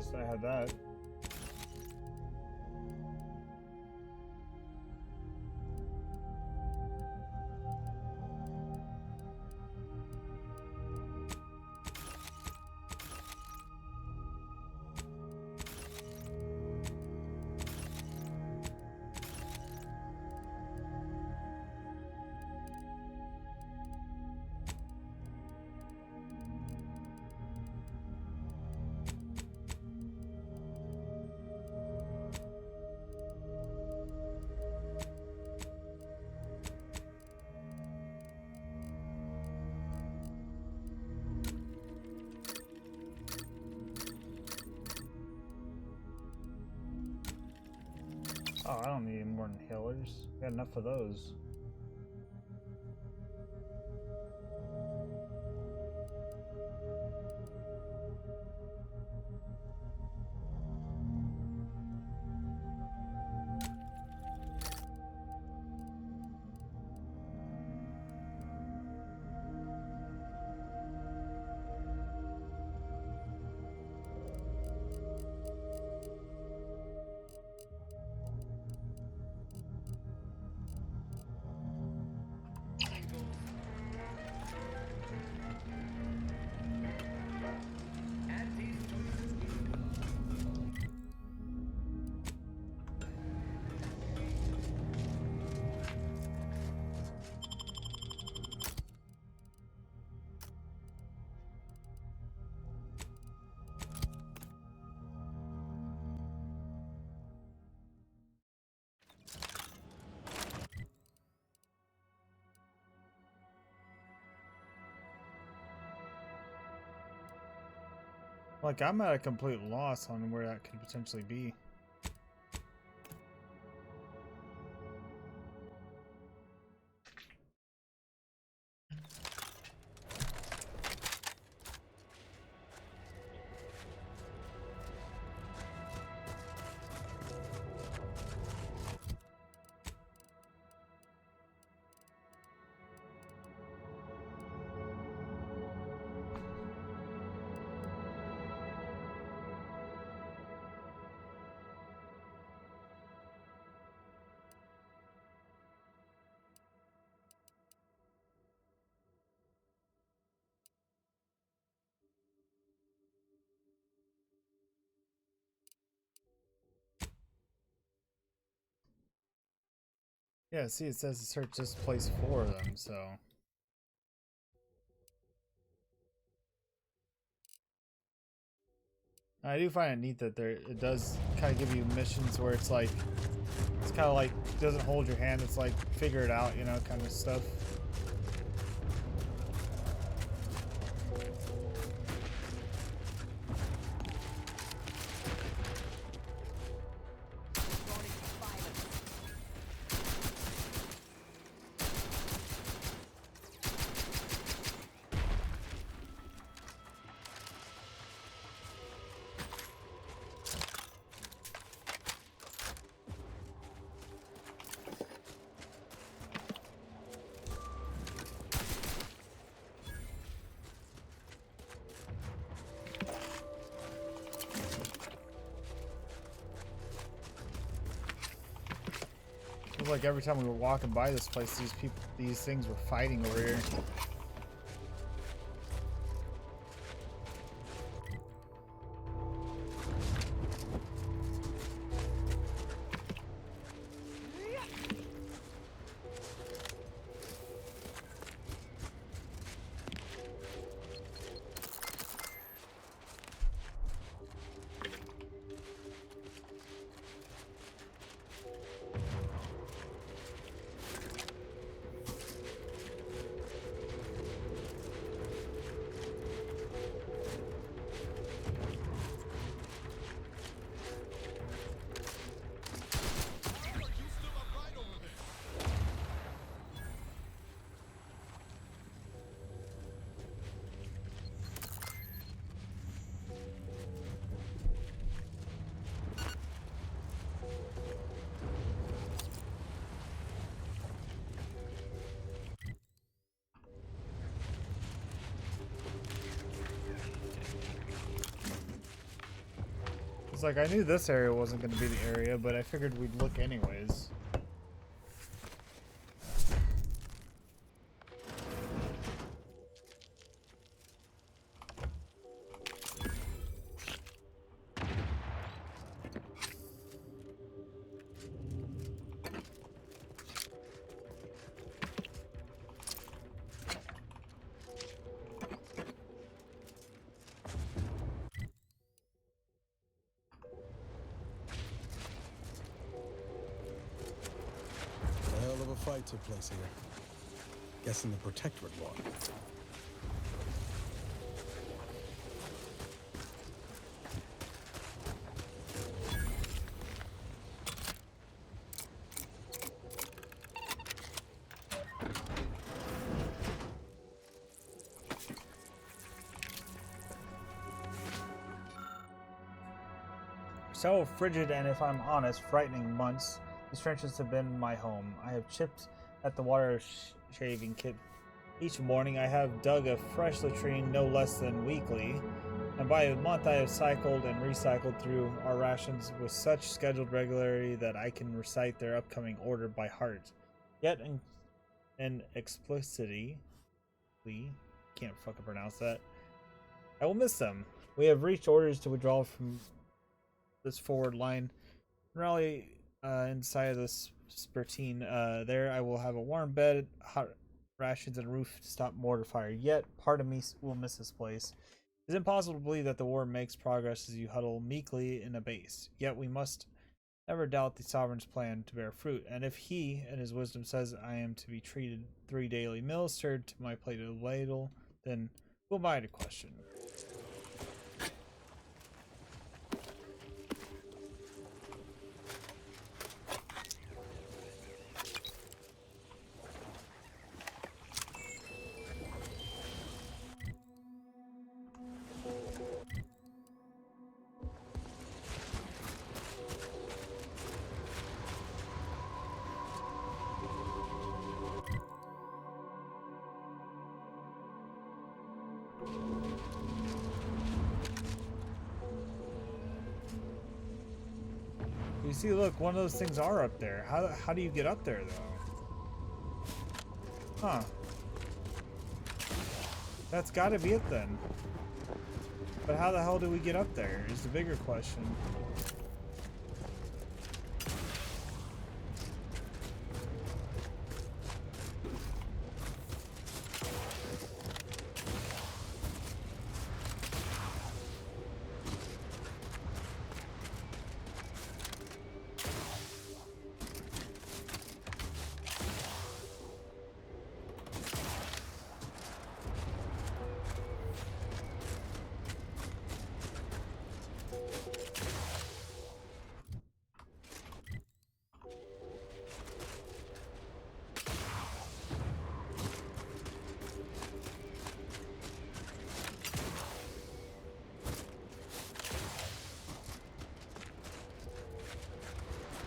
least I had that. Oh, I don't need more inhalers. Got enough of those. Like, I'm at a complete loss on where that could potentially be. Yeah, see, it says to search this place for them, so... I do find it neat that it does kind of give you missions where it's like... It's kind of like, doesn't hold your hand, it's like, figure it out, you know, kind of stuff. Like every time we were walking by this place, these things were fighting over here. It's like I knew this area wasn't going to be the area, but I figured we'd look anyways. Fight took place here. Guessing the Protectorate won. So frigid and, if I'm honest, frightening months. These trenches have been my home. I have chipped at the water shaving kit. Each morning I have dug a fresh latrine no less than weekly, and by a month I have cycled and recycled through our rations with such scheduled regularity that I can recite their upcoming order by heart. Yet in explicitly, can't fucking pronounce that, I will miss them. We have reached orders to withdraw from this forward line. Rally inside of this Spertine. There I will have a warm bed, hot rations, and a roof to stop mortar fire. Yet part of me will miss this place. It is impossible to believe that the war makes progress as you huddle meekly in a base. Yet we must never doubt the sovereign's plan to bear fruit. And if he, in his wisdom, says I am to be treated 3 daily meals stirred to my plate of ladle, then who am I to question? You see, look, one of those things are up there. How do you get up there, though? Huh. That's gotta be it, then. But how the hell do we get up there is the bigger question.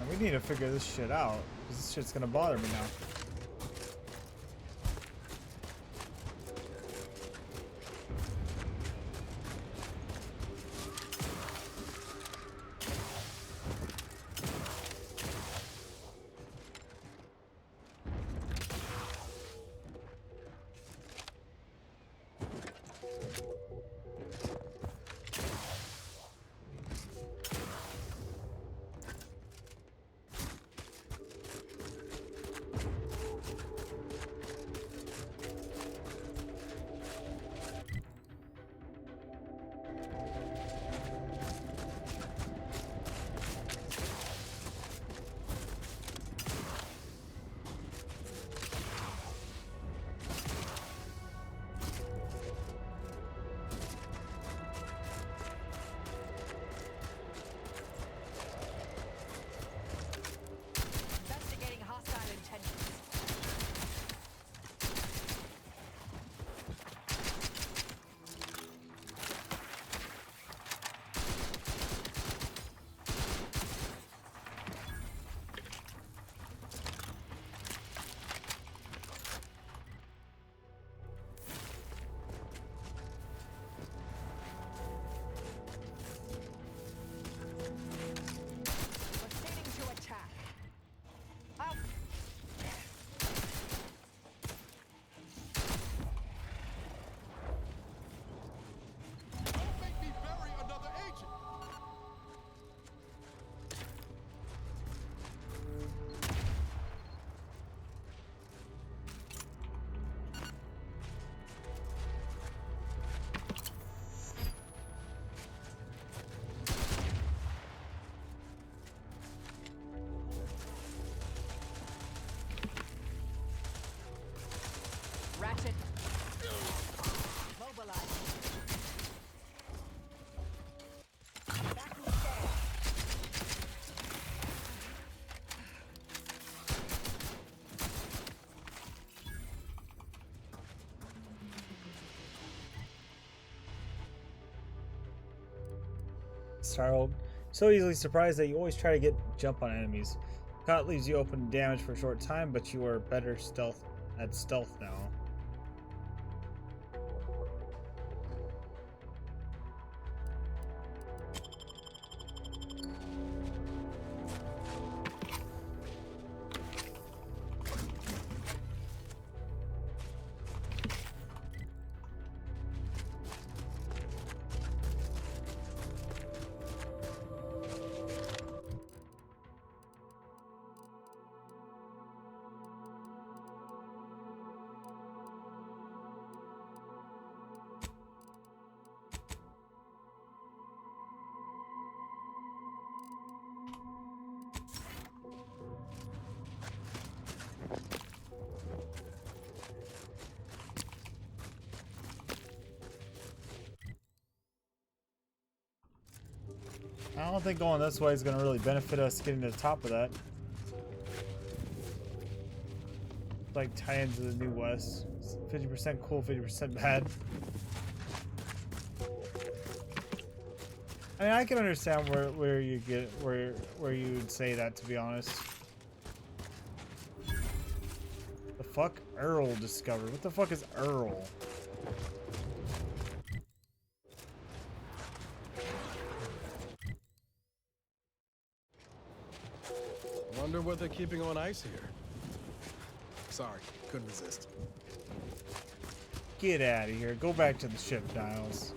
We need to figure this shit out, because this shit's gonna bother me now. Startled, so easily surprised that you always try to get jump on enemies. Caught leaves you open to damage for a short time, but you are better at stealth now. I don't think going this way is going to really benefit us getting to the top of that. Like tie into the New West. 50% cool, 50% bad. I mean, I can understand where you get where you would say that, to be honest. The fuck? Earl discovered. What the fuck is Earl? Wonder what they're keeping on ice here. Sorry, couldn't resist. Get out of here. Go back to the ship, Niles.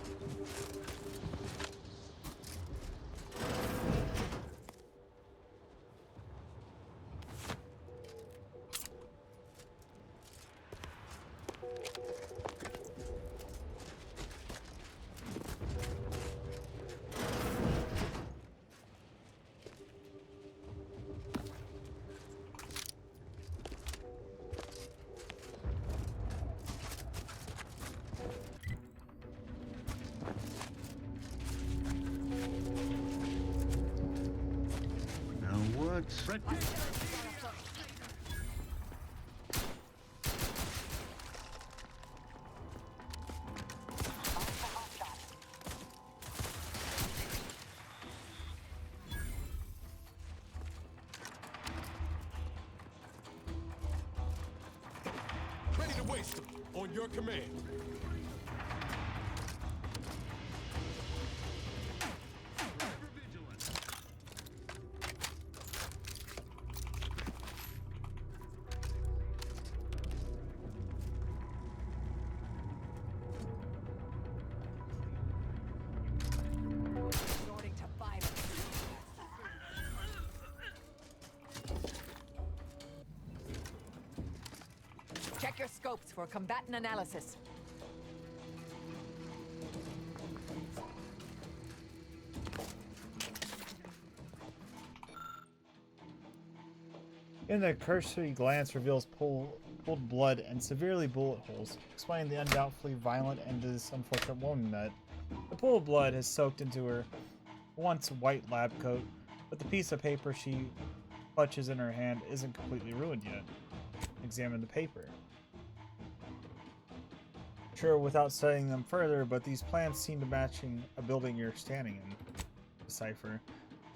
Ready to waste them on your command. Check your scopes for combatant analysis. In the cursory glance reveals pooled blood and severely bullet holes, explaining the undoubtedly violent end of this unfortunate woman met. The pool of blood has soaked into her once white lab coat, but the piece of paper she clutches in her hand isn't completely ruined yet. Examine the paper. Sure, without studying them further, but these plans seem to matching a building you're standing in. Decipher.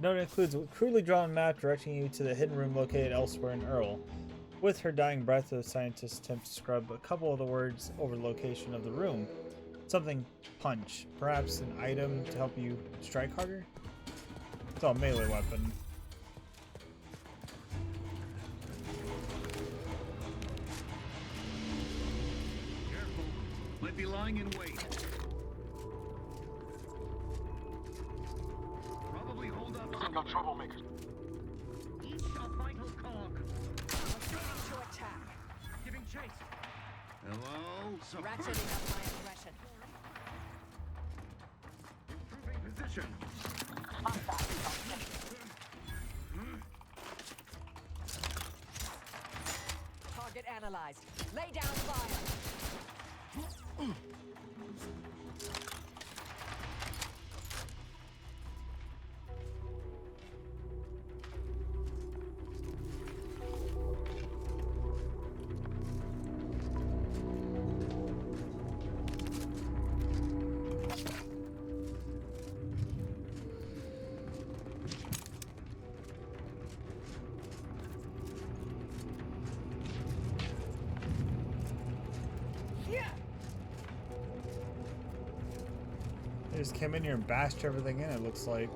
The note includes a crudely drawn map directing you to the hidden room located elsewhere in Earl. With her dying breath, the scientist attempts to scrub a couple of the words over the location of the room. Something punch. Perhaps an item to help you strike harder? It's all a melee weapon. Might be lying in wait. Probably hold up. I've got troublemakers. Each a vital cog. To attack. Giving chase. Hello? Ratcheting up my aggression. Improving position. Target analyzed. Lay down fire. They just came in here and bashed everything in, it looks like.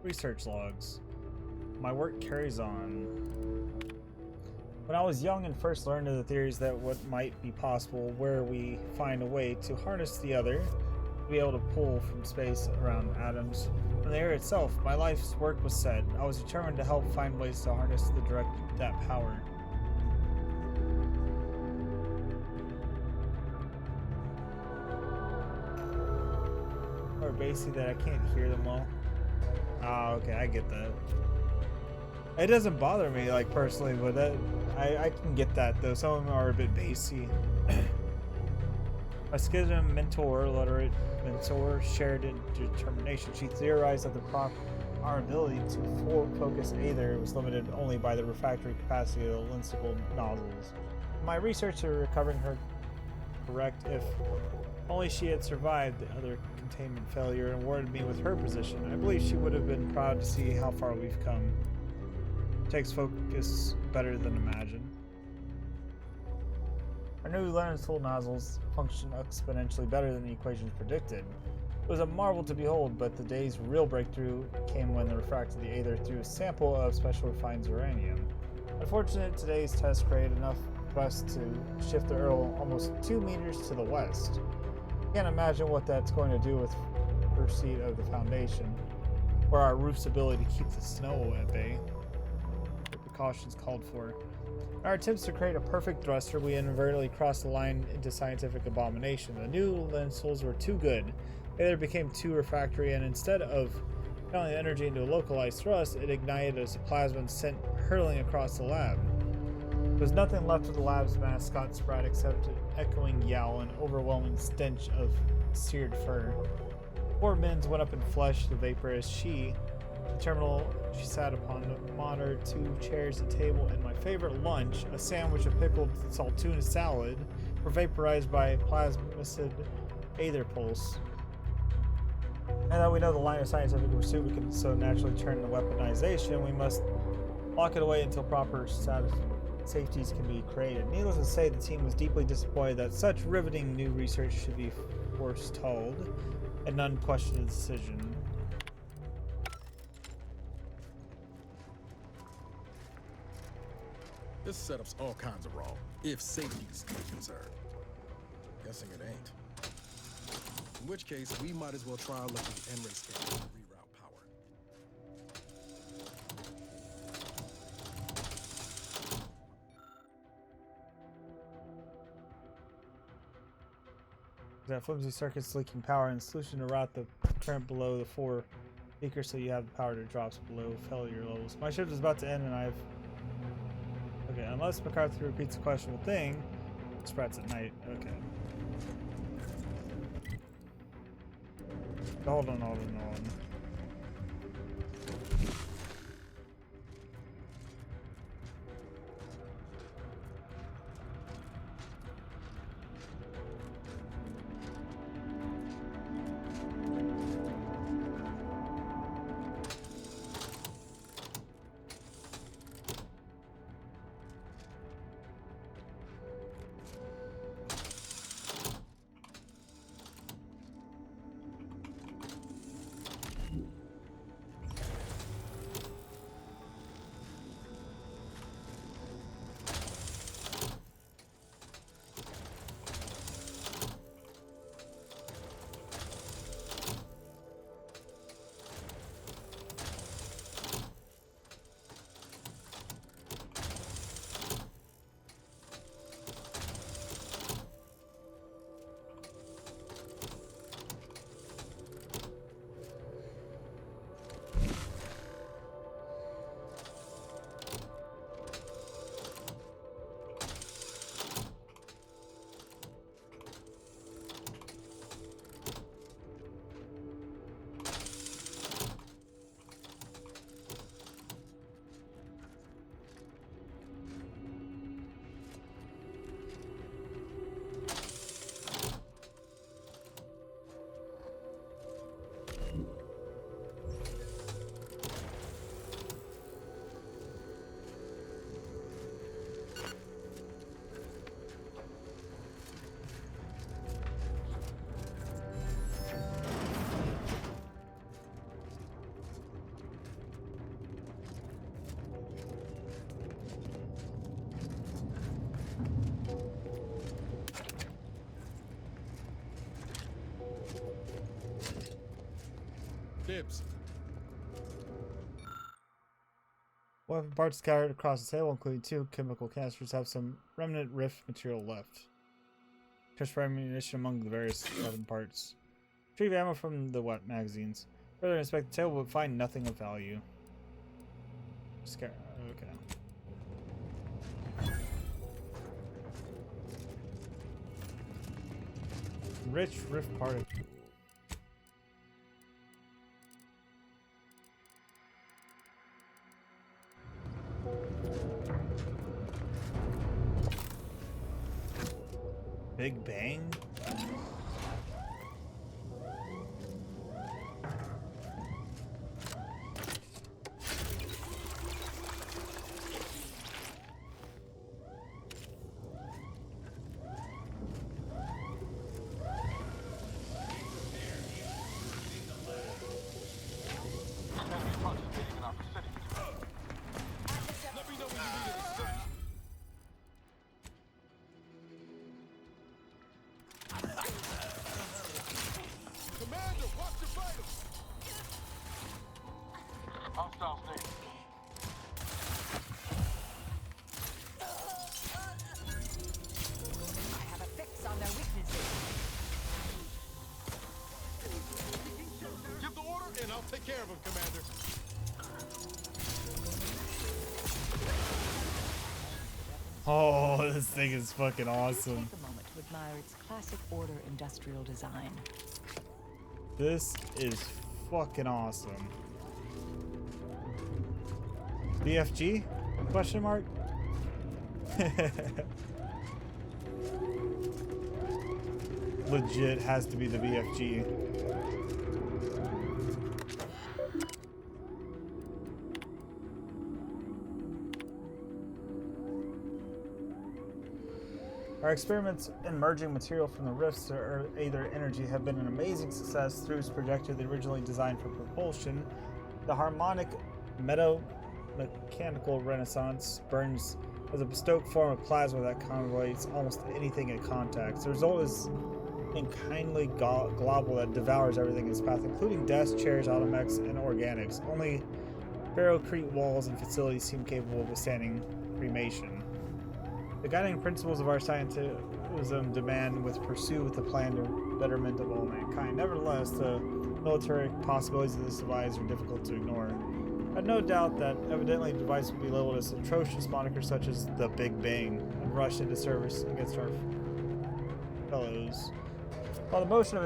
Research logs. My work carries on. When I was young and first learned of the theories that what might be possible where we find a way to harness the other, to be able to pull from space around atoms from the air itself, my life's work was set. I was determined to help find ways to harness that power. Or basically that I can't hear them well. Ah, okay, I get that. It doesn't bother me, like, personally, but that, I can get that, though. Some of them are a bit bassy. My schism mentor, literate mentor, shared in determination. She theorized that our ability to focus Aether was limited only by the refractory capacity of the lensical nozzles. My research in recovering her correct if only she had survived the other containment failure and awarded me with her position. I believe she would have been proud to see how far we've come. Takes focus better than imagined. Our new lensical nozzles function exponentially better than the equations predicted. It was a marvel to behold, but the day's real breakthrough came when they refracted the Aether through a sample of special refined uranium. Unfortunately, today's test created enough thrust to shift the Earl almost 2 meters to the west. Can't imagine what that's going to do with receipt of the foundation, or our roof's ability to keep the snow at bay. The precautions called for. In our attempts to create a perfect thruster, we inadvertently crossed the line into scientific abomination. The new lensils were too good. They either became too refractory, and instead of channeling the energy into a localized thrust, it ignited as a plasma and sent hurtling across the lab. There was nothing left of the lab's mascot Sprat except an echoing yowl and overwhelming stench of seared fur. Poor Min's went up in flesh, the vapor, as she sat upon the monitor, 2 chairs, a table, and my favorite lunch, a sandwich, a pickled saltuna salad, were vaporized by plasmicid Aether pulse. Now that we know the line of scientific pursuit we can so naturally turn to weaponization, we must lock it away until proper safeties can be created. Needless to say, the team was deeply disappointed that such riveting new research should be forestalled, and none questioned the decision. This setup's all kinds of wrong, if safety's concerned. Guessing it ain't. In which case, we might as well try our luck with N-ray scanning to reroute power. That flimsy circuit's leaking power and solution to route the current below the 4 beakers so you have the power to drops below failure levels. My shift is about to end and I've... Okay, unless McCarthy repeats the questionable thing, Sprat's at night. Okay. Hold on. Dibs. Weapon parts scattered across the table, including 2 chemical canisters, have some remnant rift material left. Search for ammunition among the various weapon parts. Retrieve ammo from the wet magazines. Further inspect the table, but find nothing of value. Okay. Rich rift particle. Big Bang? Commander, watch your vitals! Hostile station. I have a fix on their weaknesses. Give the order and I'll take care of him, Commander. Oh, this thing is fucking awesome. Take a moment to admire its classic order industrial design. This is fucking awesome. BFG? Question mark? Legit has to be the BFG. Our experiments in merging material from the rifts or either energy have been an amazing success through its projector that originally designed for propulsion. The harmonic mechanical renaissance burns as a bespoke form of plasma that convoys almost anything it contacts. The result is a kindly globule that devours everything in its path, including desks, chairs, automechs, and organics. Only ferrocrete walls and facilities seem capable of withstanding cremation. The guiding principles of our scientism demand pursue with the plan to betterment of all mankind. Nevertheless, the military possibilities of this device are difficult to ignore. I have no doubt that evidently the device will be labeled as atrocious monikers such as the Big Bang and rush into service against our fellows. While the motion of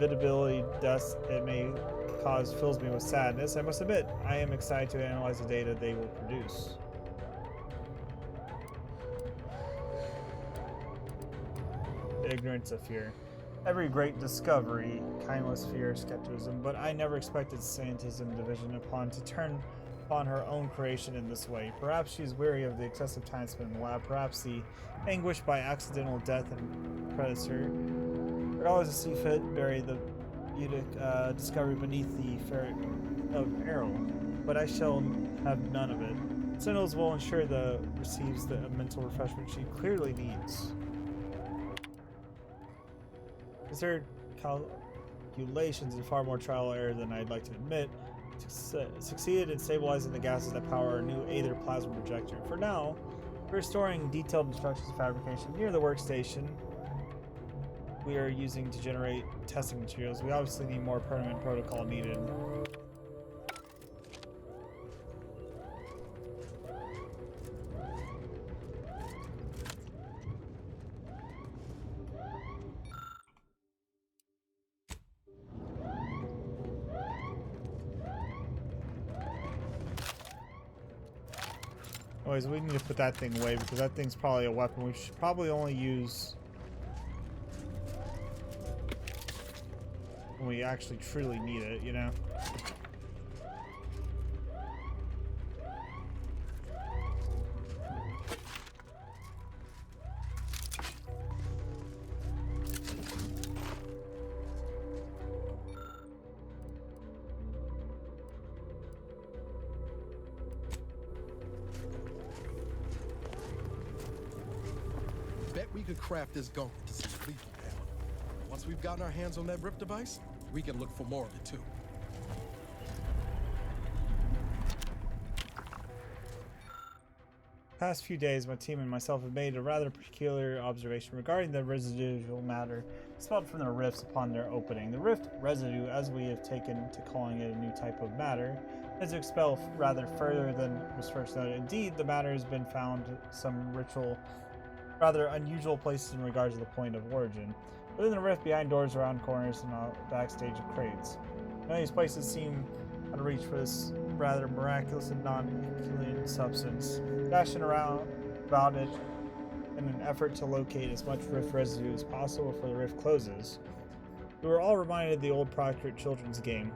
inevitability deaths it may cause fills me with sadness, I must admit I am excited to analyze the data they will produce. The ignorance of fear. Every great discovery, kindless fear, skepticism, but I never expected Scientism Division to turn upon her own creation in this way. Perhaps she's weary of the excessive time spent in the lab, perhaps the anguish by accidental death and predecessor. Regardless of see fit, bury the beautic discovery beneath the ferret of Errol, but I shall have none of it. Sentinels will ensure the receives the mental refreshment she clearly needs. Considered calculations and far more trial and error than I'd like to admit, succeeded in stabilizing the gases that power our new Aether plasma projector. For now, we're storing detailed instructions of fabrication near the workstation we are using to generate testing materials. We obviously need more permanent protocol needed. Anyways, we need to put that thing away because that thing's probably a weapon we should probably only use when we actually truly need it, you know? Bet we could craft this gunk into some lethal ammo. Once we've gotten our hands on that RIP device, we can look for more of it too. past few days, my team and myself have made a rather peculiar observation regarding the residual matter expelled from the rifts upon their opening. The rift residue, as we have taken to calling it a new type of matter, is expelled rather further than was first noted. Indeed, the matter has been found some ritual, rather unusual places in regard to the point of origin. Within the rift, behind doors, around corners, and backstage of crates. None of these places seem out of reach for this rather miraculous and non-Herculean substance. Dashing around about it in an effort to locate as much rift residue as possible before the rift closes. We were all reminded of the old Proctor children's game,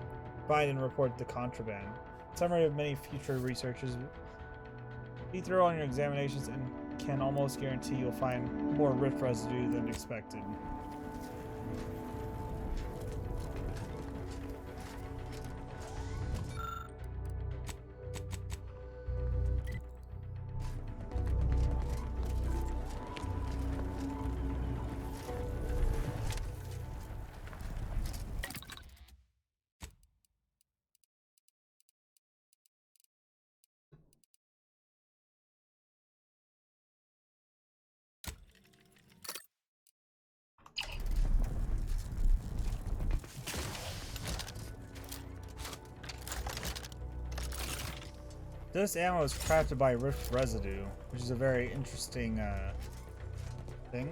find and report the contraband. Summary of many future researches. Be thorough on your examinations and can almost guarantee you'll find more rift residue than expected. This ammo is crafted by rift residue, which is a very interesting thing.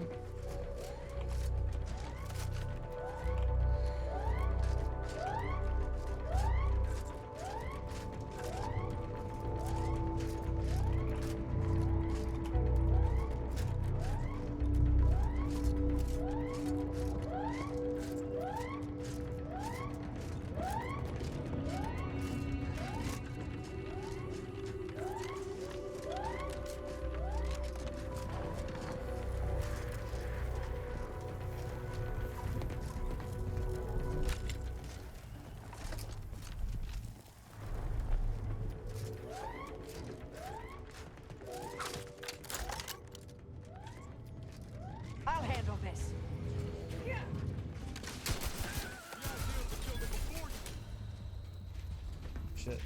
I'll handle this. Shit.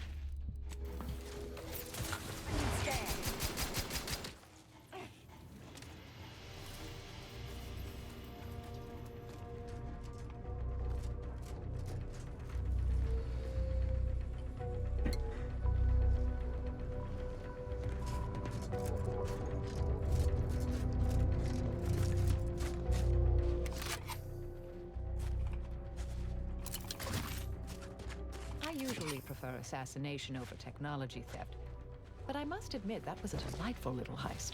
I usually prefer assassination over technology theft, but I must admit that was a delightful little heist.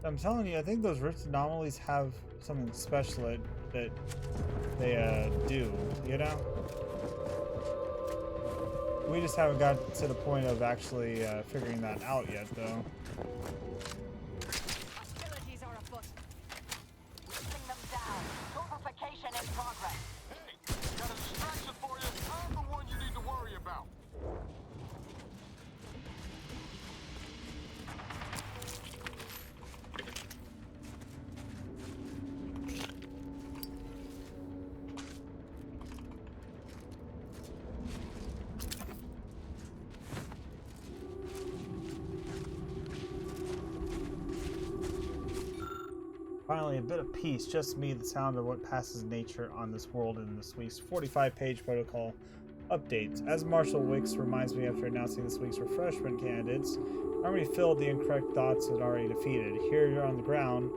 I'm telling you, I think those rift anomalies have something special that they do, you know? We just haven't got to the point of actually figuring that out yet, though. Hostilities are afoot. Bring them down. Fortification in progress. Hey, got a distraction for you. I'm the one you need to worry about. Finally, a bit of peace, just me, the sound of what passes nature on this world in this week's 45-page protocol updates. As Marshall Wicks reminds me after announcing this week's refreshment candidates, Army filled the incorrect thoughts it already defeated. Here you're on the ground,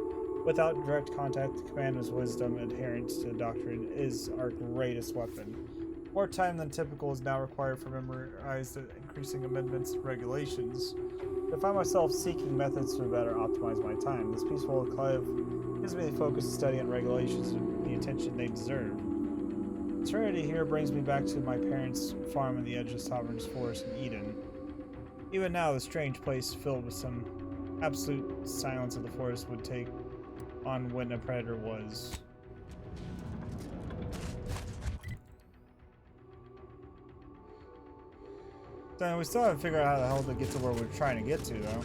without direct contact, the commander's wisdom, adherence to the doctrine is our greatest weapon. More time than typical is now required for memorize the increasing amendments and regulations. I find myself seeking methods to better optimize my time. This peaceful enclave gives me the focus to study on regulations and the attention they deserve. Serenity here brings me back to my parents' farm on the edge of Sovereign's Forest in Eden. Even now, the strange place filled with some absolute silence of the forest would take on when a predator was. So we still haven't figured out how the hell to get to where we're trying to get to, though.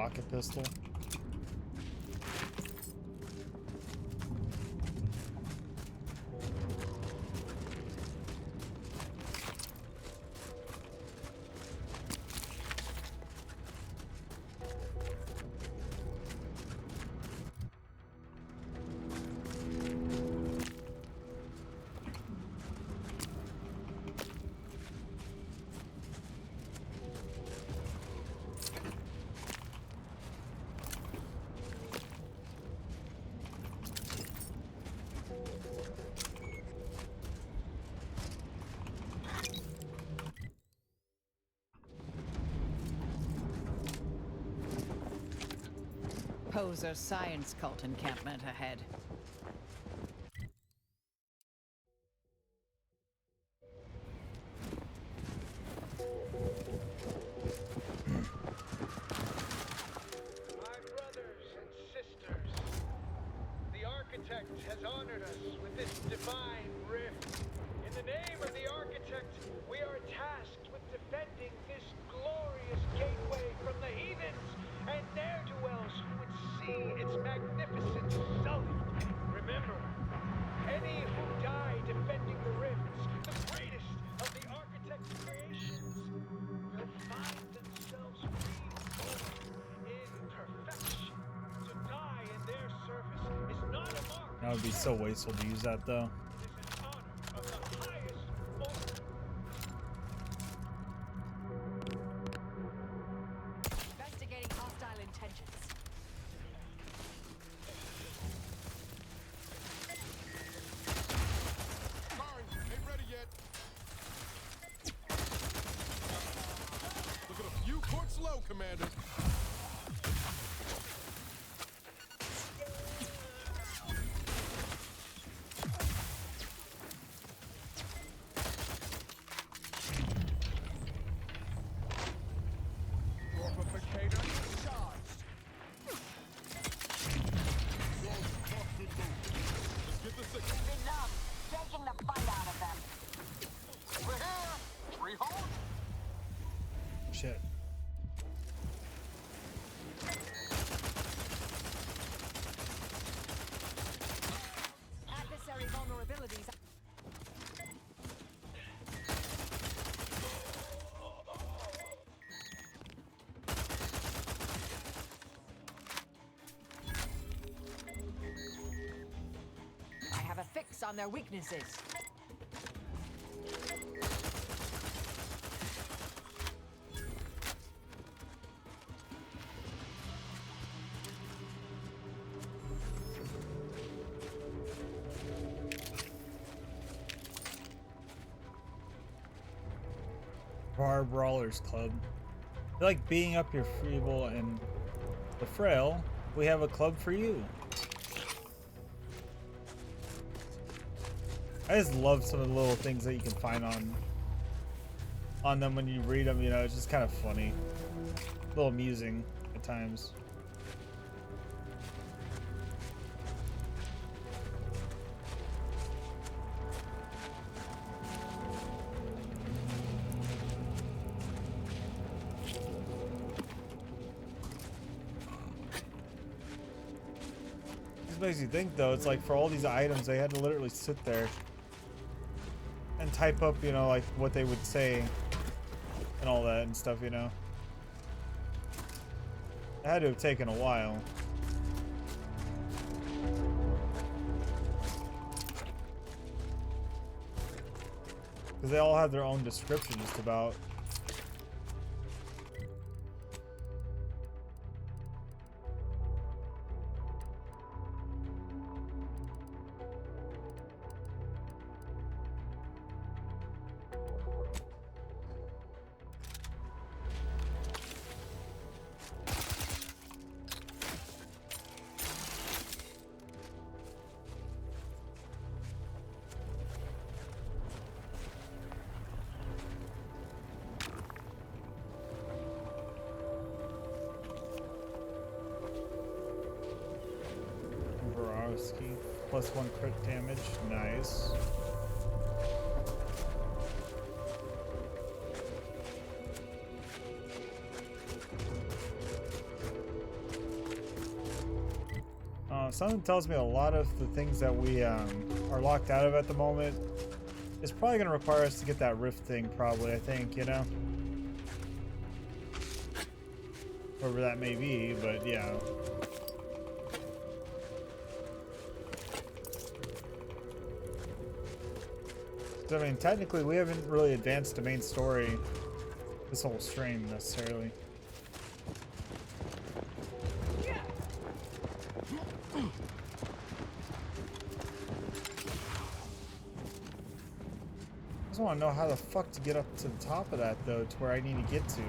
rocket pistol. Poser science cult encampment ahead. My brothers and sisters, the Architect has honored us with this divine rift. In the name of the Architect, we are tasked with defending this glorious gateway from the heathens and ne'er-do-wells who would see its magnificence sullied. Remember, any who die defending the rifts, the greatest of the Architect's creations, will find themselves reborn in perfection. To die in their service is not a mark. That would be so wasteful to use that though. Of the highest order. Investigating hostile intentions. Mines ain't ready yet. Look at a few courts low, Commander. Mortificator charged. Let's get the signal. Enough. Taking the fight out of them. We're here. Tree hold. Shit. Adversary vulnerabilities. I have a fix on their weaknesses. Bar Brawlers Club. If you like being up your feeble and the frail, we have a club for you. I just love some of the little things that you can find on them when you read them, you know, it's just kind of funny. A little amusing at times. This makes you think though, it's like for all these items they had to literally sit there and type up, you know, like what they would say and all that and stuff, you know. It had to have taken a while. Because they all have their own description just about. +1 crit damage, nice. Something tells me a lot of the things that we are locked out of at the moment is probably going to require us to get that rift thing, probably, I think, you know? Whatever that may be, but yeah. I mean, technically, we haven't really advanced the main story this whole stream, necessarily. I just want to know how the fuck to get up to the top of that, though, to where I need to get to.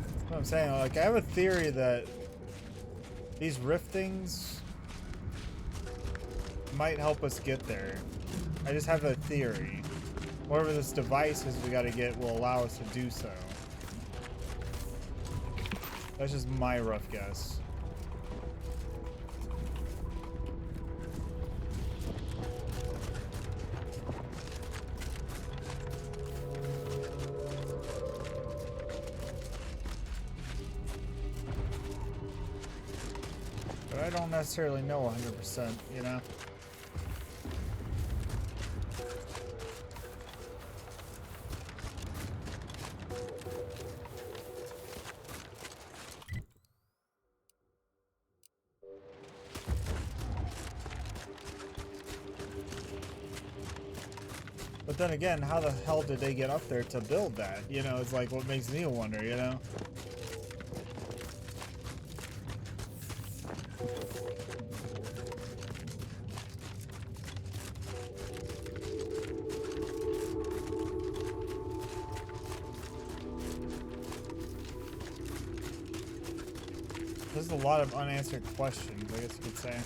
That's what I'm saying. Like, I have a theory that these rift things might help us get there. I just have a theory. Whatever this device is we gotta get will allow us to do so. That's just my rough guess. But I don't necessarily know 100%, you know? But then again, how the hell did they get up there to build that? You know, it's like what makes me wonder, you know? There's a lot of unanswered questions, I guess you could say.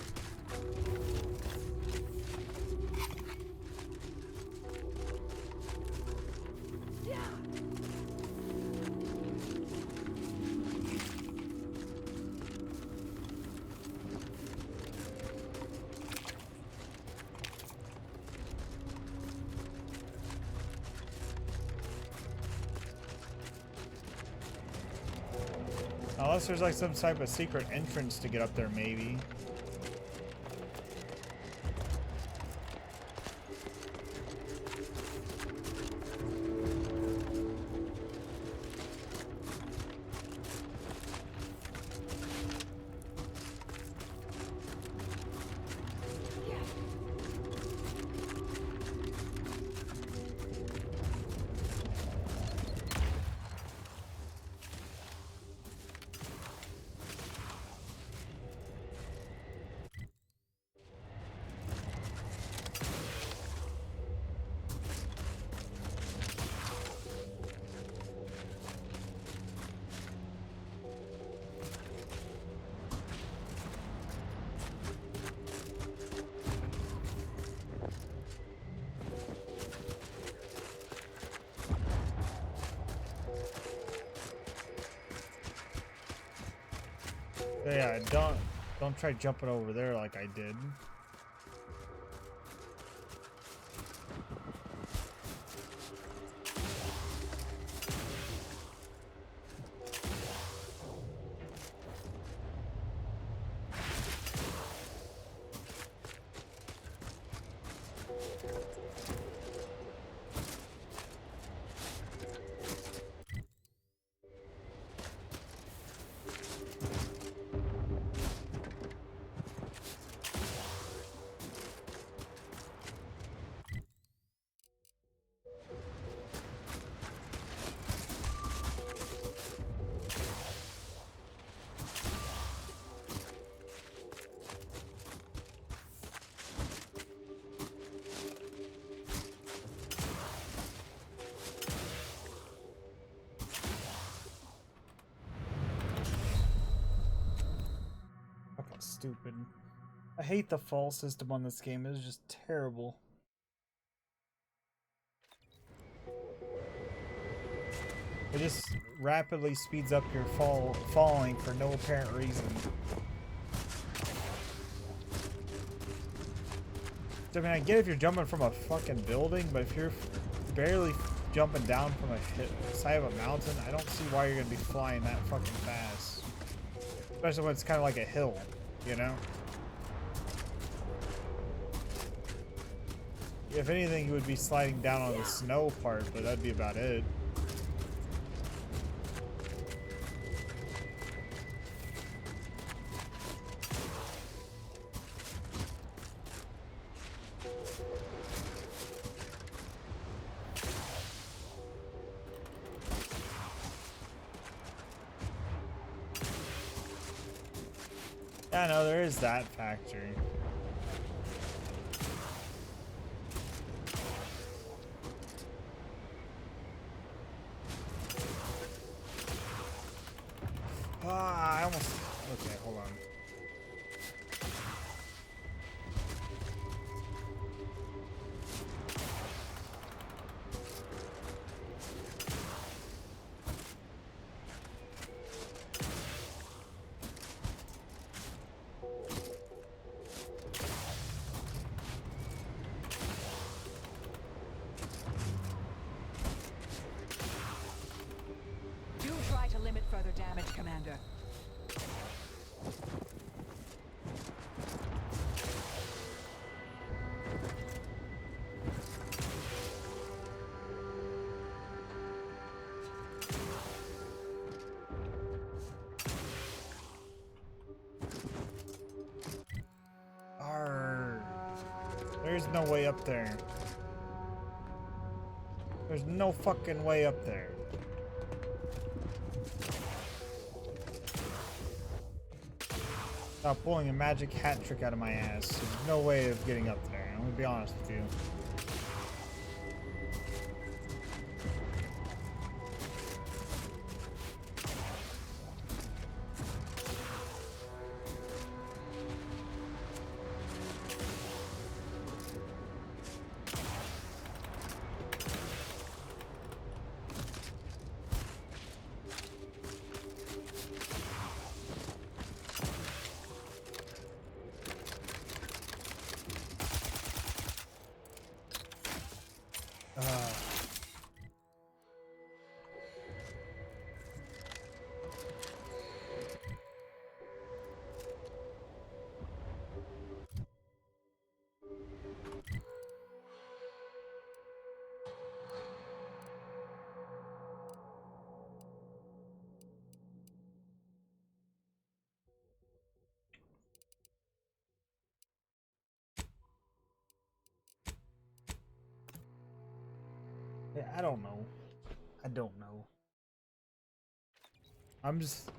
Unless there's like some type of secret entrance to get up there, maybe. Yeah, don't try jumping over there like I did. Stupid. I hate the fall system on this game. It's just terrible. It just rapidly speeds up your falling for no apparent reason. I mean, I get if you're jumping from a fucking building, but if you're barely jumping down from a side of a mountain, I don't see why you're gonna be flying that fucking fast. Especially when it's kind of like a hill, you know? If anything, you would be sliding down on the snow part, but that'd be about it. Yeah, no, there is that factor. Ah, I almost... Okay, hold on. Do try to limit further damage, Commander. Arr. There's no way up there. There's no fucking way up there. Stop pulling a magic hat trick out of my ass. There's no way of getting up there. I'm gonna be honest with you. Yeah, I don't know. I don't know. I'm just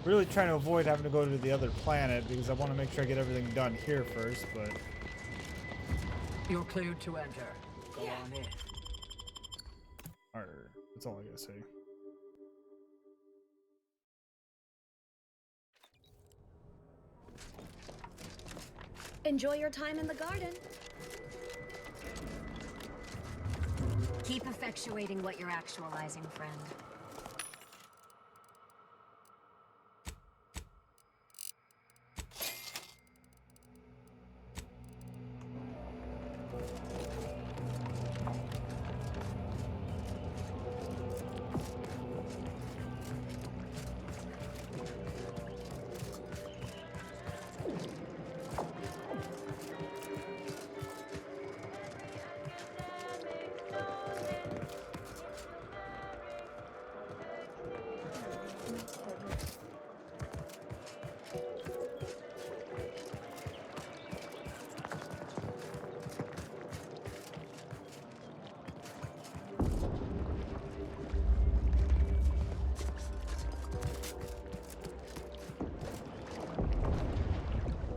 really trying to avoid having to go to the other planet because I want to make sure I get everything done here first, but... You're cleared to enter. Go on in. Arr, that's all I gotta say. Enjoy your time in the garden. Keep effectuating what you're actualizing, friend.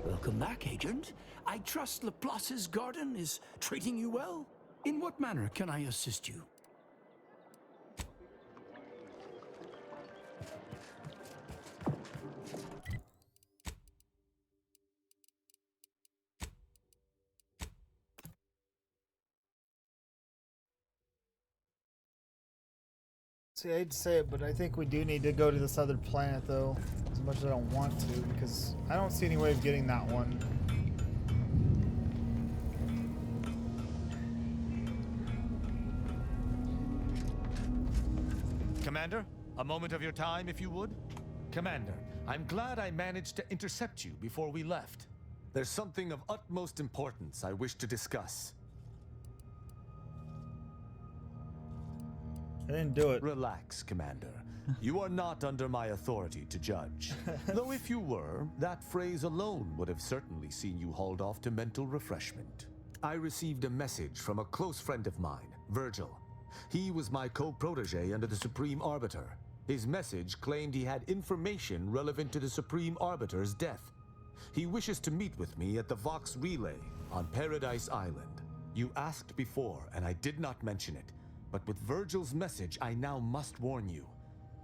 Welcome back, Agent. I trust Laplace's garden is treating you well? In what manner can I assist you? See, I hate to say it, but I think we do need to go to this other planet, though. As much as I don't want to, because I don't see any way of getting that one. Commander, a moment of your time, if you would. Commander, I'm glad I managed to intercept you before we left. There's something of utmost importance I wish to discuss. I didn't do it. Relax, Commander. You are not under my authority to judge. Though if you were, that phrase alone would have certainly seen you hauled off to mental refreshment. I received a message from a close friend of mine, Virgil. He was my co-protege under the Supreme Arbiter. His message claimed he had information relevant to the Supreme Arbiter's death. He wishes to meet with me at the Vox Relay on Paradise Island. You asked before, and I did not mention it. But with Virgil's message, I now must warn you.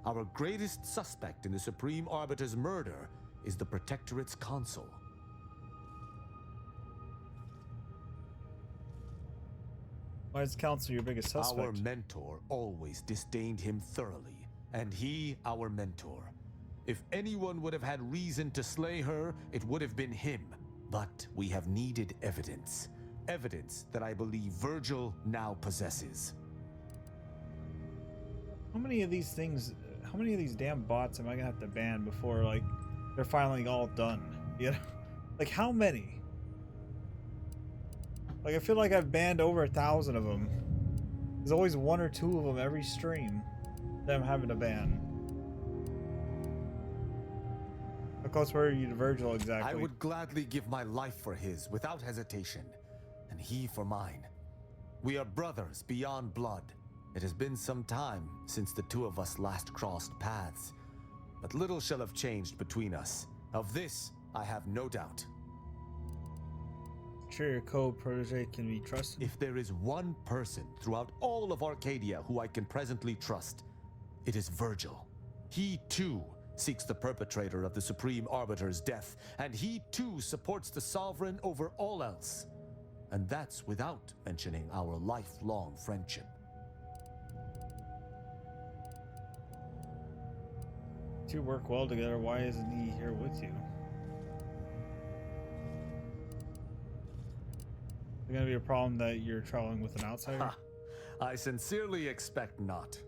Our greatest suspect in the Supreme Arbiter's murder is the Protectorate's consul. Why is Council your biggest suspect? Our mentor always disdained him thoroughly, and he our mentor. If anyone would have had reason to slay her, it would have been him. But we have needed evidence. Evidence that I believe Virgil now possesses. How many of these things, how many of these damn bots am I gonna have to ban before, like, they're finally all done? You know? Like, how many? Like, I feel like I've banned over 1,000 of them. There's always 1 or 2 of them every stream that I'm having to ban. How close were you to Virgil exactly? I would gladly give my life for his without hesitation, and he for mine. We are brothers beyond blood. It has been some time since the two of us last crossed paths, but little shall have changed between us. Of this, I have no doubt. Sure, your co-protege can be trusted. If there is one person throughout all of Arcadia who I can presently trust, it is Virgil. He too seeks the perpetrator of the Supreme Arbiter's death, and he too supports the Sovereign over all else. And that's without mentioning our lifelong friendship. You work well together, why isn't he here with you? Is it gonna be a problem that you're traveling with an outsider? Ha! I sincerely expect not.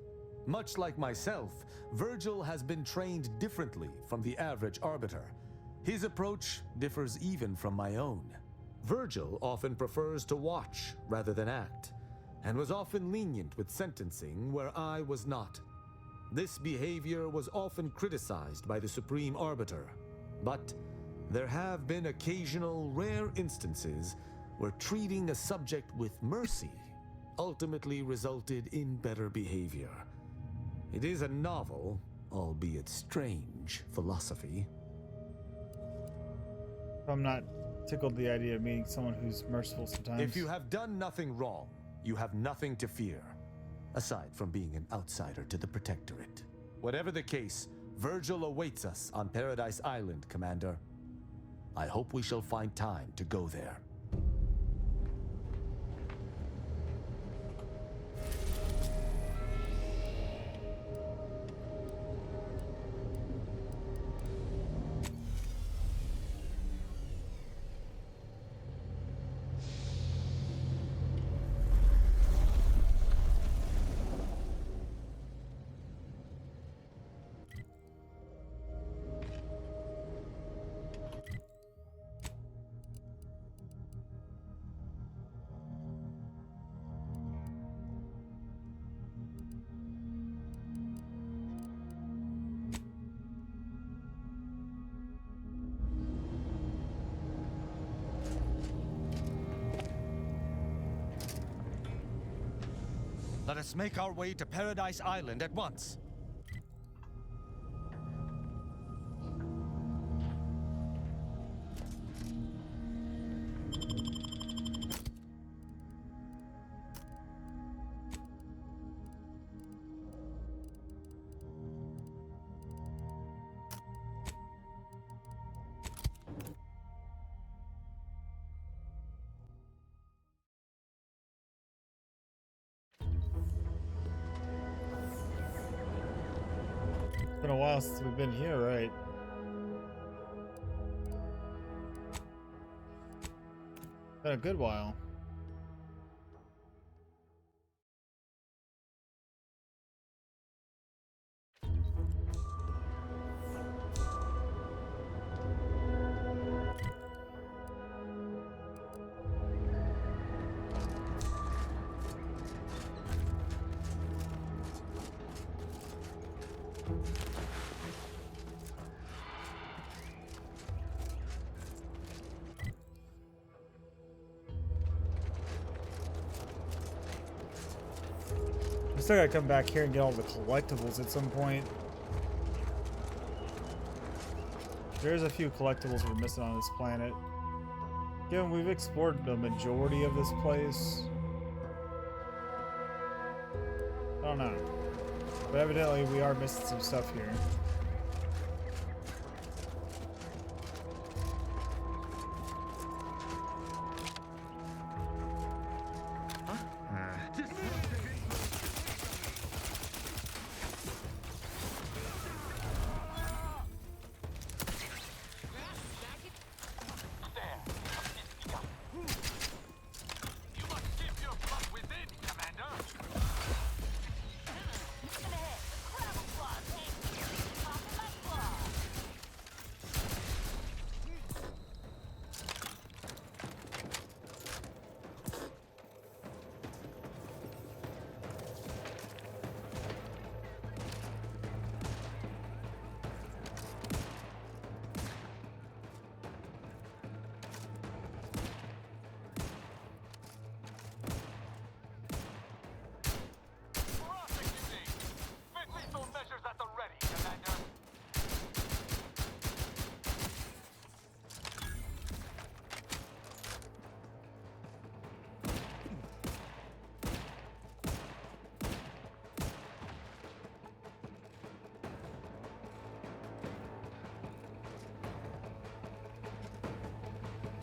Much like myself, Virgil has been trained differently from the average arbiter. His approach differs even from my own. Virgil often prefers to watch rather than act, and was often lenient with sentencing where I was not. This behavior was often criticized by the Supreme Arbiter, but there have been occasional rare instances where treating a subject with mercy ultimately resulted in better behavior. It is a novel, albeit strange, philosophy. I'm not tickled the idea of meeting someone who's merciful sometimes. If you have done nothing wrong, you have nothing to fear. Aside from being an outsider to the Protectorate. Whatever the case, Virgil awaits us on Paradise Island, Commander. I hope we shall find time to go there. Let us make our way to Paradise Island at once. It's been a while since we've been here, right? Been a good while. still gotta come back here and get all the collectibles at some point. There's a few collectibles we're missing on this planet. Given we've explored the majority of this place. I don't know. But evidently we are missing some stuff here.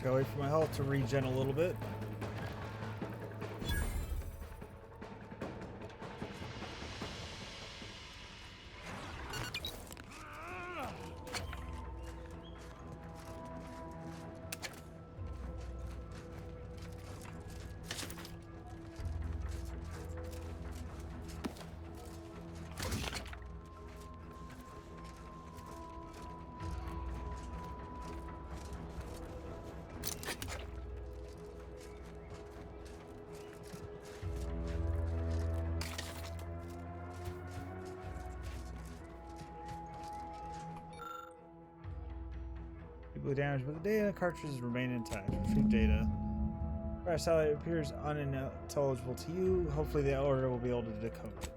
Go away from my health to regen a little bit. Damage, but the data cartridges remain intact. Retrieve data. Crash satellite appears unintelligible to you. Hopefully the order will be able to decode it.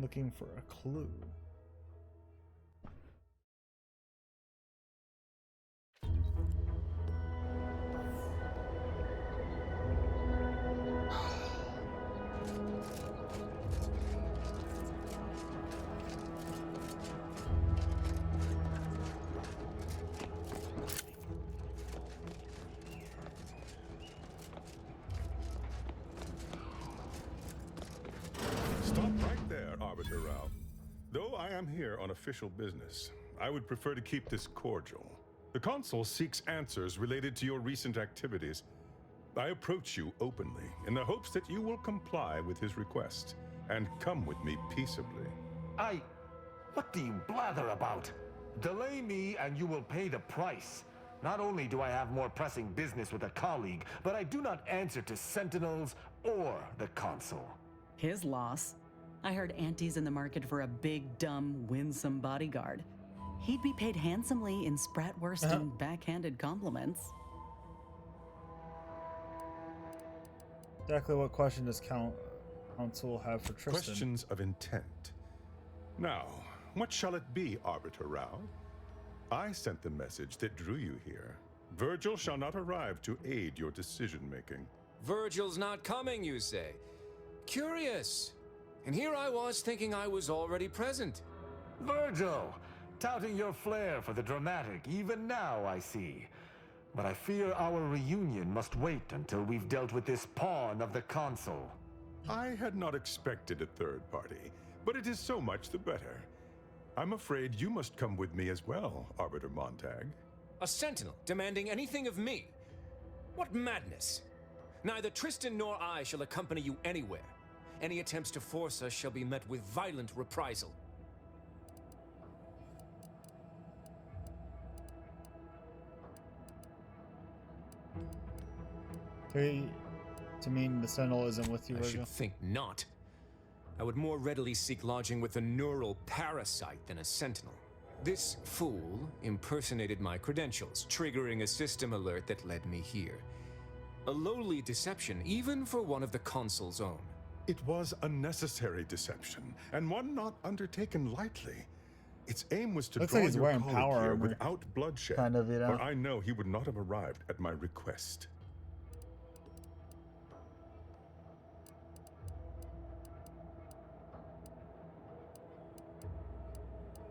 Looking for a clue. Though I am here on official business, I would prefer to keep this cordial. The Consul seeks answers related to your recent activities. I approach you openly in the hopes that you will comply with his request and come with me peaceably. What do you blather about? Delay me and you will pay the price. Not only do I have more pressing business with a colleague, but I do not answer to Sentinels or the Consul. His loss. I heard Auntie's in the market for a big, dumb, winsome bodyguard. He'd be paid handsomely in Spratwurst and backhanded compliments. Exactly what question does Council have for Tristan? Questions of intent. Now, what shall it be, Arbiter Rao? I sent the message that drew you here. Virgil shall not arrive to aid your decision-making. Virgil's not coming, you say? Curious. And here I was thinking I was already present. Virgil! Touting your flair for the dramatic, even now I see. But I fear our reunion must wait until we've dealt with this pawn of the Consul. I had not expected a third party, but it is so much the better. I'm afraid you must come with me as well, Arbiter Montag. A sentinel demanding anything of me? What madness! Neither Tristan nor I shall accompany you anywhere. Any attempts to force us shall be met with violent reprisal. To mean the Sentinel isn't with you, I Virgil? should think not. I would more readily seek lodging with a neural parasite than a sentinel. This fool impersonated my credentials, triggering a system alert that led me here. A lowly deception, even for one of the Consul's own. It was a necessary deception, and one not undertaken lightly. Its aim was to Looks draw like he's your wearing colleague power here armor. without bloodshed, Kind of, you know. for I know he would not have arrived at my request.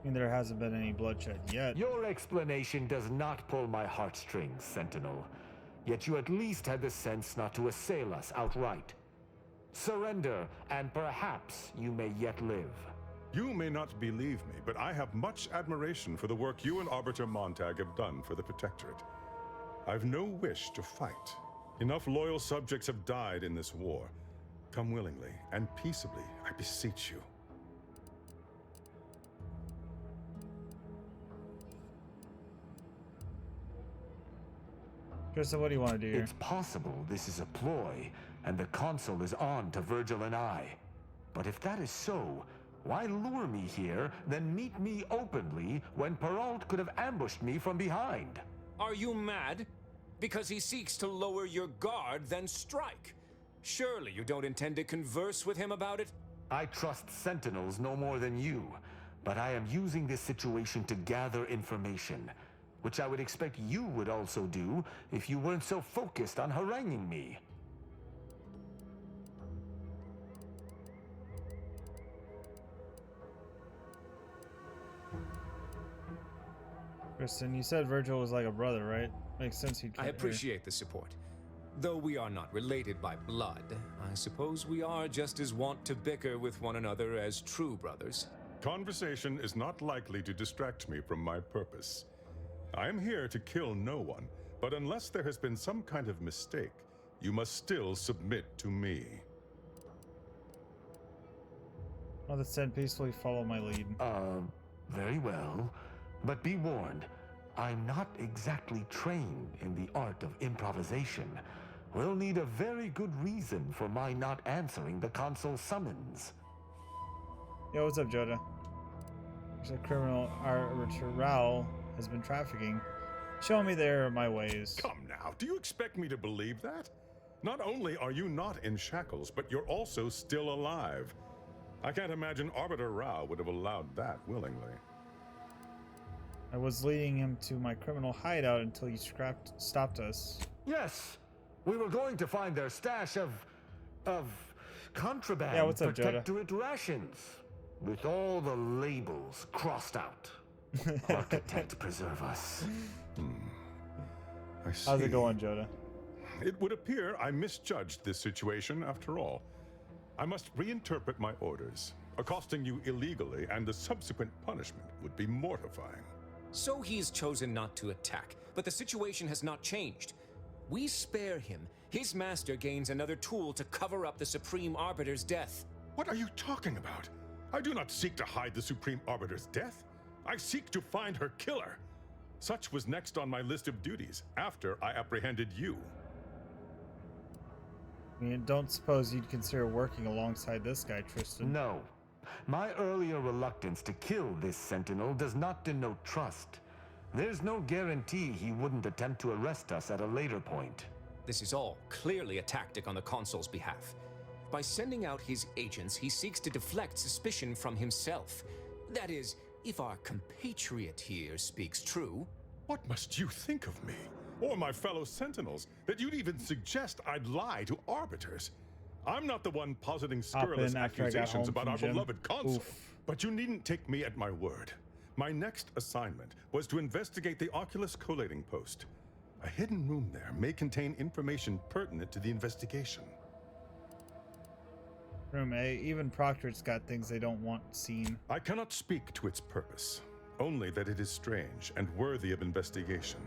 I mean, there hasn't been any bloodshed yet. Your explanation does not pull my heartstrings, Sentinel. Yet you at least had the sense not to assail us outright. Surrender, and perhaps you may yet live. You may not believe me, but I have much admiration for the work you and Arbiter Montag have done for the Protectorate. I've no wish to fight. Enough loyal subjects have died in this war. Come willingly and peaceably, I beseech you. Tristan, what do you want to do here? It's possible this is a ploy, and the Consul is on to Virgil and I. But if that is so, why lure me here, then meet me openly when Perrault could have ambushed me from behind? Are you mad? Because he seeks to lower your guard, then strike. Surely you don't intend to converse with him about it? I trust Sentinels no more than you, but I am using this situation to gather information, which I would expect you would also do if you weren't so focused on haranguing me. Kristen, you said Virgil was like a brother, right? Makes sense. I appreciate the support. Though we are not related by blood, I suppose we are just as wont to bicker with one another as true brothers. Conversation is not likely to distract me from my purpose. I am here to kill no one, but unless there has been some kind of mistake, you must still submit to me. I'll descend peacefully, follow my lead. Very well. But be warned, I'm not exactly trained in the art of improvisation. We'll need a very good reason for my not answering the Consul's summons. Yo, what's up, Joda? There's a criminal Arbiter Rao has been trafficking. Show me there my ways. Come now, do you expect me to believe that? Not only are you not in shackles, but you're also still alive. I can't imagine Arbiter Rao would have allowed that willingly. I was leading him to my criminal hideout until you stopped us. Yes, we were going to find their stash of contraband. Yeah, what's up, Joda? Protectorate rations, with all the labels crossed out. Architect preserve us. I see. How's it going, Joda? It would appear I misjudged this situation after all. I must reinterpret my orders. Accosting you illegally and the subsequent punishment would be mortifying. So he's chosen not to attack, but the situation has not changed. We spare him. His master gains another tool to cover up the Supreme Arbiter's death. What are you talking about? I do not seek to hide the Supreme Arbiter's death. I seek to find her killer. Such was next on my list of duties, after I apprehended you. I mean, don't suppose you'd consider working alongside this guy, Tristan? No. My earlier reluctance to kill this Sentinel does not denote trust. There's no guarantee he wouldn't attempt to arrest us at a later point. This is all clearly a tactic on the Consul's behalf. By sending out his agents, he seeks to deflect suspicion from himself. That is, if our compatriot here speaks true. What must you think of me, or my fellow Sentinels, that you'd even suggest I'd lie to arbiters? I'm not the one positing scurrilous accusations about our beloved Consul. Oof. But you needn't take me at my word. My next assignment was to investigate the Oculus collating post. A hidden room there may contain information pertinent to the investigation. Room A, even Proctorate's got things they don't want seen. I cannot speak to its purpose, only that it is strange and worthy of investigation.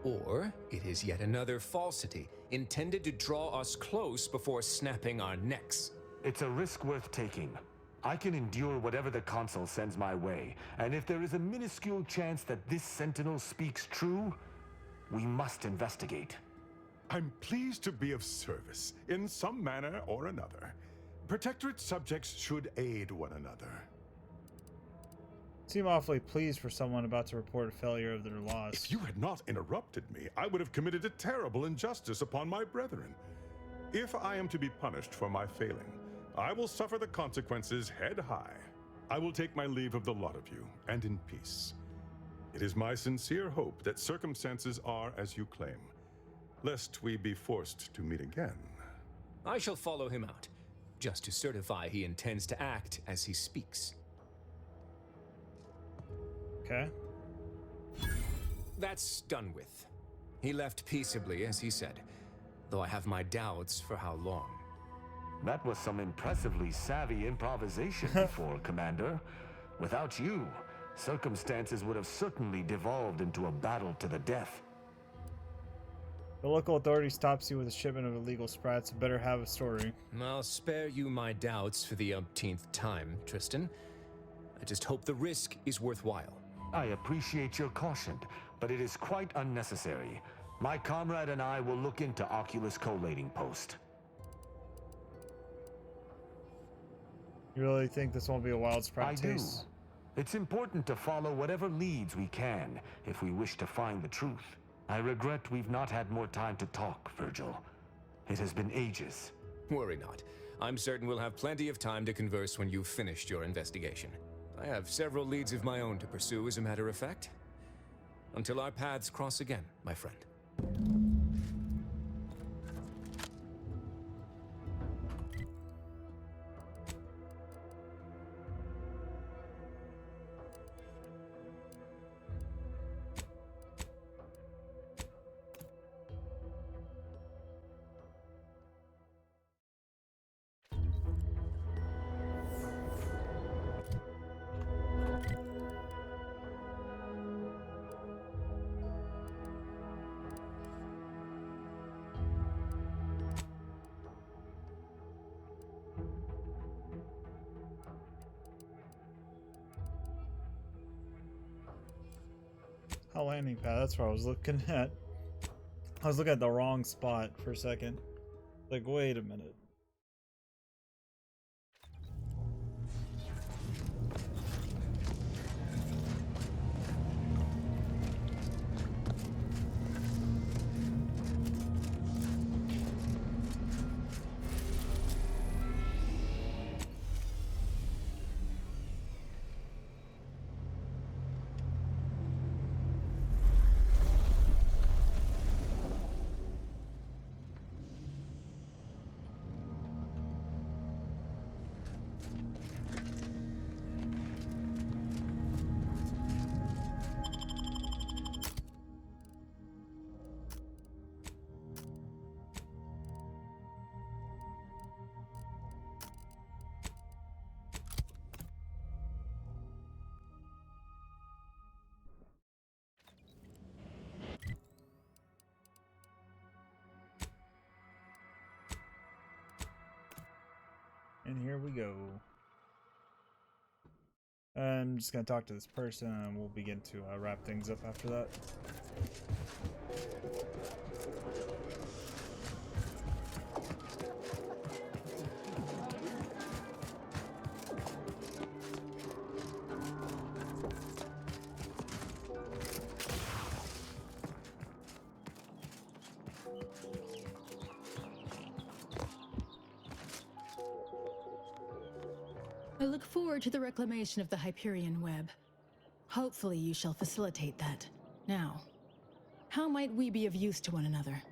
Or it is yet another falsity, intended to draw us close before snapping our necks. It's a risk worth taking. I can endure whatever the Consul sends my way, and if there is a minuscule chance that this Sentinel speaks true, we must investigate. I'm pleased to be of service in some manner or another. Protectorate subjects should aid one another. Seem awfully pleased for someone about to report a failure of their loss. If you had not interrupted me, I would have committed a terrible injustice upon my brethren. If I am to be punished for my failing, I will suffer the consequences head high. I will take my leave of the lot of you, and in peace. It is my sincere hope that circumstances are as you claim, lest we be forced to meet again. I shall follow him out, just to certify he intends to act as he speaks. Okay. That's done with. He left peaceably, as he said, though I have my doubts for how long. That was some impressively savvy improvisation before, Commander. Without you, circumstances would have certainly devolved into a battle to the death. The local authority stops you with a shipment of illegal sprats. Better have a story. I'll spare you my doubts for the umpteenth time, Tristan. I just hope the risk is worthwhile. I appreciate your caution, but it is quite unnecessary. My comrade and I will look into Oculus collating post. You really think this won't be a wild sprat I taste? do. It's important to follow whatever leads we can if we wish to find the truth. I regret we've not had more time to talk, Virgil. It has been ages. Worry not. I'm certain we'll have plenty of time to converse when you've finished your investigation. I have several leads of my own to pursue, as a matter of fact. Until our paths cross again, my friend. A landing pad, that's what I was looking at. I was looking at the wrong spot for a second. Like, wait a minute. And here we go. I'm just gonna talk to this person and we'll begin to wrap things up after that. I look forward to the reclamation of the Hyperion web. Hopefully you shall facilitate that. Now, how might we be of use to one another?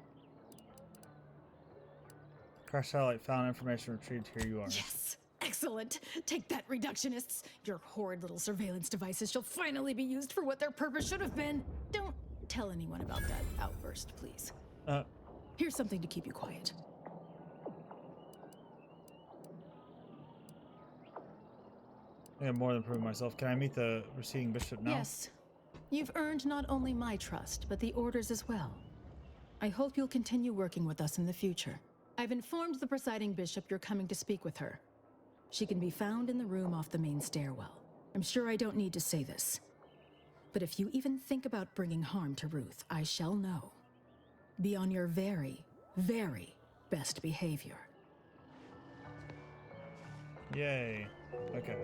Crash satellite found, information retrieved, here you are. Yes! Excellent! Take that, reductionists! Your horrid little surveillance devices shall finally be used for what their purpose should have been! Don't tell anyone about that outburst, please. Here's something to keep you quiet. I have more than proved myself. Can I meet the receding bishop now? Yes. You've earned not only my trust, but the Order's as well. I hope you'll continue working with us in the future. I've informed the presiding bishop you're coming to speak with her. She can be found in the room off the main stairwell. I'm sure I don't need to say this. But if you even think about bringing harm to Ruth, I shall know. Be on your very very best behavior. Yay. Okay.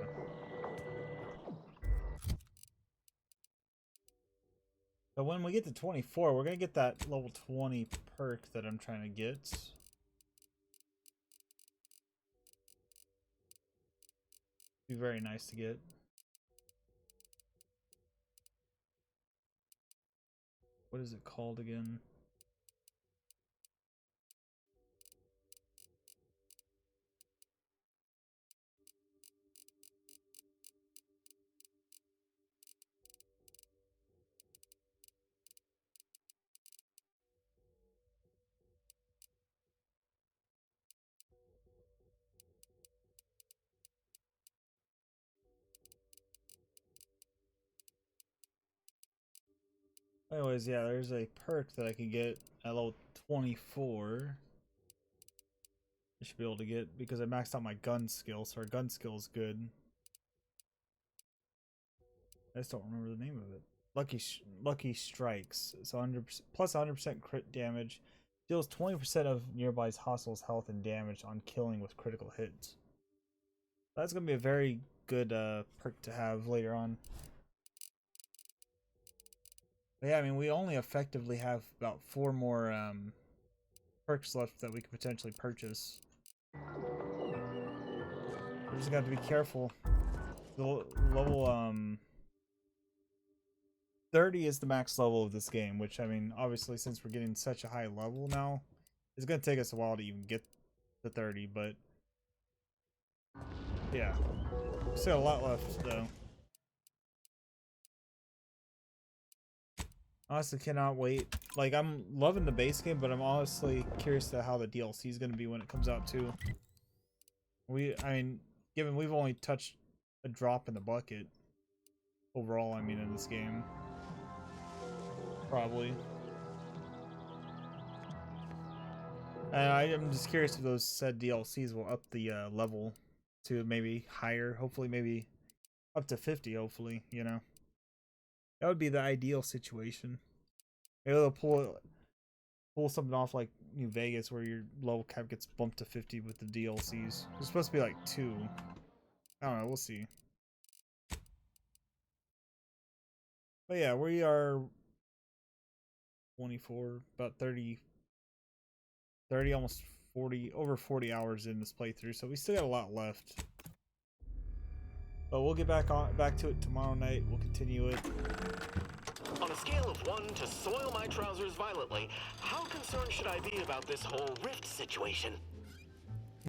But when we get to 24, we're gonna get that level 20 perk that I'm trying to get. Be very nice to get. What is it called again? Anyways, yeah, there's a perk that I can get at level 24. I should be able to get because I maxed out my gun skill, so our gun skill is good. I just don't remember the name of it. Lucky Strikes. So 100% plus 100% crit damage. Deals 20% of nearby hostiles' health and damage on killing with critical hits. That's gonna be a very good perk to have later on. Yeah, I mean, we only effectively have about 4 more perks left that we could potentially purchase. We're just got to be careful. The level 30 is the max level of this game, which, I mean, obviously since we're getting such a high level now, it's going to take us a while to even get to 30, but yeah. We still got a lot left, though. Honestly, cannot wait. Like, I'm loving the base game, but I'm honestly curious to how the DLC is going to be when it comes out too. I mean, given we've only touched a drop in the bucket overall, I mean, in this game, probably. And I'm just curious if those said DLCs will up the level to maybe higher, hopefully, maybe up to 50. Hopefully, you know. That would be the ideal situation. Maybe they'll pull something off like New Vegas where your level cap gets bumped to 50 with the DLCs. It's supposed to be like 2. I don't know, we'll see. But yeah, we are 24, about 30, almost 40, over 40 hours in this playthrough, so we still got a lot left. But we'll get back to it tomorrow night. We'll continue it. On a scale of 1 to soil my trousers violently, how concerned should I be about this whole rift situation?